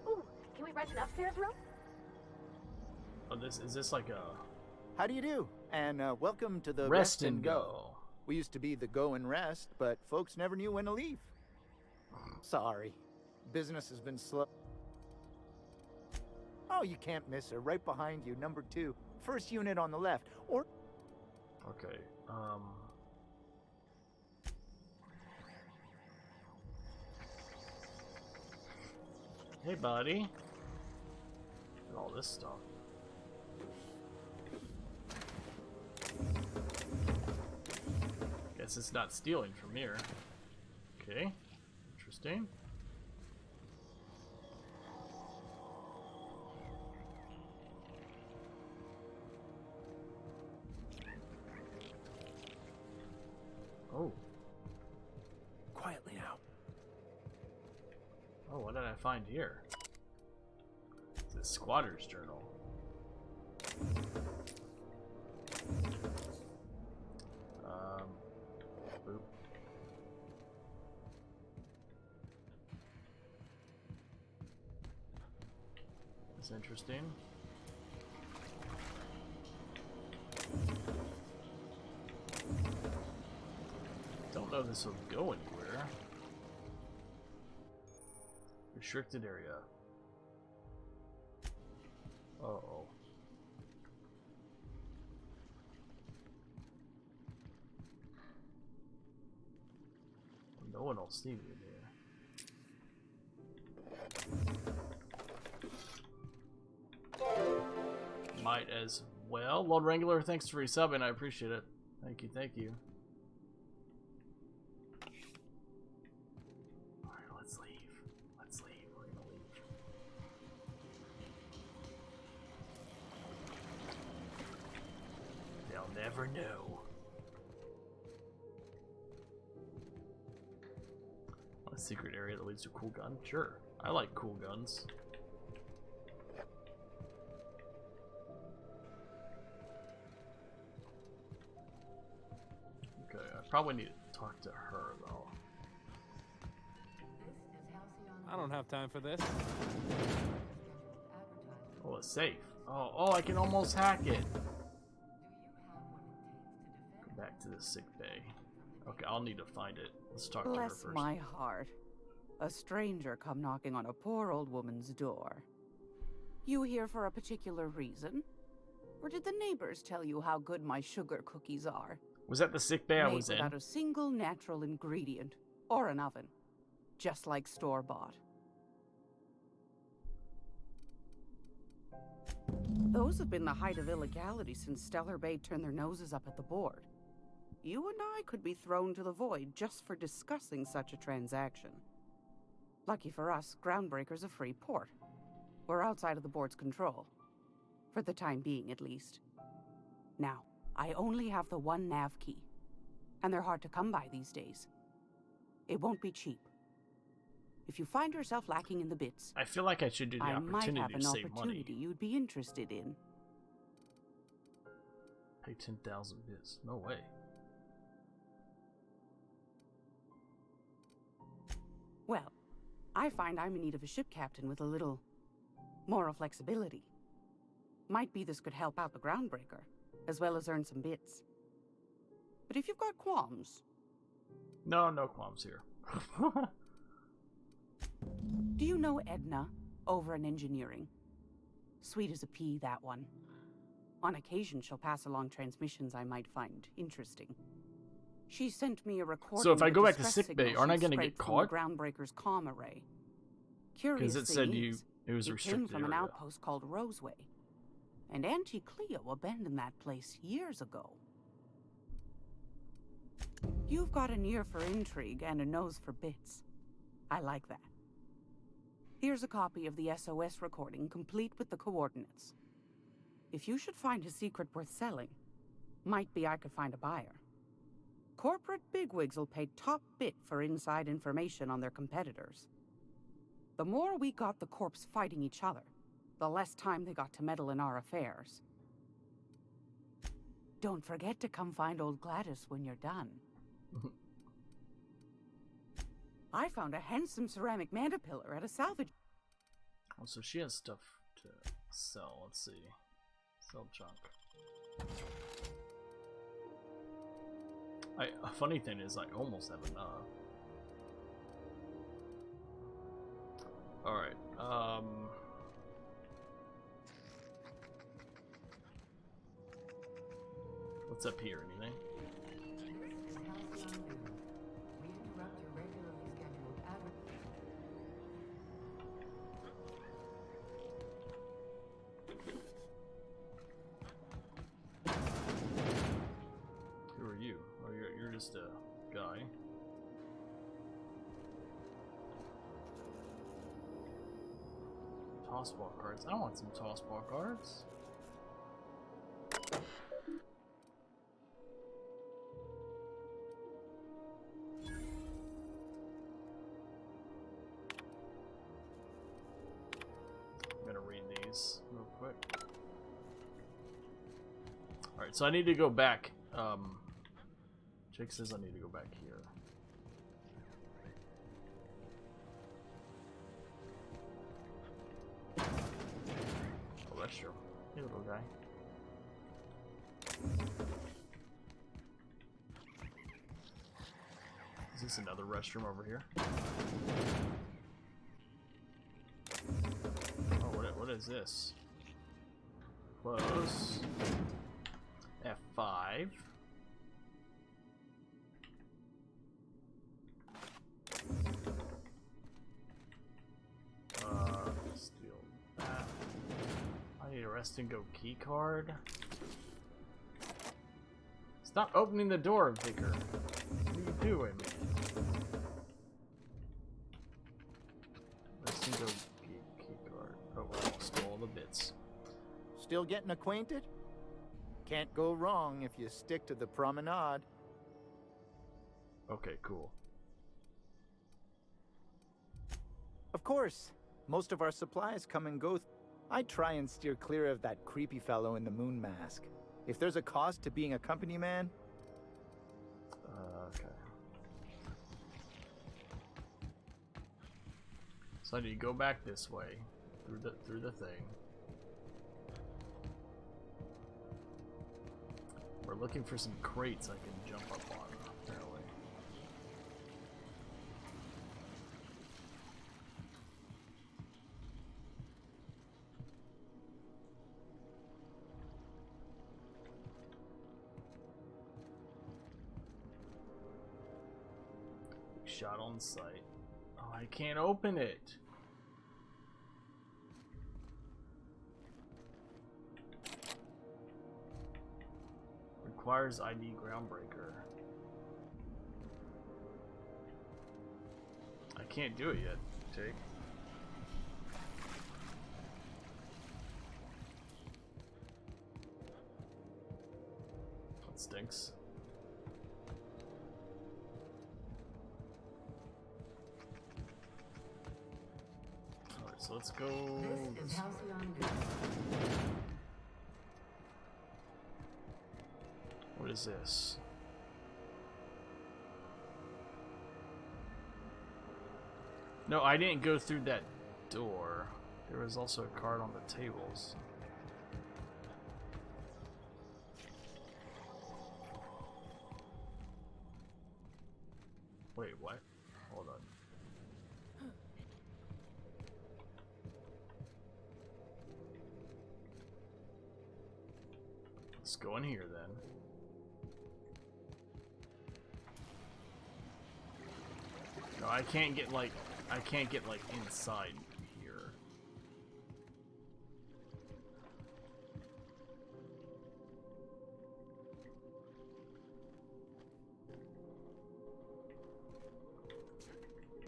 Ooh, can we rent an upstairs room? Oh, is this like a... How do you do? And welcome to the Rest and Go. We used to be the Go and Rest, but folks never knew when to leave. Sorry. Business has been slow. Oh, you can't miss her. Right behind you, number 2. First unit on the left. Or... Okay, Hey, buddy. And all this stuff. Guess it's not stealing from here. Okay. Interesting. Oh. Quietly now. Oh, what did I find here? It's a squatter's journal. Boop. That's interesting. Don't know this will go anywhere. Restricted area. Uh-oh. No one will see me in here. Might as well. Lord Wrangler, thanks for resubbing. I appreciate it. Thank you, thank you. Alright, let's leave. Let's leave. We're gonna leave. They'll never know. A secret area that leads to a cool gun? Sure. I like cool guns. Okay, I probably need to talk to her though. I don't have time for this. Oh, a safe. Oh, I can almost hack it. Go back to the sick bay. Okay, I'll need to find it. Let's talk to her Bless first. my heart. A stranger come knocking on a poor old woman's door. You here for a particular reason? Or did the neighbors tell you how good my sugar cookies are? Was that the sick bay I Made was in? without a single natural ingredient. Or an oven. Just like store-bought. Those have been the height of illegality since Stellar Bay turned their noses up at the board. You and I could be thrown to the void just for discussing such a transaction. Lucky for us, Groundbreaker's a free port. We're outside of the board's control. For the time being, at least. Now, I only have the one nav key. And they're hard to come by these days. It won't be cheap. If you find yourself lacking in the bits, I feel like I should do the I might opportunity have to an save opportunity money. you'd be interested in. Pay 10,000 bits. No way. Well, I find I'm in need of a ship captain with a little moral flexibility. Might be this could help out the Groundbreaker, as well as earn some bits. But if you've got qualms... No qualms here. Do you know Edna, over in engineering? Sweet as a pea, that one. On occasion, she'll pass along transmissions I might find interesting. She sent me a recording. So if I of a go back to distress sick bay, signal aren't I she going to get scraped from the caught? Groundbreaker's comm array. Because Curious it said thing is, it was it restricted came from an area. outpost called Roseway. And Auntie Cleo abandoned that place years ago. You've got an ear for intrigue and a nose for bits. I like that. Here's a copy of the SOS recording, complete with the coordinates. If you should find a secret worth selling, might be I could find a buyer. Corporate bigwigs will pay top bit for inside information on their competitors. The more we got the corps fighting each other, the less time they got to meddle in our affairs. Don't forget to come find old Gladys when you're done. I found a handsome ceramic mandapillar at a salvage. Oh, so she has stuff to sell. Let's see. Sell junk. A funny thing is, I almost have enough. Alright, what's up here, anything? Who are you? Oh, you're just a guy. Tossball cards. I want some tossball cards. I'm gonna read these real quick. Alright, so I need to go back. Jake says I need to go back here. Oh, that's true. Hey, little guy. Is this another restroom over here? Oh, what is this? Close. F5. Steal that. I need a rest and go key card. Stop opening the door, Vicar. What are you doing? Rest and go key card. Oh, well, stole the bits. Still getting acquainted? Can't go wrong if you stick to the promenade. Okay, cool. Of course. Most of our supplies come and go. I try and steer clear of that creepy fellow in the moon mask. If there's a cost to being a company man... Okay. So I need to go back this way through the thing. We're looking for some crates I can jump up on, apparently. Shot on sight. Oh, I can't open it. Requires ID Groundbreaker. I can't do it yet, Jake. That stinks. Alright, so let's go. This is Halcyon. What is this? No, I didn't go through that door. There was also a card on the tables. Wait, what? Hold on. Let's go in here then. No, I can't get like inside here.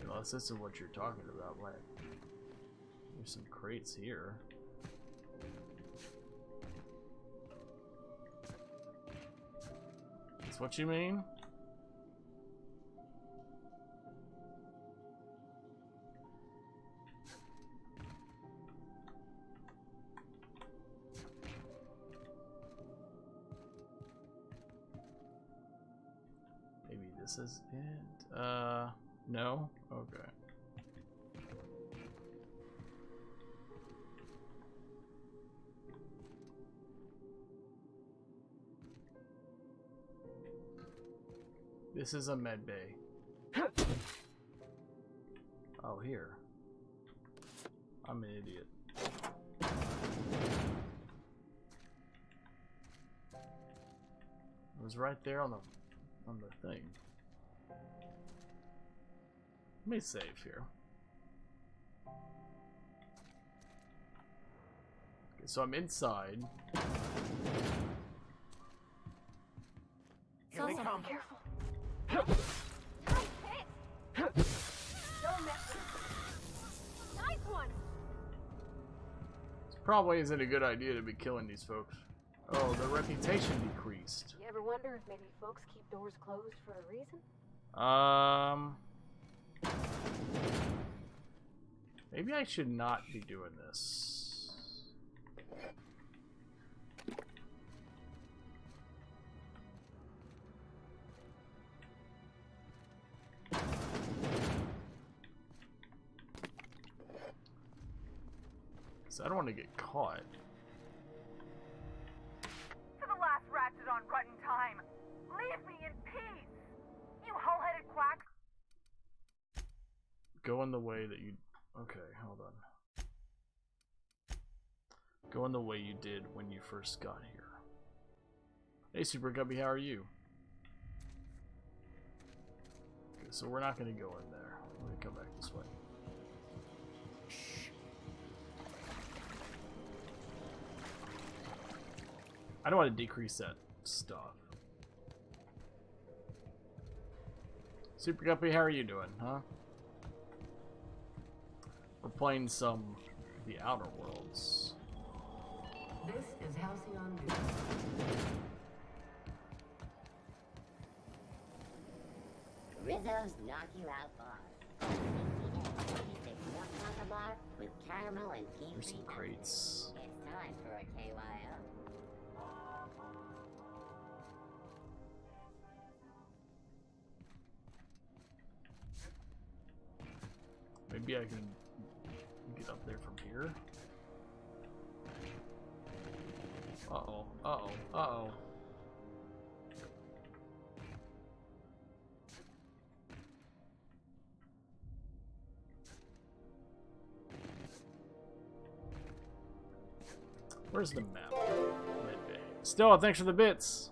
Unless this is what you're talking about, right? There's some crates here. That's what you mean? Maybe this is it? No? Okay. This is a med bay. Oh, here. I'm an idiot. It was right there on the thing. Let me save here. Okay, so I'm inside. Here they come. Careful. Nice one. This probably isn't a good idea to be killing these folks. Oh, their reputation decreased. You ever wonder if maybe folks keep doors closed for a reason? Maybe I should not be doing this. So I don't want to get caught. For the last ratchet on rotten time, leave me in peace, you hull-headed quack. Go in the way that you... Okay, hold on. Go in the way you did when you first got here. Hey, Super Guppy, how are you? Okay, so we're not going to go in there. We're going to come back this way. I don't want to decrease that stuff. Super Guppy, how are you doing, huh? We're playing some The Outer Worlds. This is Halcyon News. Rizzo's Knock You Out Bar. 56 North Tonka Bar with caramel and tea. There's some crates. It's time for a KYO. Maybe I can get up there from here. Uh-oh, uh-oh, uh-oh. Where's the map? Medbay. Still, thanks for the bits.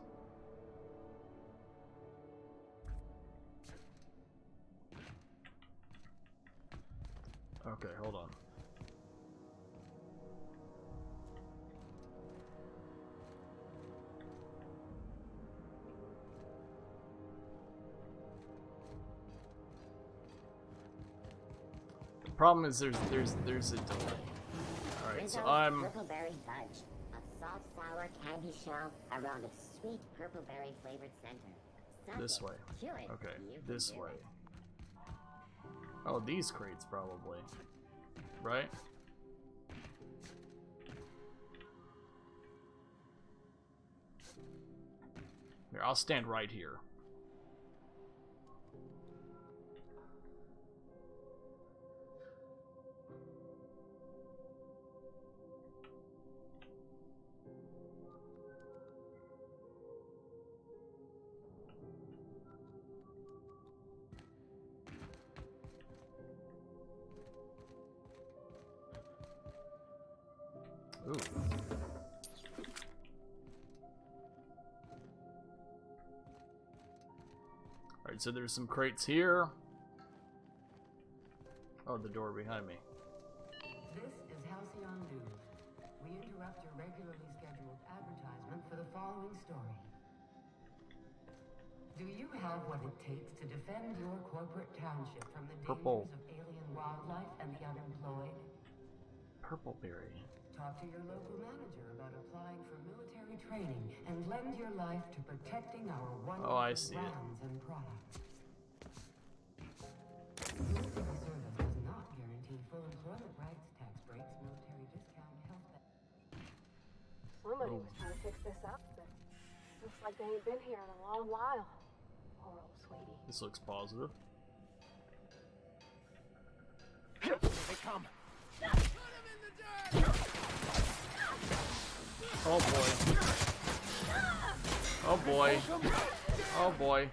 Okay, hold on. The problem is there's a delay. All right, so I'm Purpleberry fudge, a soft sour candy shell around a sweet purpleberry flavored center. Suck this it, way. chew it, Okay, you can this do way. it. Oh, these crates probably. Right? Here, I'll stand right here. Ooh. Alright, so there's some crates here. Oh, the door behind me. This is Halcyon News. We interrupt your regularly scheduled advertisement for the following story. Do you have what it takes to defend your corporate township from the Purple. dangers of alien wildlife and the unemployed? purple berry. Talk to your local manager about applying for military training and lend your life to protecting our wonderful brands and products. Military service does not guarantee full employment rights, tax breaks, military discount, health benefits. Somebody was trying to fix this up, but looks like they ain't been here in a long while. Poor old sweetie. This looks positive. Here they come. Oh boy. Oh boy. Oh boy.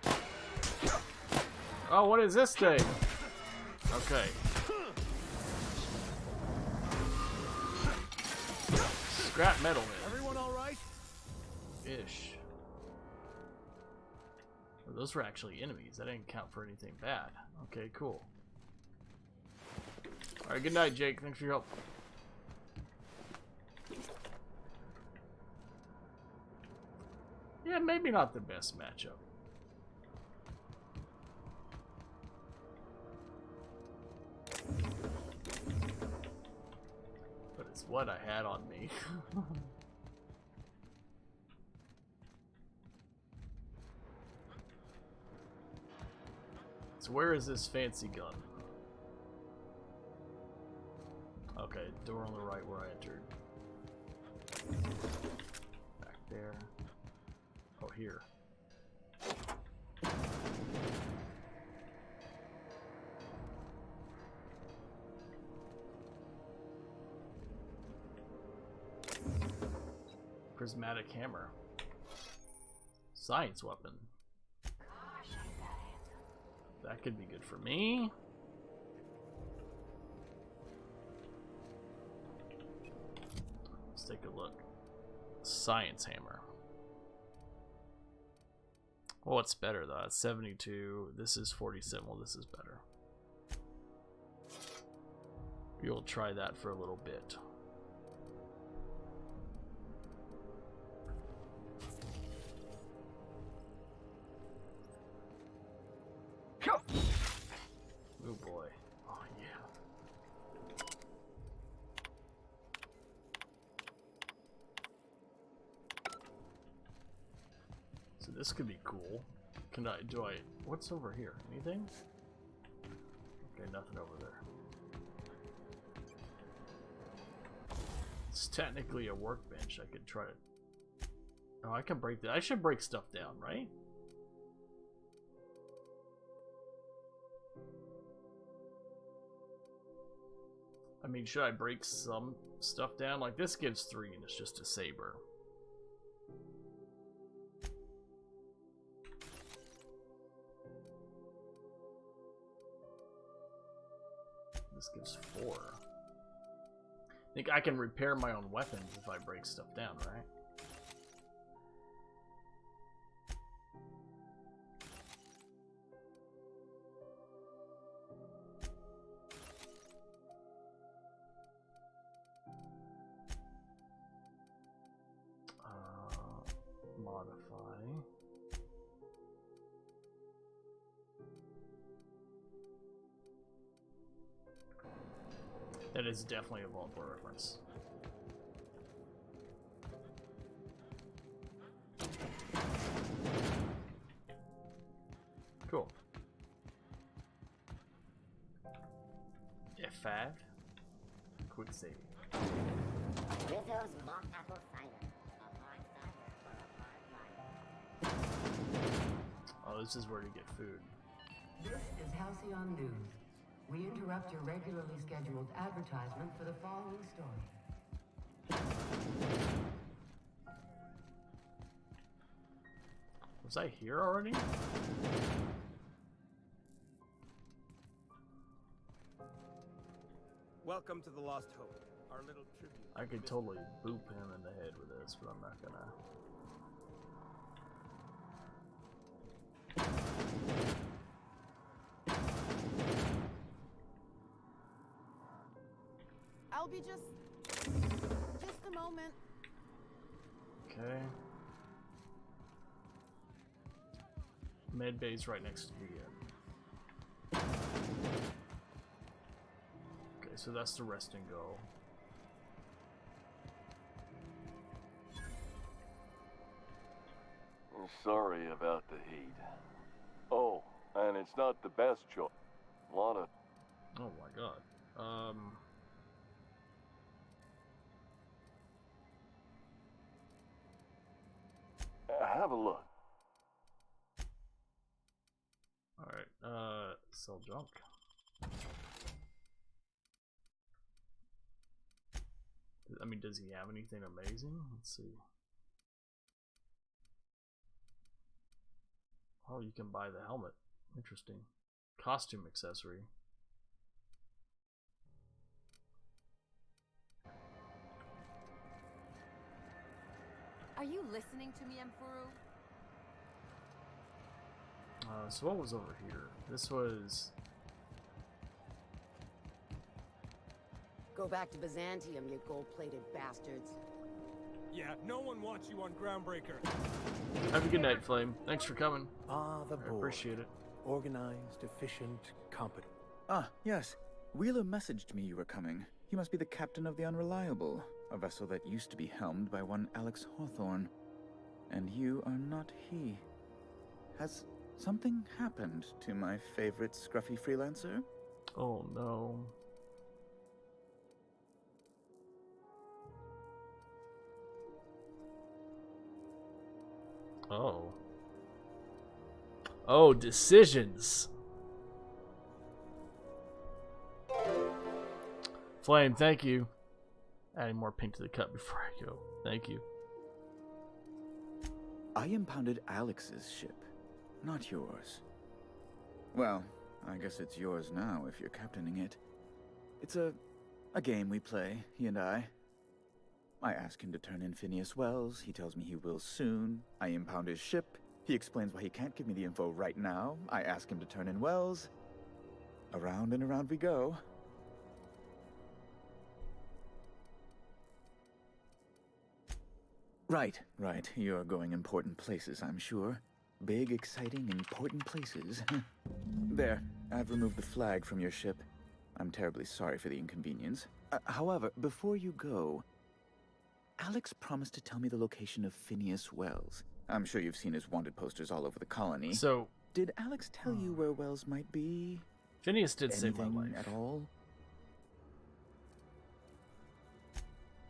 Oh, what is this thing? Okay. Scrap metal man. Everyone all right? Ish. Well, those were actually enemies. That didn't count for anything bad. Okay, cool. Alright, good night, Jake. Thanks for your help. Yeah, maybe not the best matchup. But it's what I had on me. So where is this fancy gun? Okay, door on the right where I entered. Back there. Oh, here. Prismatic hammer. Science weapon. That could be good for me. Let's take a look. Science hammer. Well, what's better though? It's 72. This is 47. Well, this is better. We'll try that for a little bit. Oh boy. Oh yeah. So this could be cool. What's over here? Anything? Okay, nothing over there. It's technically a workbench. I could try to... Oh, I can break that. I should break stuff down, right? I mean, should I break some stuff down? Like, this gives 3 and it's just a saber. This gives 4. I think I can repair my own weapons if I break stuff down, right? Modify. That is definitely a Volpor reference. Cool. F5. Quick save. Rizzo's mock apple cider. A hard cider for a hard life. Oh, this is where to get food. This is Halcyon News. We interrupt your regularly scheduled advertisement for the following story. Was I here already? Welcome to the Lost Hope, our little tribute. I could totally boop him in the head with this, but I'm not gonna. I'll be just a moment. Okay. Med bay's right next to the inn. Okay, so that's the rest and go. Sorry about the heat. Oh, and it's not the best choice. A lot of... Oh my god. Have a look. Alright, sell junk. I mean, does he have anything amazing? Let's see. Oh, you can buy the helmet. Interesting. Costume accessory. Are you listening to me, Emperor? So what was over here? This was... Go back to Byzantium, you gold-plated bastards. Yeah, no one wants you on Groundbreaker. Have a good night, Flame. Thanks for coming. Ah, the board. I appreciate it. Organized, efficient, competent. Ah, yes. Wheeler messaged me you were coming. He must be the captain of the Unreliable, a vessel that used to be helmed by one Alex Hawthorne. And you are not he. Has something happened to my favorite scruffy freelancer? Oh no. Oh. Oh, decisions. Flame, thank you. Adding more pink to the cup before I go. Thank you. I impounded Alex's ship, not yours. Well, I guess it's yours now if you're captaining it. It's a game we play, he and I. I ask him to turn in Phineas Wells. He tells me he will soon. I impound his ship. He explains why he can't give me the info right now. I ask him to turn in Wells. Around and around we go. Right. You're going important places, I'm sure. Big, exciting, important places. There, I've removed the flag from your ship. I'm terribly sorry for the inconvenience. However, before you go, Alex promised to tell me the location of Phineas Wells. I'm sure you've seen his wanted posters all over the colony. So, did Alex tell you where Wells might be? Phineas did save my life. At all?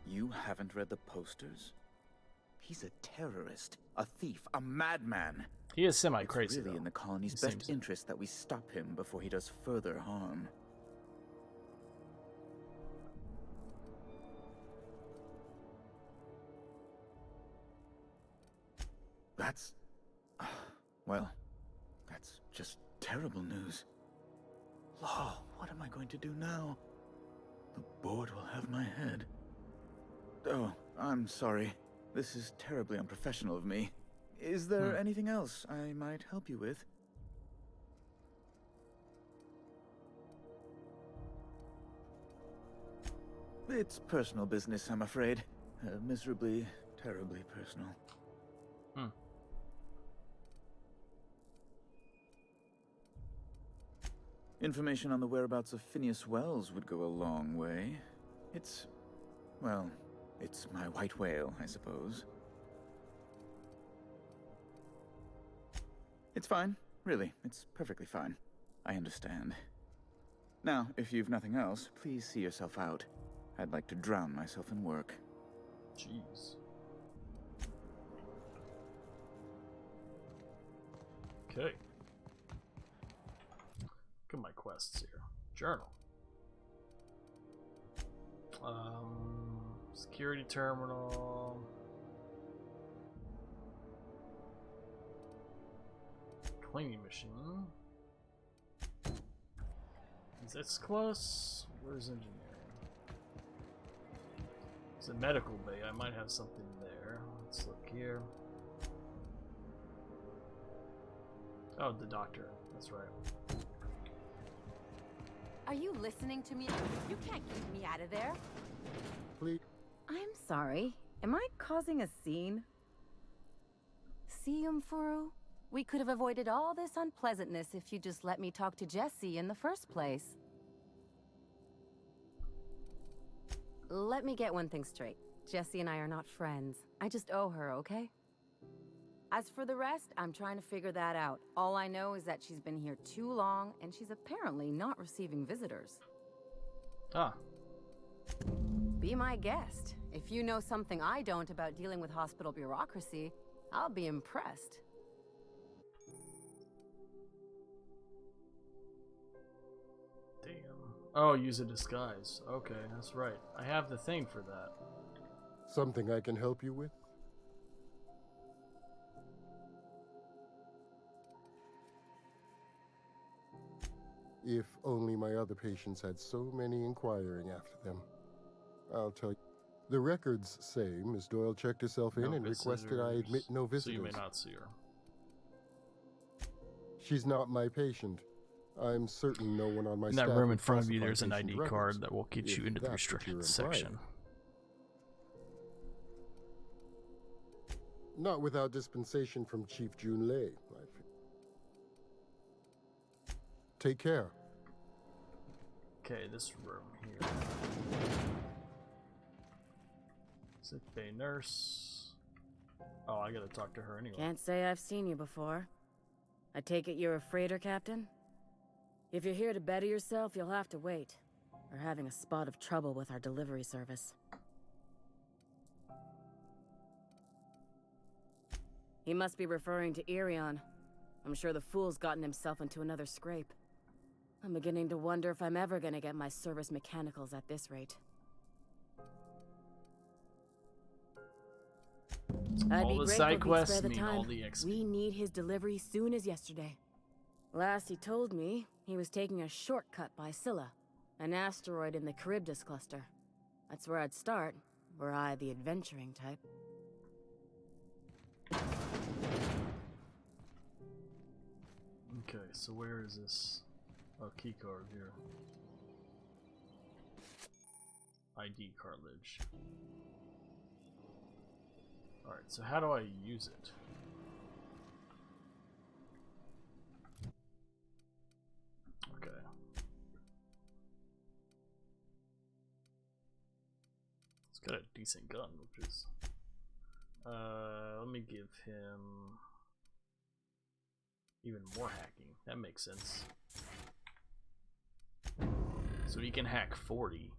You haven't read the posters? He's a terrorist, a thief, a madman. He is semi-crazy, It's really in the colony's best interest that we stop him before he does further harm. That's... well, that's just terrible news. Law, what am I going to do now? The board will have my head. Oh, I'm sorry. This is terribly unprofessional of me. Is there anything else I might help you with? It's personal business, I'm afraid. Miserably, terribly personal. Information on the whereabouts of Phineas Wells would go a long way. It's... well, it's my white whale, I suppose. It's fine. Really, it's perfectly fine. I understand. Now, if you've nothing else, please see yourself out. I'd like to drown myself in work. Jeez. Okay. Look at my quests here. Journal. Security terminal. Cleaning machine. Is this close? Where's engineering? It's a medical bay. I might have something there. Let's look here. Oh, the doctor. That's right. Are you listening to me? You can't keep me out of there. Please. I'm sorry. Am I causing a scene? See, Umfuru? We could have avoided all this unpleasantness if you just let me talk to Jessie in the first place. Let me get one thing straight. Jessie and I are not friends. I just owe her, okay? As for the rest, I'm trying to figure that out. All I know is that she's been here too long, and she's apparently not receiving visitors. Ah. Be my guest. If you know something I don't about dealing with hospital bureaucracy, I'll be impressed. Damn. Oh, use a disguise. Okay, that's right. I have the thing for that. Something I can help you with? If only my other patients had so many inquiring after them. I'll tell you. The records say Miss Doyle checked herself in and requested I admit no visitors. So you may not see her. She's not my patient. I'm certain no one on my staff. In that room in would front of you, falsify there's an patient ID records, card that will get you if into the that's what you're restricted implying. section. Not without dispensation from Chief Jun Lei. Take care. Okay, this room here. Sick bay nurse. Oh, I gotta talk to her anyway. Can't say I've seen you before. I take it you're a freighter captain? If you're here to better yourself, you'll have to wait. We're having a spot of trouble with our delivery service. He must be referring to Irion. I'm sure the fool's gotten himself into another scrape. I'm beginning to wonder if I'm ever gonna get my service mechanicals at this rate. I'd All be the side grateful if he'd quests spare the mean all time. the XP. We need his delivery soon as yesterday. Last he told me, he was taking a shortcut by Scylla, an asteroid in the Charybdis cluster. That's where I'd start, were I the adventuring type. Okay, so where is this? Oh, key card here. ID cartilage. Alright, so how do I use it? Okay. It's got a decent gun, which is... let me give him... even more hacking. That makes sense. So he can hack 40.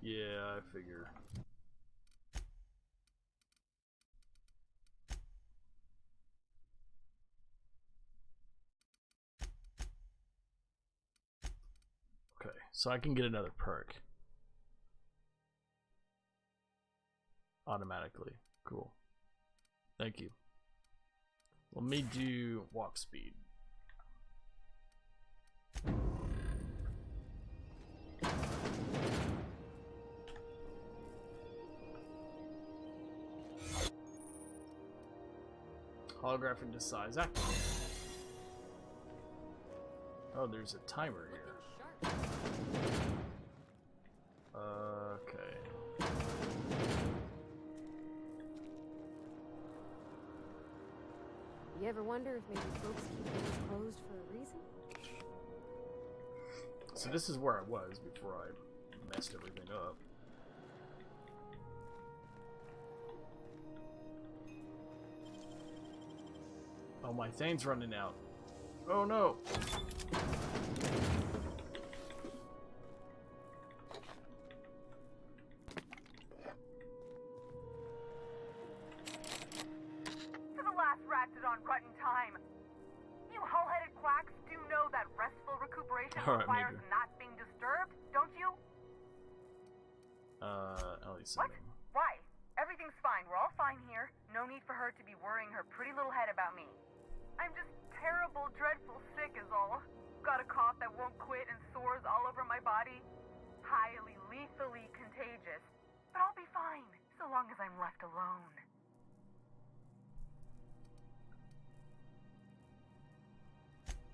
Yeah, I figure. Okay, so I can get another perk. Automatically. Cool. Thank you. Let me do walk speed. Holographic disguise active. Oh, there's a timer here. Okay. You ever wonder if maybe folks keep things closed for a reason? So this is where I was before I messed everything up. Oh, my thing's running out. Oh no! For the last ratted on rotten time. You hull-headed quacks do know that restful recuperation requires maybe. not being disturbed, don't you? Ellie What? Why? Everything's fine. We're all fine here. No need for her to be worrying her pretty little head about me. I'm just terrible, dreadful sick is all. Got a cough that won't quit and sores all over my body. Highly, lethally contagious. But I'll be fine, so long as I'm left alone.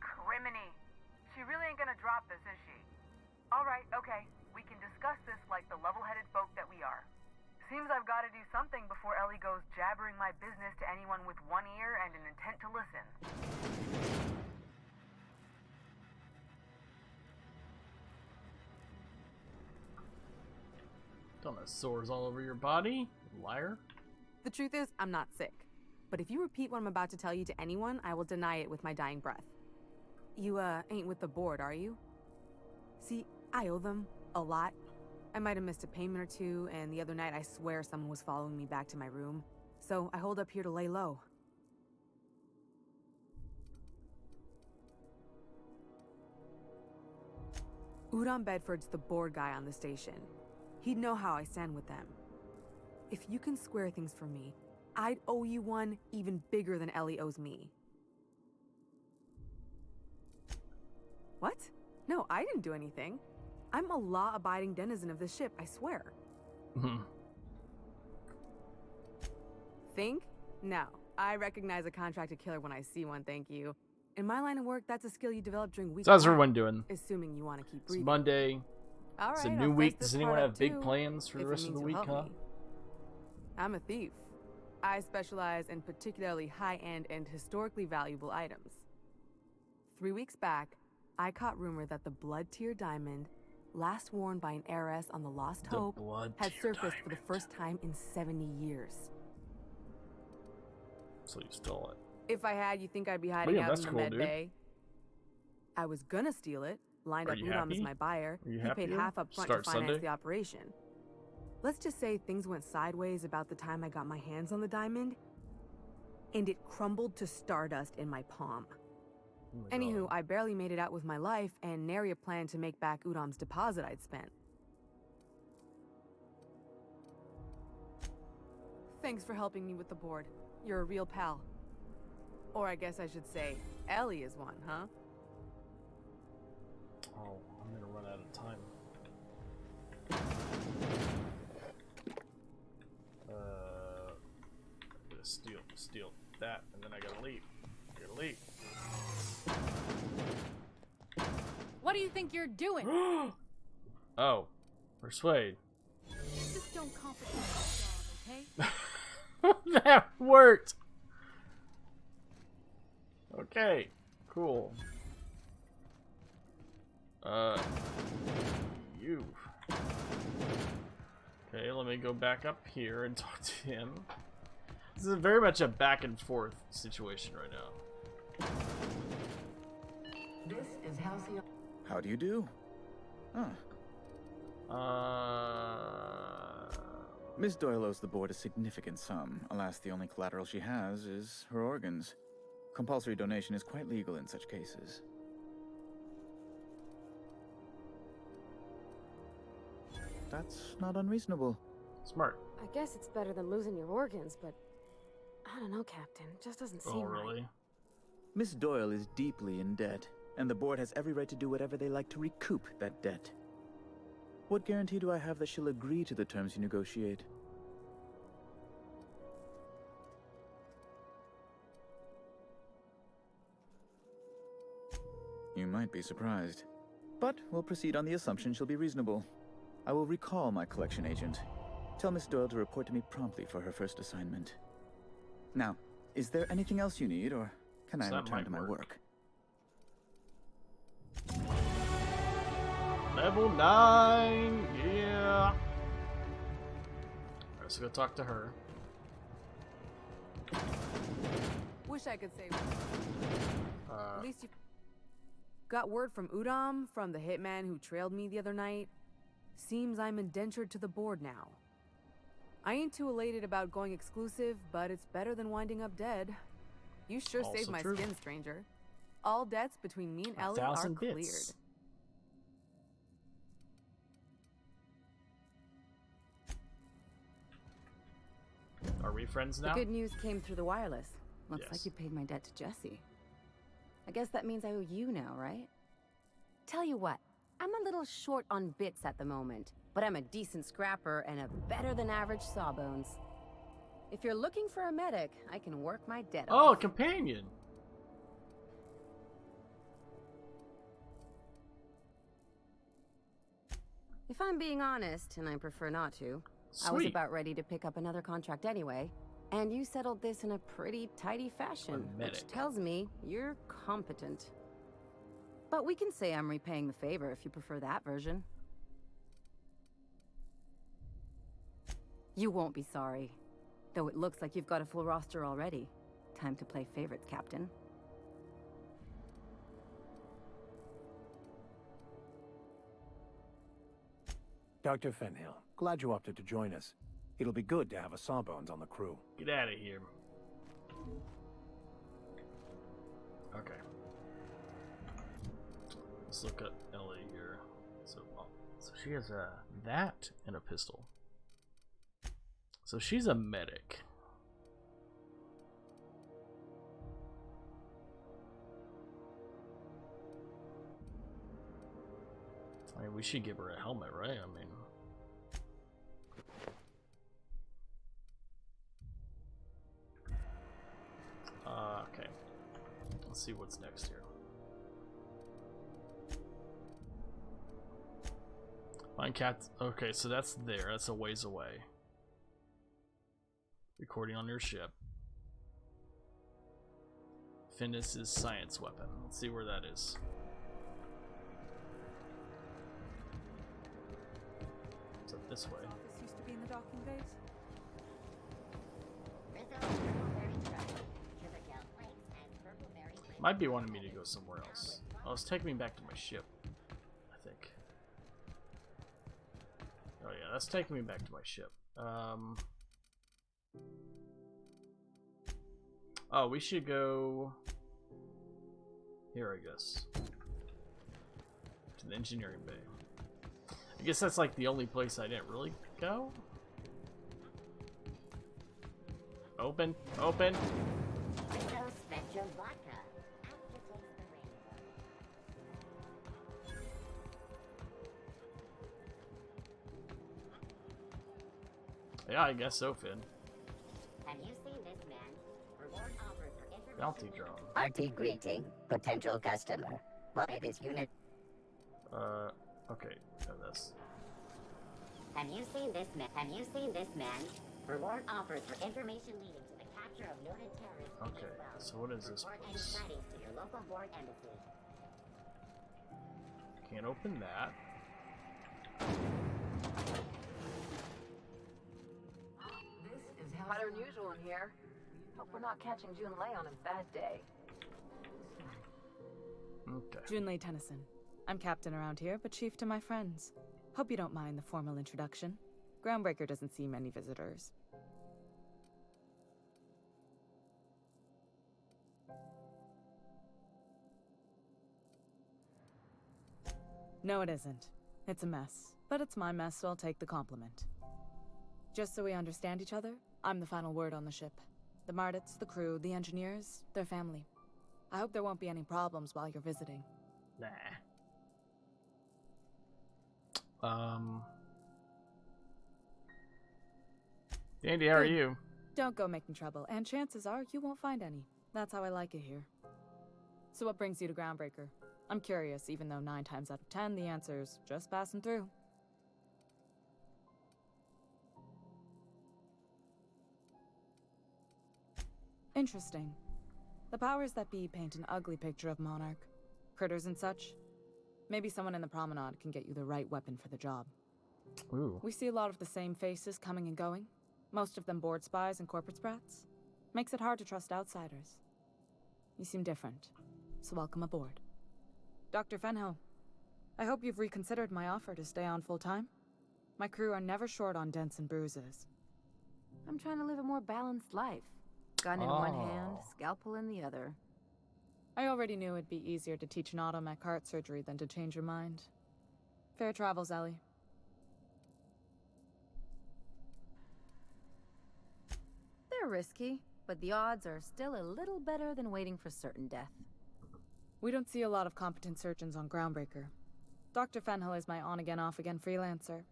Criminy. She really ain't gonna drop this, is she? Alright, okay. We can discuss this like the level-headed folk that we are. Seems I've got to do something before Ellie goes jabbering my business to anyone with one ear and an intent to listen. Don't have sores all over your body. Liar? The truth is, I'm not sick. But if you repeat what I'm about to tell you to anyone, I will deny it with my dying breath. You, ain't with the board, are you? See, I owe them a lot. I might have missed a payment or two, and the other night I swear someone was following me back to my room. So I hold up here to lay low. Udom Bedford's the board guy on the station. He'd know how I stand with them. If you can square things for me, I'd owe you one even bigger than Ellie owes me. What? No, I didn't do anything. I'm a law-abiding denizen of this ship, I swear. Think? No. I recognize a contracted killer when I see one, thank you. In my line of work, that's a skill you develop during week. So how's everyone doing? Assuming you want to keep It's breathing. Monday. All It's a right, new I'll week. fess Does this anyone part have up big too, plans for the if rest it of the means week, you'll help huh? me. I'm a thief. I specialize in particularly high-end and historically valuable items. 3 weeks back, I caught rumor that the blood-tier diamond, last worn by an heiress on the Lost Hope, had surfaced for the first time in 70 years. So you stole it. If I had, you think I'd be hiding out in the med bay? I was gonna steal it, lined up Udom as my buyer. He paid half up front to finance the operation. Let's just say things went sideways about the time I got my hands on the diamond, and it crumbled to stardust in my palm. Anywho, I barely made it out with my life, and nary a plan to make back Udom's deposit I'd spent. Thanks for helping me with the board. You're a real pal. Or I guess I should say, Ellie is one, huh? Oh, I'm gonna run out of time. I'm gonna steal that, and then I gotta leave. What do you think you're doing? Oh, persuade. Just don't complicate the job, okay? That worked. Okay, cool. You. Okay, let me go back up here and talk to him. This is very much a back and forth situation right now. This is Halcyon. How do you do? Huh. Miss Doyle owes the board a significant sum. Alas, the only collateral she has is her organs. Compulsory donation is quite legal in such cases. That's not unreasonable. Smart. I guess it's better than losing your organs, but I don't know, Captain. It just doesn't seem right. Miss Doyle is deeply in debt, and the board has every right to do whatever they like to recoup that debt. What guarantee do I have that she'll agree to the terms you negotiate? You might be surprised. But we'll proceed on the assumption she'll be reasonable. I will recall my collection agent. Tell Miss Doyle to report to me promptly for her first assignment. Now, is there anything else you need, or can I return to my work? Level 9! Yeah! Let's go talk to her. Wish I could say. At least you got word from Udom, from the hitman who trailed me the other night. Seems I'm indentured to the board now. I ain't too elated about going exclusive, but it's better than winding up dead. You sure Also saved my true. skin, stranger. All debts between me and Ellie are cleared. Are we friends now? The good news came through the wireless. Looks Yes. like you paid my debt to Jesse. I guess that means I owe you now, right? Tell you what, I'm a little short on bits at the moment, but I'm a decent scrapper and a better-than-average sawbones. If you're looking for a medic, I can work my debt off. Oh, a companion! If I'm being honest, and I prefer not to, I was about ready to pick up another contract anyway, and you settled this in a pretty tidy fashion, which tells me you're competent. But we can say I'm repaying the favor if you prefer that version. You won't be sorry. Though it looks like you've got a full roster already. Time to play favorites, Captain. Dr. Fenhill, glad you opted to join us. It'll be good to have a Sawbones on the crew. Get out of here. Okay. Let's look at Ellie here. So she has that and a pistol. So she's a medic. I mean, we should give her a helmet, right? I mean, okay. Let's see what's next here. Find cats. Okay, so that's there. That's a ways away. Recording on your ship. Finis' science weapon. Let's see where that is. Is it this way? This used to be in the docking bays. Might be wanting me to go somewhere else. Oh, it's taking me back to my ship, I think. Oh yeah, that's taking me back to my ship. Oh, we should go here, I guess. To the engineering bay. I guess that's like the only place I didn't really go. Open, open. Yeah, I guess so, Finn. Have you seen this man? Reward offers for information. Bounty drone. RT greeting, potential customer. What is this unit? Okay, so this. Have you seen this man? Have you seen this man? Reward offers for information leading to the capture of noted terrorists. Okay, so what is this Report any place? sightings to your local board embassy. Can't open that. Hotter than usual in here. Hope we're not catching Junlei on a bad day. Okay. Junlei Tennyson. I'm captain around here, but chief to my friends. Hope you don't mind the formal introduction. Groundbreaker doesn't see many visitors. No, it isn't. It's a mess. But it's my mess, so I'll take the compliment. Just so we understand each other, I'm the final word on the ship. The Mardits, the crew, the engineers, their family. I hope there won't be any problems while you're visiting. Nah. Dandy, how are you? Don't go making trouble, and chances are you won't find any. That's how I like it here. So what brings you to Groundbreaker? I'm curious, even though 9 times out of 10 the answer's just passing through. Interesting. The powers that be paint an ugly picture of Monarch. Critters and such. Maybe someone in the promenade can get you the right weapon for the job. Ooh. We see a lot of the same faces coming and going. Most of them board spies and corporate sprats. Makes it hard to trust outsiders. You seem different, so welcome aboard. Dr. Fenhill, I hope you've reconsidered my offer to stay on full-time. My crew are never short on dents and bruises. I'm trying to live a more balanced life. Gun in one hand, scalpel in the other. I already knew it'd be easier to teach an automech heart surgery than to change your mind. Fair travels, Ellie. They're risky, but the odds are still a little better than waiting for certain death. We don't see a lot of competent surgeons on Groundbreaker. Dr. Fenhill is my on-again, off-again freelancer.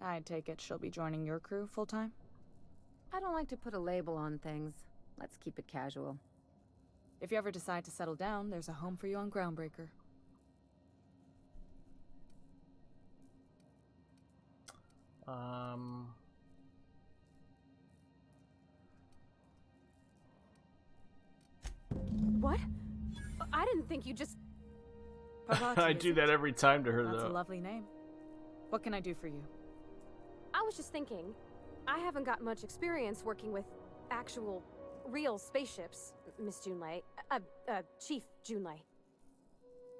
I take it she'll be joining your crew full-time? I don't like to put a label on things. Let's keep it casual. If you ever decide to settle down, there's a home for you on Groundbreaker. What? I didn't think you just... I do that every time to her, That's though. a lovely name. What can I do for you? I was just thinking, I haven't got much experience working with actual, real spaceships, Miss Junlei. Chief Junlei.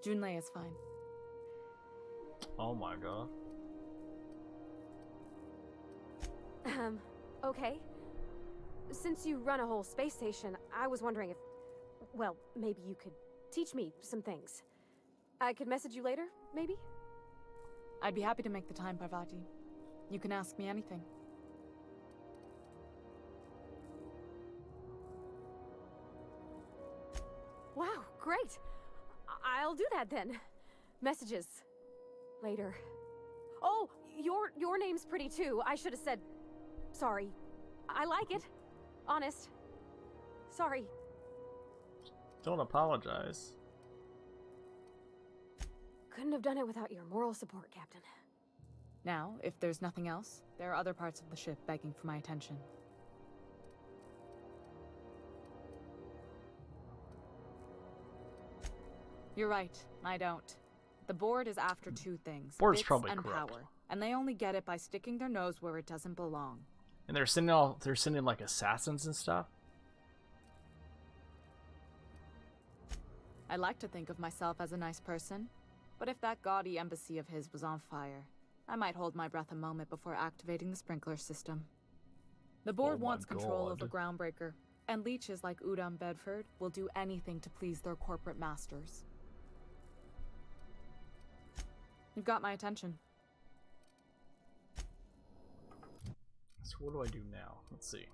Junlei is fine. Oh my god. Okay. Since you run a whole space station, I was wondering if, well, maybe you could teach me some things. I could message you later, maybe? I'd be happy to make the time, Parvati. You can ask me anything. Wow, great! I'll do that then. Messages. Later. Oh, your name's pretty too. I should have said... Sorry. I like it. Honest. Sorry. Don't apologize. Couldn't have done it without your moral support, Captain. Now, if there's nothing else, there are other parts of the ship begging for my attention. You're right, I don't. The board is after two things, Board's bits probably and corrupt. power, and they only get it by sticking their nose where it doesn't belong. And they're sending like assassins and stuff. I like to think of myself as a nice person, but if that gaudy embassy of his was on fire, I might hold my breath a moment before activating the sprinkler system. The board wants control over Groundbreaker, and leeches like Udom Bedford will do anything to please their corporate masters. You've got my attention. So what do I do now? Let's see.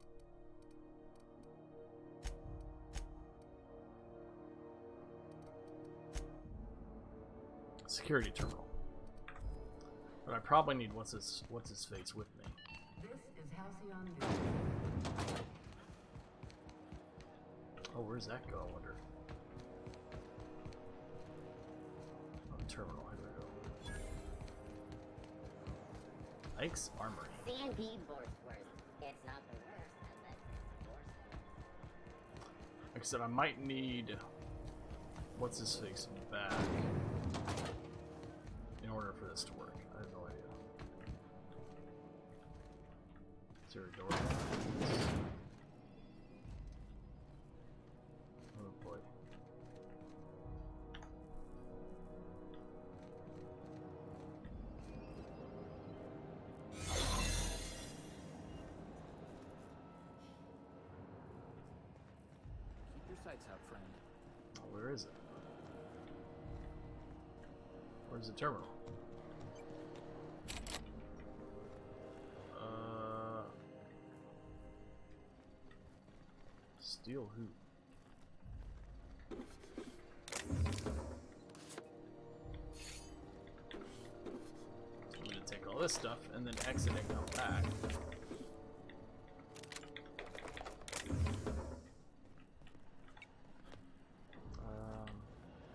Security terminal. But I probably need what's his face with me. This is Halcyon News. Oh, where's that go? I wonder. Oh, terminal. Here we go. Ike's Armory. C&D board's worse. It's not the worst unless it's the worst. Like I said, I might need what's his face back in order for this to work. I have no idea. Is there a door? Oh boy. Keep your sights out, friend. Oh, where is it? Where's the terminal? Steal who? I'm gonna take all this stuff and then exit and come back.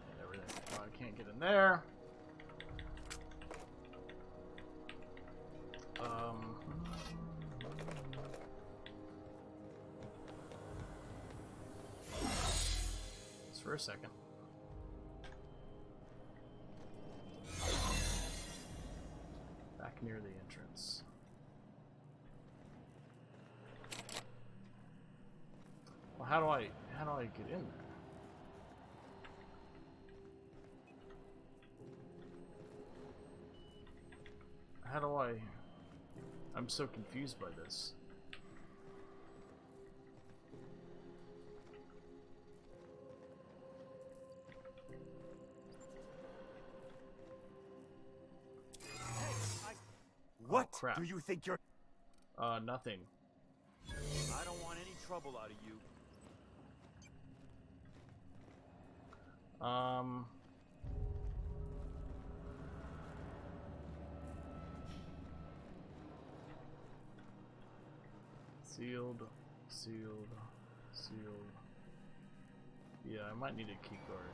And everything. Oh, I can't get in there. Just for a second. Back near the entrance. Well, how do I get in there? How do I... I'm so confused by this. What crap. do you think you're... Nothing. I don't want any trouble out of you. Sealed, sealed, sealed. Yeah, I might need a key card.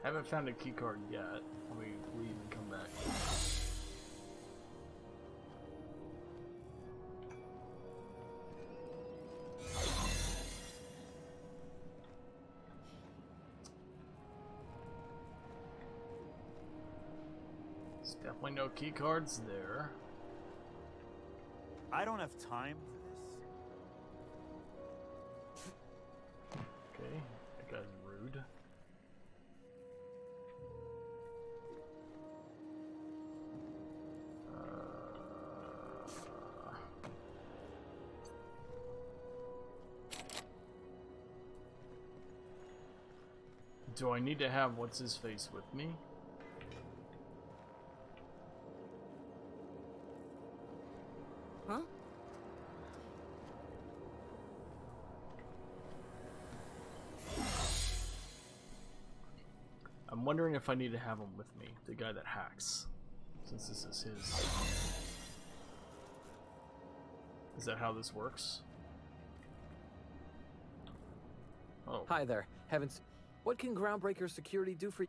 Haven't found a key card yet. Let me leave and come back. There's definitely no key cards there. I don't have time for this. Okay, that guy's rude. Do I need to have what's his face with me? Huh? I'm wondering if I need to have him with me, the guy that hacks, since this is his. Is that how this works? Oh. Hi there. Heavens. What can Groundbreaker Security do for you?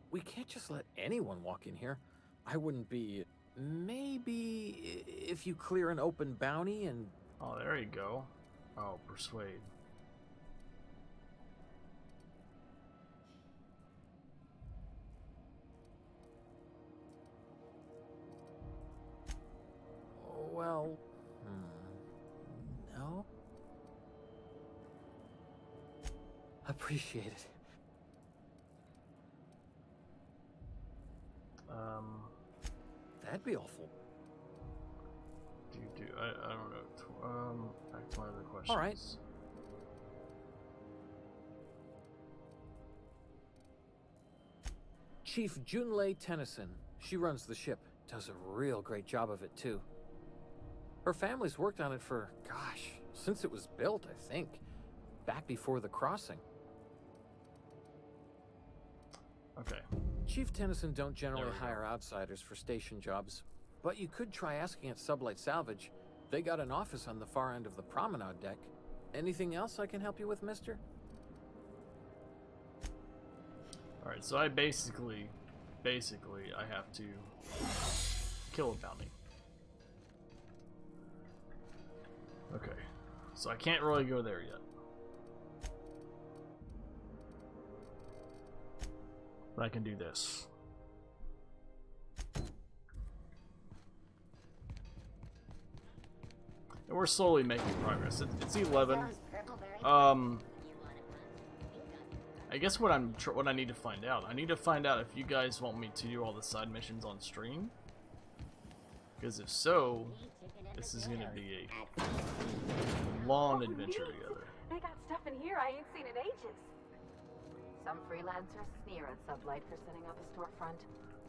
We can't just let anyone walk in here. I wouldn't be... Maybe if you clear an open bounty and... Oh, there you go. Oh, persuade. Well... No? Appreciate it. That'd be awful. I don't know. Back to my other questions. All right. Chief Junlei Tennyson. She runs the ship. Does a real great job of it, too. Her family's worked on it for, gosh, since it was built, I think. Back before the crossing. Okay. Chief Tennyson don't generally hire outsiders for station jobs, but you could try asking at Sublight Salvage. They got an office on the far end of the promenade deck. Anything else I can help you with, mister? Alright, so I basically I have to kill a bounty. Okay, so I can't really go there yet. But I can do this. And we're slowly making progress. It's 11. I guess what I need to find out. I need to find out if you guys want me to do all the side missions on stream. Because if so, this is gonna be a long adventure together. They got stuff in here I ain't seen in ages. Some freelancers sneer at Sublight for setting up a storefront.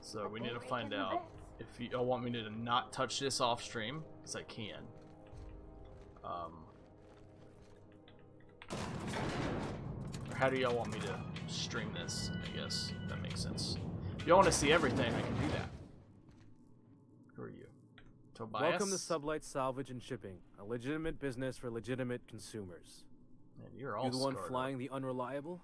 So we need to find out if y'all want me to not touch this off stream, because I can. Or how do y'all want me to stream this? I guess that makes sense. If y'all want to see everything, I can do that. Who are you? Tobias? Welcome to Sublight Salvage and Shipping, a legitimate business for legitimate consumers. Man, you're all You the one scarred flying up. the Unreliable?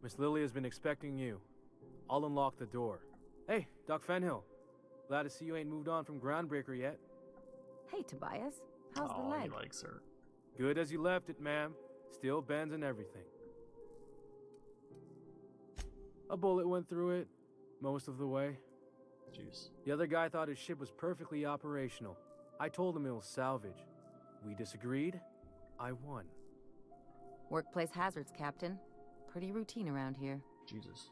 Miss Lily has been expecting you. I'll unlock the door. Hey, Doc Fenhill. Glad to see you ain't moved on from Groundbreaker yet. Hey, Tobias. How's the leg? He likes her. Good as you left it, ma'am. Still bends and everything. A bullet went through it, most of the way. Jeez. The other guy thought his ship was perfectly operational. I told him it was salvage. We disagreed. I won. Workplace hazards, Captain. Pretty routine around here. Jesus.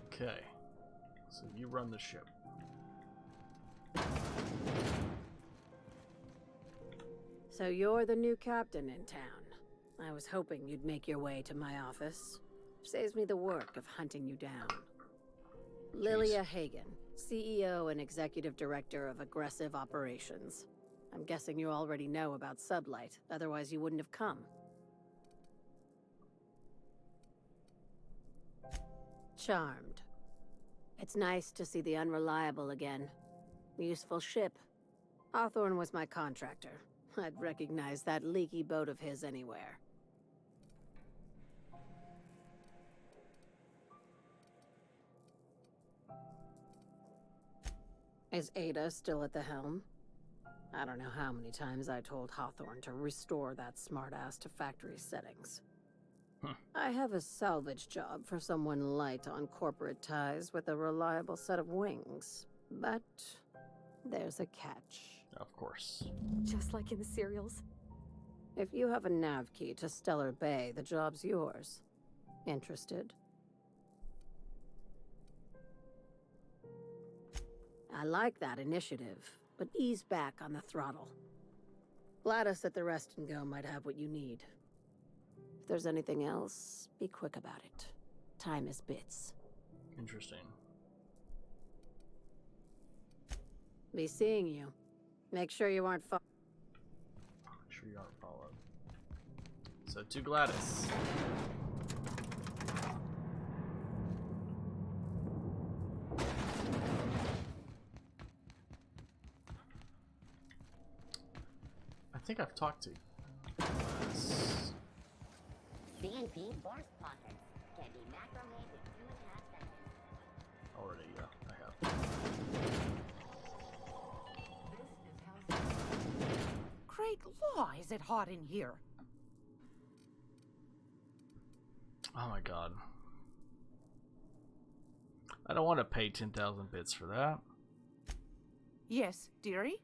Okay. So you run the ship. So you're the new captain in town. I was hoping you'd make your way to my office. Saves me the work of hunting you down. Lilia Hagen, CEO and Executive Director of Aggressive Operations. I'm guessing you already know about Sublight, otherwise you wouldn't have come. Charmed. It's nice to see the Unreliable again. Useful ship. Hawthorne was my contractor. I'd recognize that leaky boat of his anywhere. Is Ada still at the helm? I don't know how many times I told Hawthorne to restore that smartass to factory settings. I have a salvage job for someone light on corporate ties with a reliable set of wings, but there's a catch. Of course. Just like in the serials. If you have a nav key to Stellar Bay, the job's yours. Interested? I like that initiative, but ease back on the throttle. Gladys at the Rest and Go might have what you need. If there's anything else, be quick about it. Time is bits. Interesting. Be seeing you. Make sure you aren't followed. Make sure you aren't followed. So to Gladys. I think I've talked to Gladys. CNP force pockets can be macromed in 2.5 seconds. Already, yeah, I have. Great law, is it hot in here? Oh my god. I don't want to pay 10,000 bits for that. Yes, dearie?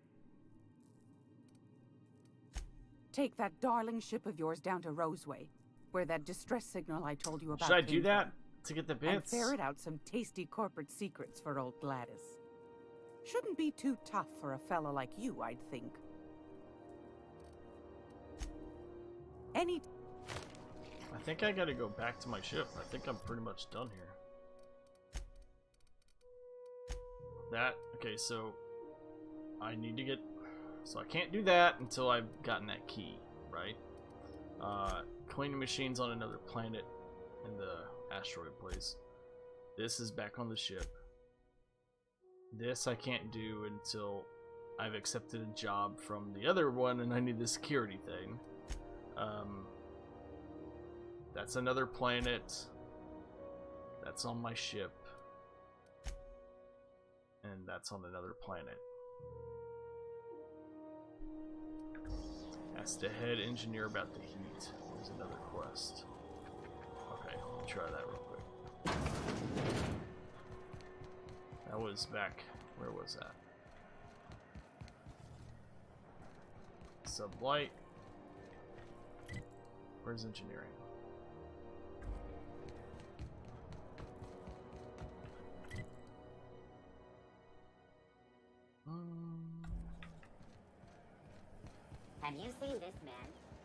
Take that darling ship of yours down to Roseway, where that distress signal I told you about. Should I do that to get the bits? And ferret out some tasty corporate secrets for old Gladys. Shouldn't be too tough for a fella like you, I'd think. I think I gotta go back to my ship. I think I'm pretty much done here. Okay, so I need to get, so I can't do that until I've gotten that key, right? Cleaning machines on another planet in the asteroid place. This is back on the ship. This I can't do until I've accepted a job from the other one and I need the security thing. That's another planet. That's on my ship. And that's on another planet. Ask the head engineer about the heat. There's another quest. Okay, let me try that real quick. That was back. Where was that? Sublight. Where's engineering? Have you seen this man?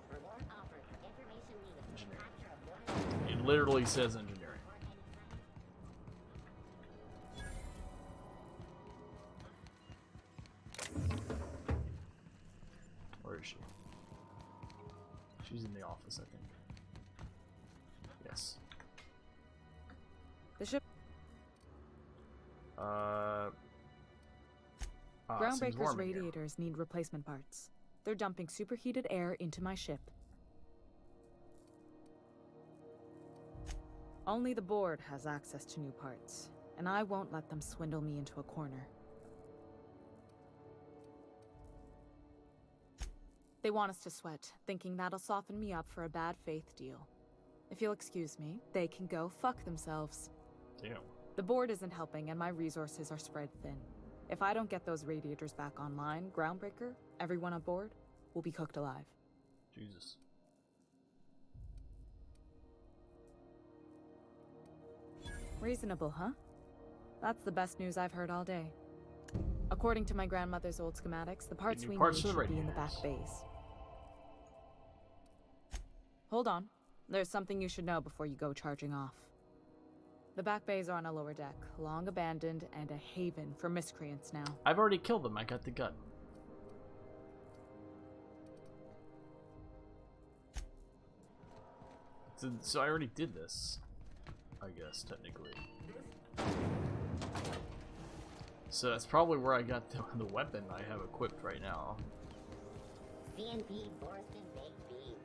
Reward offered for information needed for the capture of It literally says engineering. Where is she? She's in the office, I think. Yes. The ship. Seems warm Groundbreaker's in here. radiators need replacement parts. They're dumping superheated air into my ship. Only the board has access to new parts, and I won't let them swindle me into a corner. They want us to sweat, thinking that'll soften me up for a bad faith deal. If you'll excuse me, they can go fuck themselves. Damn. The board isn't helping, and my resources are spread thin. If I don't get those radiators back online, Groundbreaker, everyone aboard, will be cooked alive. Jesus. Reasonable, huh? That's the best news I've heard all day. According to my grandmother's old schematics, the parts we need should be in the back bays. Hold on. There's something you should know before you go charging off. The back bays are on a lower deck, long abandoned and a haven for miscreants now. I've already killed them. I got the gun. So I already did this, I guess, technically. So that's probably where I got the weapon I have equipped right now. CNP Borston baked beans.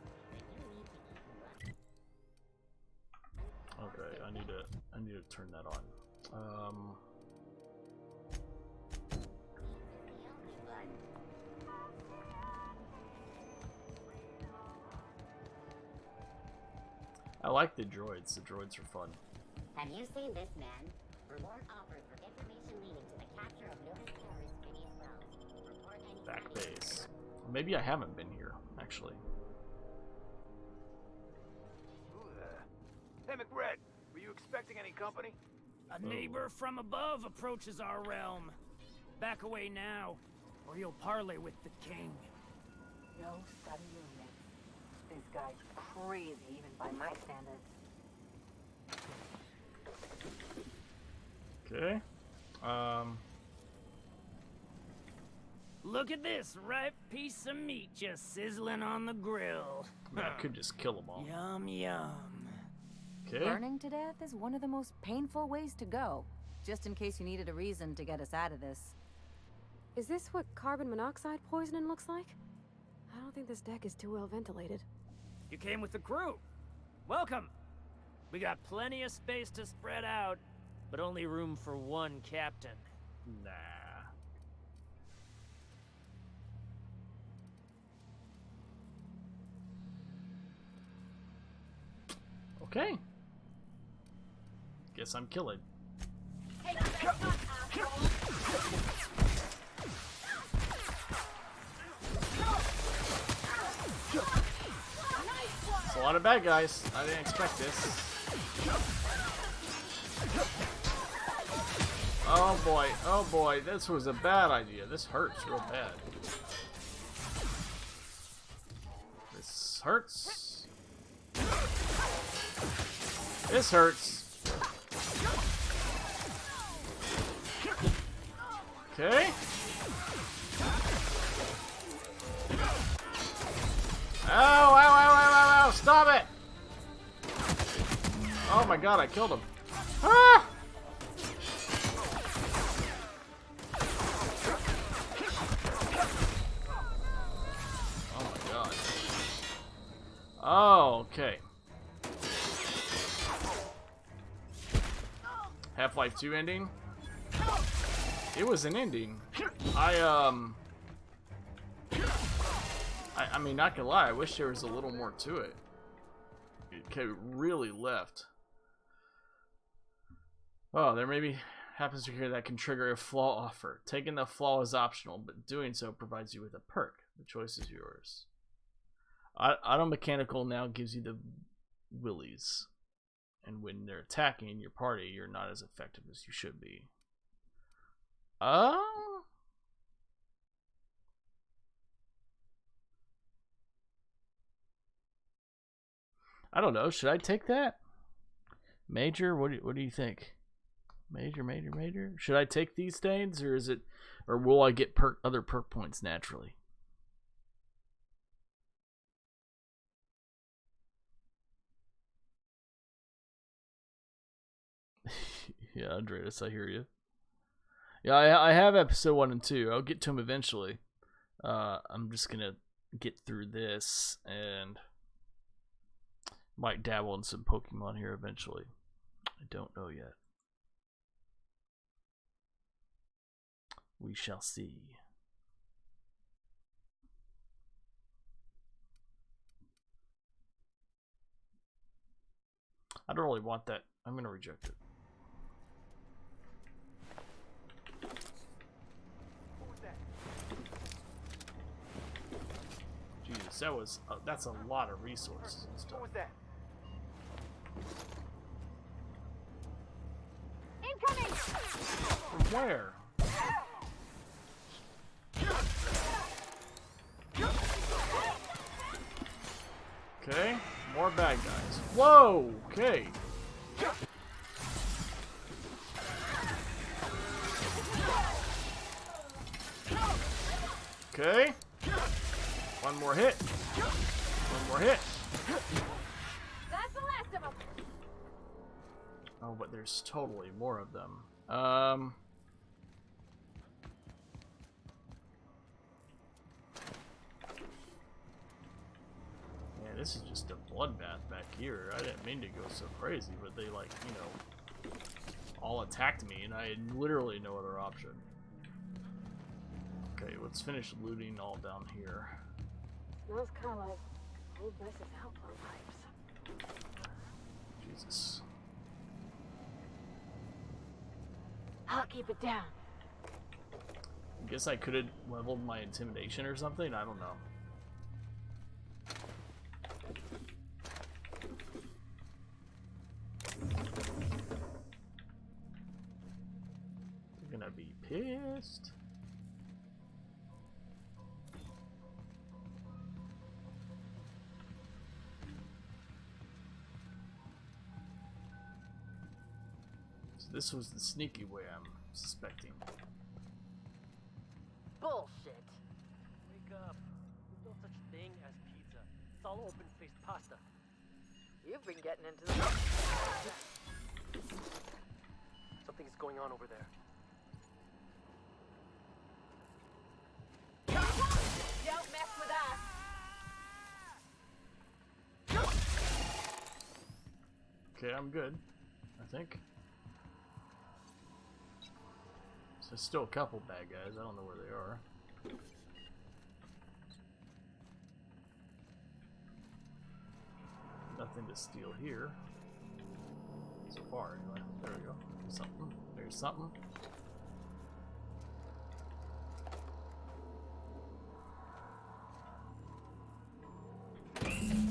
Okay, I need to turn that on. fun. I like the droids. The droids are fun. Have you seen this man? Reward offered for information leading to the capture of noticed terrorist Phineas Wells. Report any Back base. Maybe I haven't been here, actually. Hey, McRed, were you expecting any company? A neighbor from above approaches our realm. Back away now, or you'll parley with the king. No sudden movement. This guy's crazy, even by my standards. Okay. Look at this ripe piece of meat just sizzling on the grill. I could just kill them all. Yum, yum. Okay. Burning to death is one of the most painful ways to go. Just in case you needed a reason to get us out of this. Is this what carbon monoxide poisoning looks like? I don't think this deck is too well ventilated. You came with the crew. Welcome. We got plenty of space to spread out, but only room for one captain. Nah. Okay. Guess I'm killing. It's a lot of bad guys. I didn't expect this. Oh boy, this was a bad idea. This hurts real bad. This hurts. This hurts. Okay. Ow, ow, ow, ow, ow, ow, stop it! Oh my god, I killed him. Ah! Oh my god. Oh, okay. Half-Life 2 ending? It was an ending. I mean, not gonna lie, I wish there was a little more to it. It really left. Oh, there maybe happens to hear that can trigger a flaw offer. Taking the flaw is optional, but doing so provides you with a perk. The choice is yours. Auto mechanical now gives you the willies. And when they're attacking your party, you're not as effective as you should be. I don't know. Should I take that? Major, what do you think? Major. Should I take these stains, or will I get other perk points naturally? Yeah, Andreas, I hear you. Yeah, I have episode 1 and 2. I'll get to them eventually. I'm just gonna get through this and might dabble in some Pokemon here eventually. I don't know yet. We shall see. I don't really want that. I'm gonna reject it. Jesus, that's a lot of resources and stuff. What was that? Incoming! From where? Okay, more bad guys. Whoa, okay. Okay. One more hit. One more hit. That's the last of them. Oh, but there's totally more of them. Man, this is just a bloodbath back here. I didn't mean to go so crazy, but they, like, you know, all attacked me, and I had literally no other option. Okay. Okay, let's finish looting all down here. Smells kind of like old Wes's outflow pipes. Jesus. I'll keep it down. I guess I could have leveled my intimidation or something. I don't know. They're gonna be pissed. So this was the sneaky way, I'm suspecting. Bullshit! Wake up. There's no such thing as pizza. It's all open-faced pasta. You've been getting into the... Something's going on over there. Don't mess with us! Okay, I'm good, I think. So there's still a couple bad guys. I don't know where they are. Nothing to steal here. So far, anyway. There we go. There's something. There's something.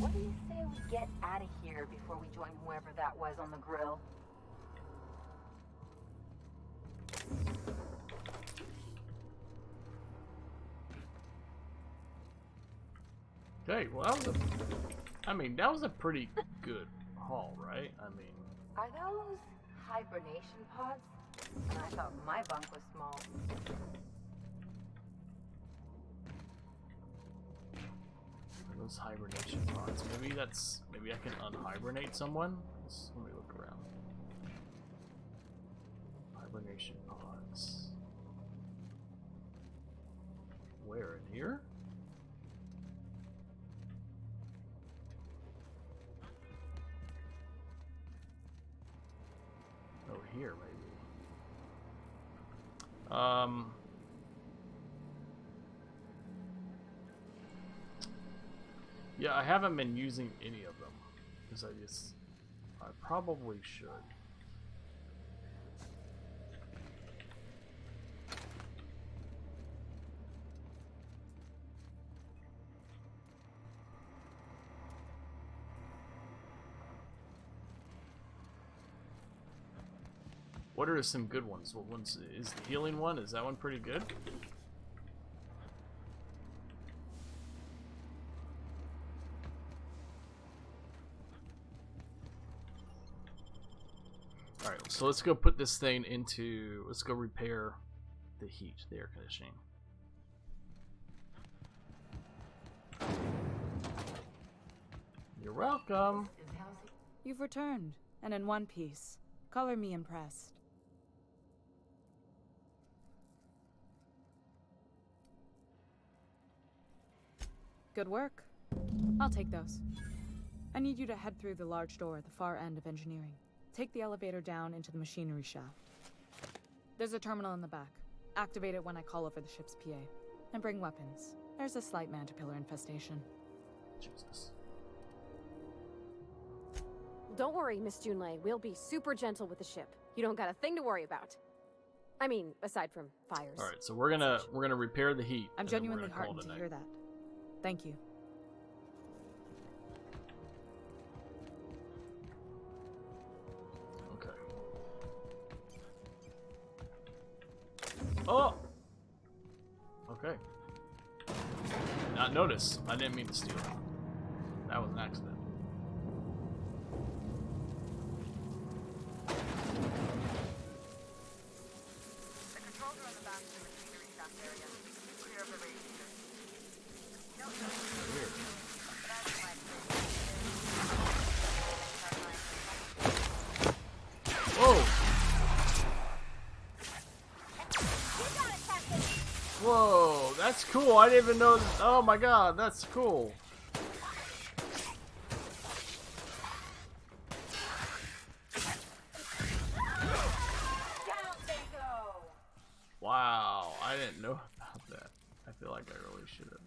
What do you say we get out of here before we join whoever that was on the grill? Okay, well that was a pretty good haul, right? I mean, Are those hibernation pods? I thought my bunk was small. those hibernation pods. Maybe I can unhibernate someone? Let me look around. Hibernation pods. Where, in here? Oh, here, maybe. Yeah, I haven't been using any of them because I probably should. What are some good ones? What ones is the healing one? Is that one pretty good? Alright, so let's go put this thing into... Let's go repair the heat, the air conditioning. You're welcome. You've returned, and in one piece. Color me impressed. Good work. I'll take those. I need you to head through the large door at the far end of engineering. Take the elevator down into the machinery shaft. There's a terminal in the back. Activate it when I call over the ship's PA. And bring weapons. There's a slight mantipillar infestation. Jesus. Don't worry, Miss Junlei. We'll be super gentle with the ship. You don't got a thing to worry about. I mean, aside from fires. All right, so we're gonna repair the heat. I'm genuinely heartened to hear that. Thank you. Okay. Oh. Okay. Not notice. I didn't mean to steal. That was an accident. Whoa, that's cool. I didn't even know. Oh my god, that's cool. Wow, I didn't know about that. I feel like I really should have.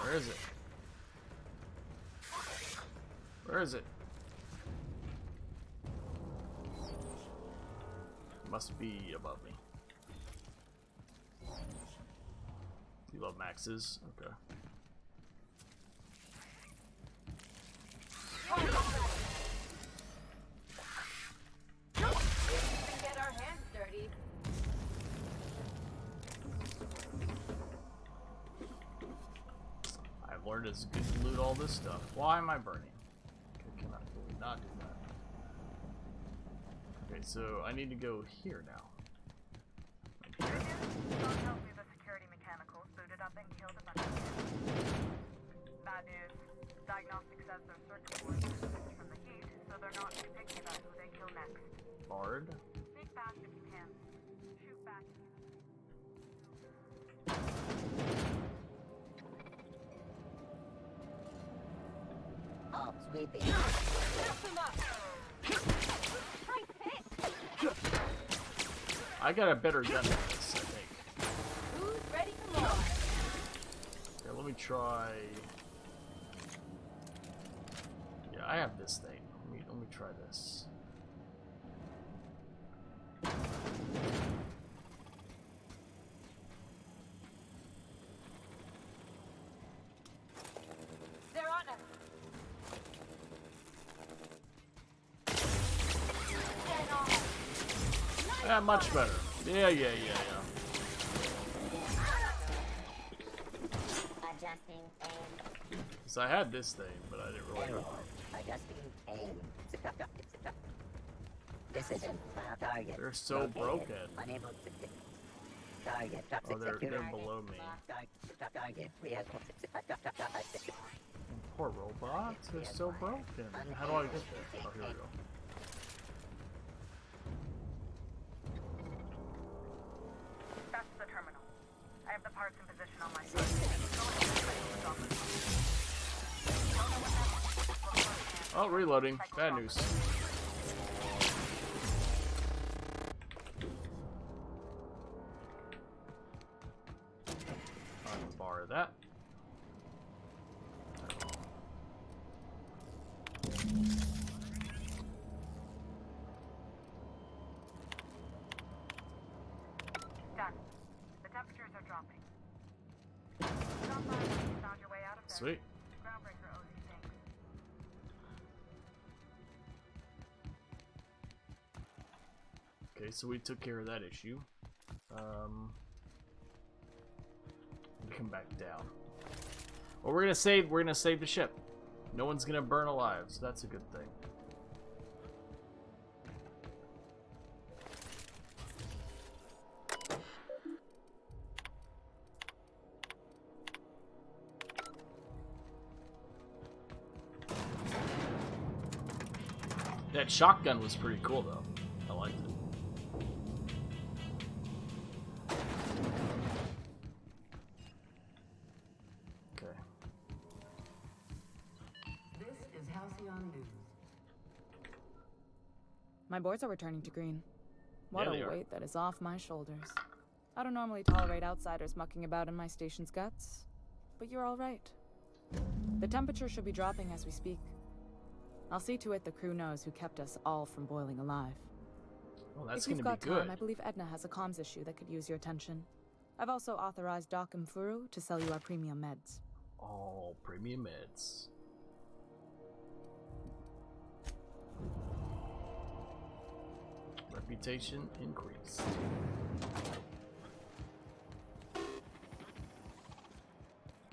Where is it? Where is it? Must be above me. You love Max's? Okay. Get our hands dirty. I've learned it's good to loot all this stuff. Why am I burning? Can I not do that? Okay, so I need to go here now. Good news, Don tells me the security mechanicals booted up and killed a bunch of kids. Bad news, diagnostic says their circuit boards are switched from the heat, so they're not too picky about who they kill next. Bard? Sneak fast if you can. Shoot back. Oh, sweeping. I got a better gun than this, I think. Who's ready for more? Okay, let me try. Yeah, I have this thing. Let me try this. They're on us. Yeah, much better. Yeah. Adjusting aim. So I had this thing, but I didn't really. Error. Adjusting aim. Decision. Target. They're so broken. Unable to target. Oh, they're below me. Target. Poor robots. They're so broken. How do I get there? Oh, here we go. That's the terminal. I have the parts in position on my side. Oh, reloading. Bad news. I'll borrow that. Done. The temperatures are dropping. Stop by once you found your way out of there. Sweet. Groundbreaker owes you thanks. Okay, so we took care of that issue. We come back down. Well, we're gonna save the ship. No one's gonna burn alive, so that's a good thing. That shotgun was pretty cool, though. I liked it. Okay. This is Halcyon News. My boards are returning to green. Yeah, What a weight that is off my shoulders. I don't normally tolerate outsiders mucking about in my station's guts, but you're all right. The temperature should be dropping as we speak. I'll see to it the crew knows who kept us all from boiling alive. Well, that's if you've gonna got be good. time, I believe Edna has a comms issue that could use your attention. I've also authorized Doc and Furu to sell you our premium meds. Oh, premium meds. Reputation increased.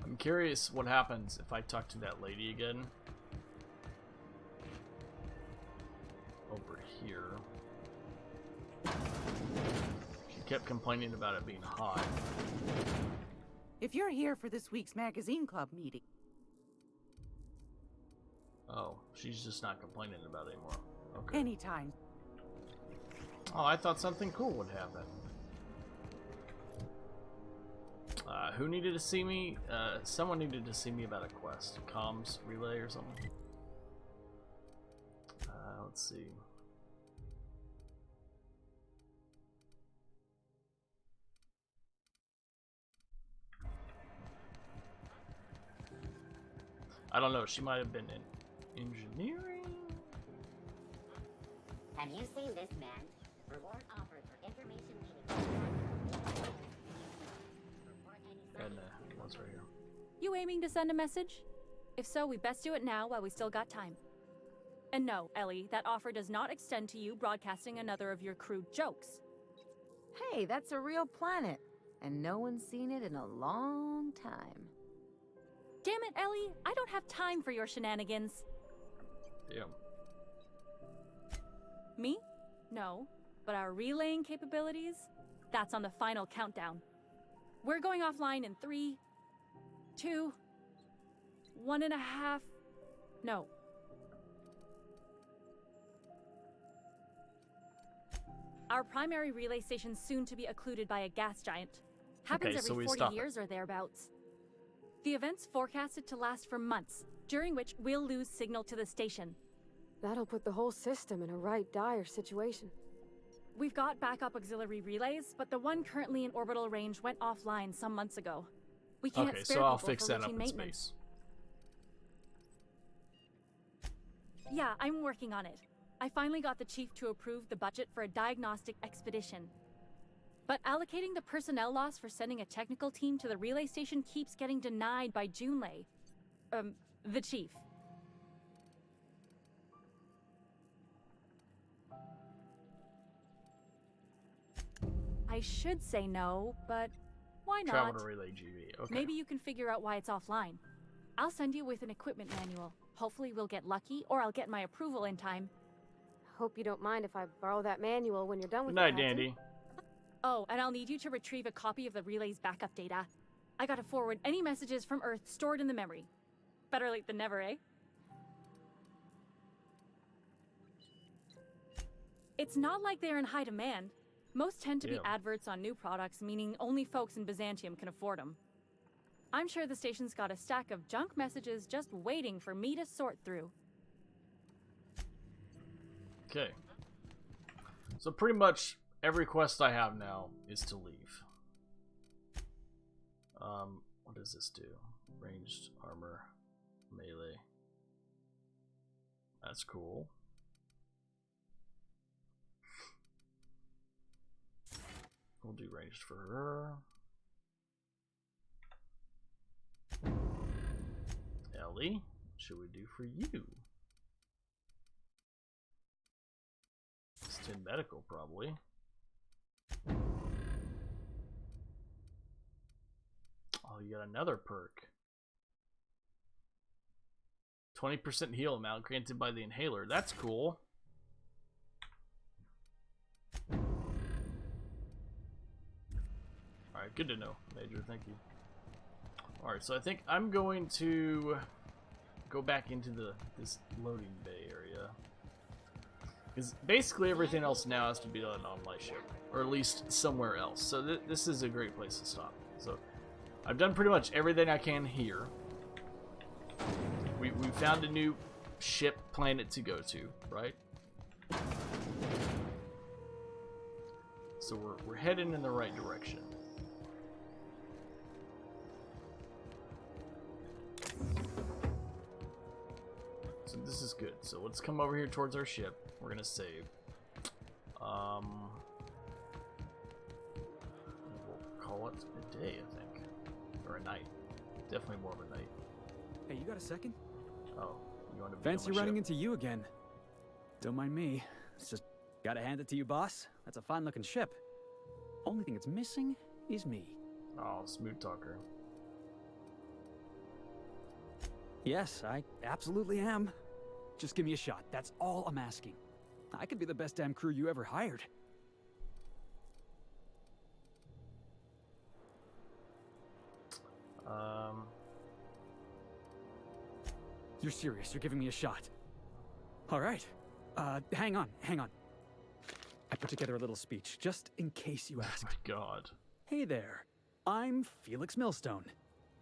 I'm curious what happens if I talk to that lady again. Over here. She kept complaining about it being hot. If you're here for this week's magazine club meeting. Oh, she's just not complaining about it anymore. Okay. Anytime. Oh, I thought something cool would happen. Who needed to see me? Someone needed to see me about a quest. Comms relay or something. Let's see. I don't know. She might have been in engineering. Have you seen this man? Reward offered for information leading. And one's right here. You aiming to send a message? If so, we best do it now while we still got time. And no, Ellie, that offer does not extend to you broadcasting another of your crude jokes. Hey, that's a real planet, and no one's seen it in a long time. Damn it, Ellie, I don't have time for your shenanigans. Damn. Me? No. But our relaying capabilities? That's on the final countdown. We're going offline in 3, 2, 1.5... No. Our primary relay station's soon to be occluded by a gas giant. Happens every 40 years or thereabouts. The event's forecasted to last for months, during which we'll lose signal to the station. That'll put the whole system in a right dire situation. We've got backup auxiliary relays, but the one currently in orbital range went offline some months ago. We can't spare so I'll people fix for that up routine in maintenance. Space. Yeah, I'm working on it. I finally got the chief to approve the budget for a diagnostic expedition. But allocating the personnel loss for sending a technical team to the relay station keeps getting denied by Junlei. The chief. I should say no, but why not? Travel to relay GV. Okay. Maybe you can figure out why it's offline. I'll send you with an equipment manual. Hopefully we'll get lucky, or I'll get my approval in time. Hope you don't mind if I borrow that manual when you're done with it. Good night, Dandy. Oh, and I'll need you to retrieve a copy of the relay's backup data. I gotta forward any messages from Earth stored in the memory. Better late than never, eh? It's not like they're in high demand. Most tend to be adverts on new products, meaning only folks in Byzantium can afford them. I'm sure the station's got a stack of junk messages just waiting for me to sort through. Okay. So pretty much every quest I have now is to leave. What does this do? Ranged armor, melee. That's cool. We'll do ranged for her. Ellie, what should we do for you? It's 10 medical, probably. Oh, you got another perk. 20% heal amount granted by the inhaler. That's cool. Alright, good to know, Major. Thank you. Alright, so I think I'm going to go back into this loading bay area. Because basically everything else now has to be done on my ship. Or at least somewhere else. So this is a great place to stop. So I've done pretty much everything I can here. We found a new ship planet to go to, right? So we're heading in the right direction. So this is good. So let's come over here towards our ship. We're gonna save. We'll call it a day, I think, or a night. Definitely more of a night. Hey, you got a second? Oh, you want to fancy running into you again? Don't mind me. It's just gotta hand it to you, boss. That's a fine-looking ship. Only thing it's missing is me. Oh, smooth talker. Yes, I absolutely am. Just give me a shot. That's all I'm asking. I could be the best damn crew you ever hired. You're serious? You're giving me a shot? All right. Hang on. I put together a little speech, just in case you asked. Oh my god. Hey there. I'm Felix Millstone.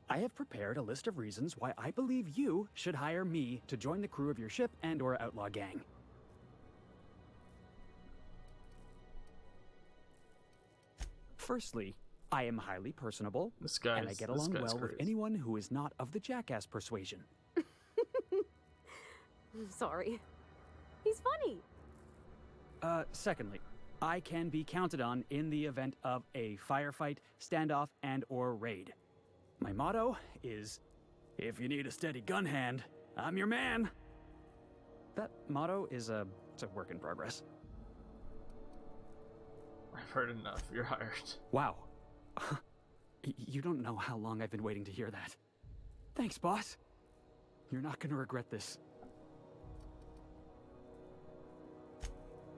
I have prepared a list of reasons why I believe you should hire me to join the crew of your ship and/or outlaw gang. Firstly, I am highly personable, and I get along well with anyone who is not of the jackass persuasion. Sorry. He's funny. Secondly, I can be counted on in the event of a firefight, standoff, and/or raid. My motto is, if you need a steady gun hand, I'm your man. That motto is it's a work in progress. I've heard enough. You're hired. Wow. You don't know how long I've been waiting to hear that. Thanks, boss. You're not gonna regret this.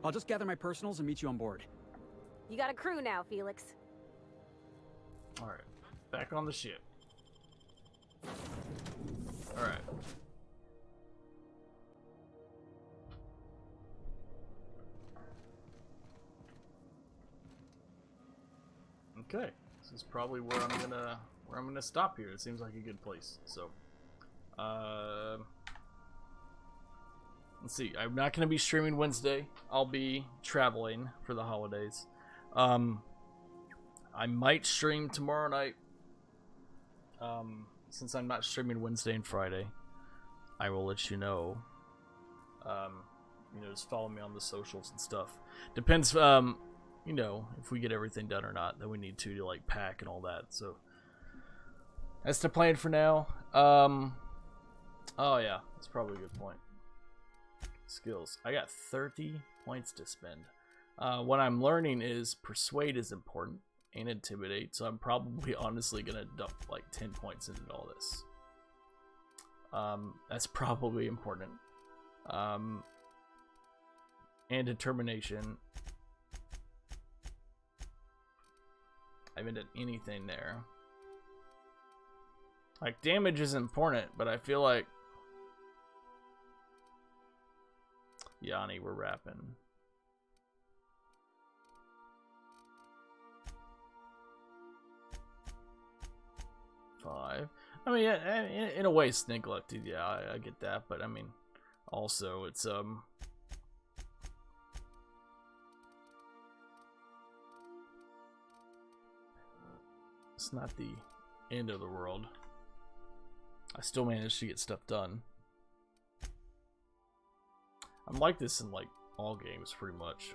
I'll just gather my personals and meet you on board. You got a crew now, Felix. Alright. Back on the ship. Alright. Okay. This is probably where I'm gonna stop here. It seems like a good place. So let's see. I'm not gonna be streaming Wednesday. I'll be traveling for the holidays. I might stream tomorrow night. Since I'm not streaming Wednesday and Friday, I will let you know. You know, just follow me on the socials and stuff. Depends, you know, if we get everything done or not that we need to like pack and all that. So that's the plan for now. Oh yeah, that's probably a good point. Skills. I got 30 points to spend. What I'm learning is persuade is important and intimidate, so I'm probably honestly gonna dump like 10 points into all this. That's probably important. And determination. I haven't done anything there. Like, damage is important, but I feel like Yanni, we're rapping. I mean, in a way, it's neglected. Yeah, I get that, but I mean, also it's not the end of the world. I still managed to get stuff done. I'm like this in like all games, pretty much.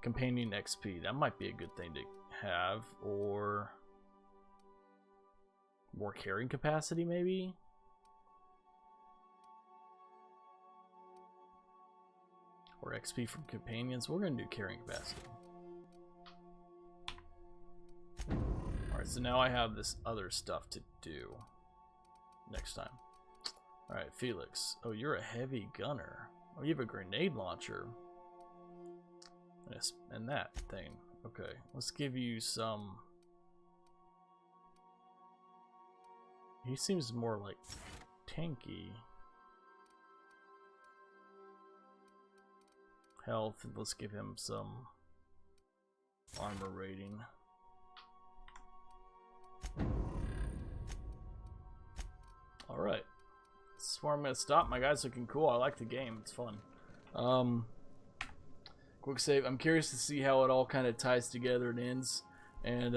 Companion XP, that might be a good thing to have, or more carrying capacity, maybe? Or XP from companions. We're gonna do carrying capacity. Alright, so now I have this other stuff to do next time. Alright, Felix. Oh, you're a heavy gunner. Oh, you have a grenade launcher. Yes, and that thing. Okay, let's give you some. He seems more like tanky. Health, and let's give him some armor rating. Alright. This is where I'm gonna stop. My guy's looking cool. I like the game. It's fun. Quick save. I'm curious to see how it all kind of ties together and ends. And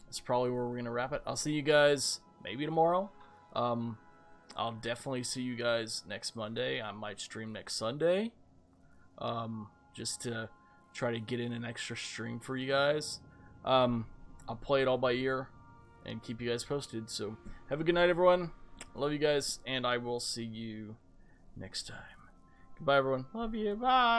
that's probably where we're gonna wrap it. I'll see you guys maybe tomorrow. I'll definitely see you guys next Monday. I might stream next Sunday. Just to try to get in an extra stream for you guys. I'll play it all by ear and keep you guys posted. So have a good night, everyone. Love you guys, and I will see you next time. Goodbye, everyone. Love you. Bye.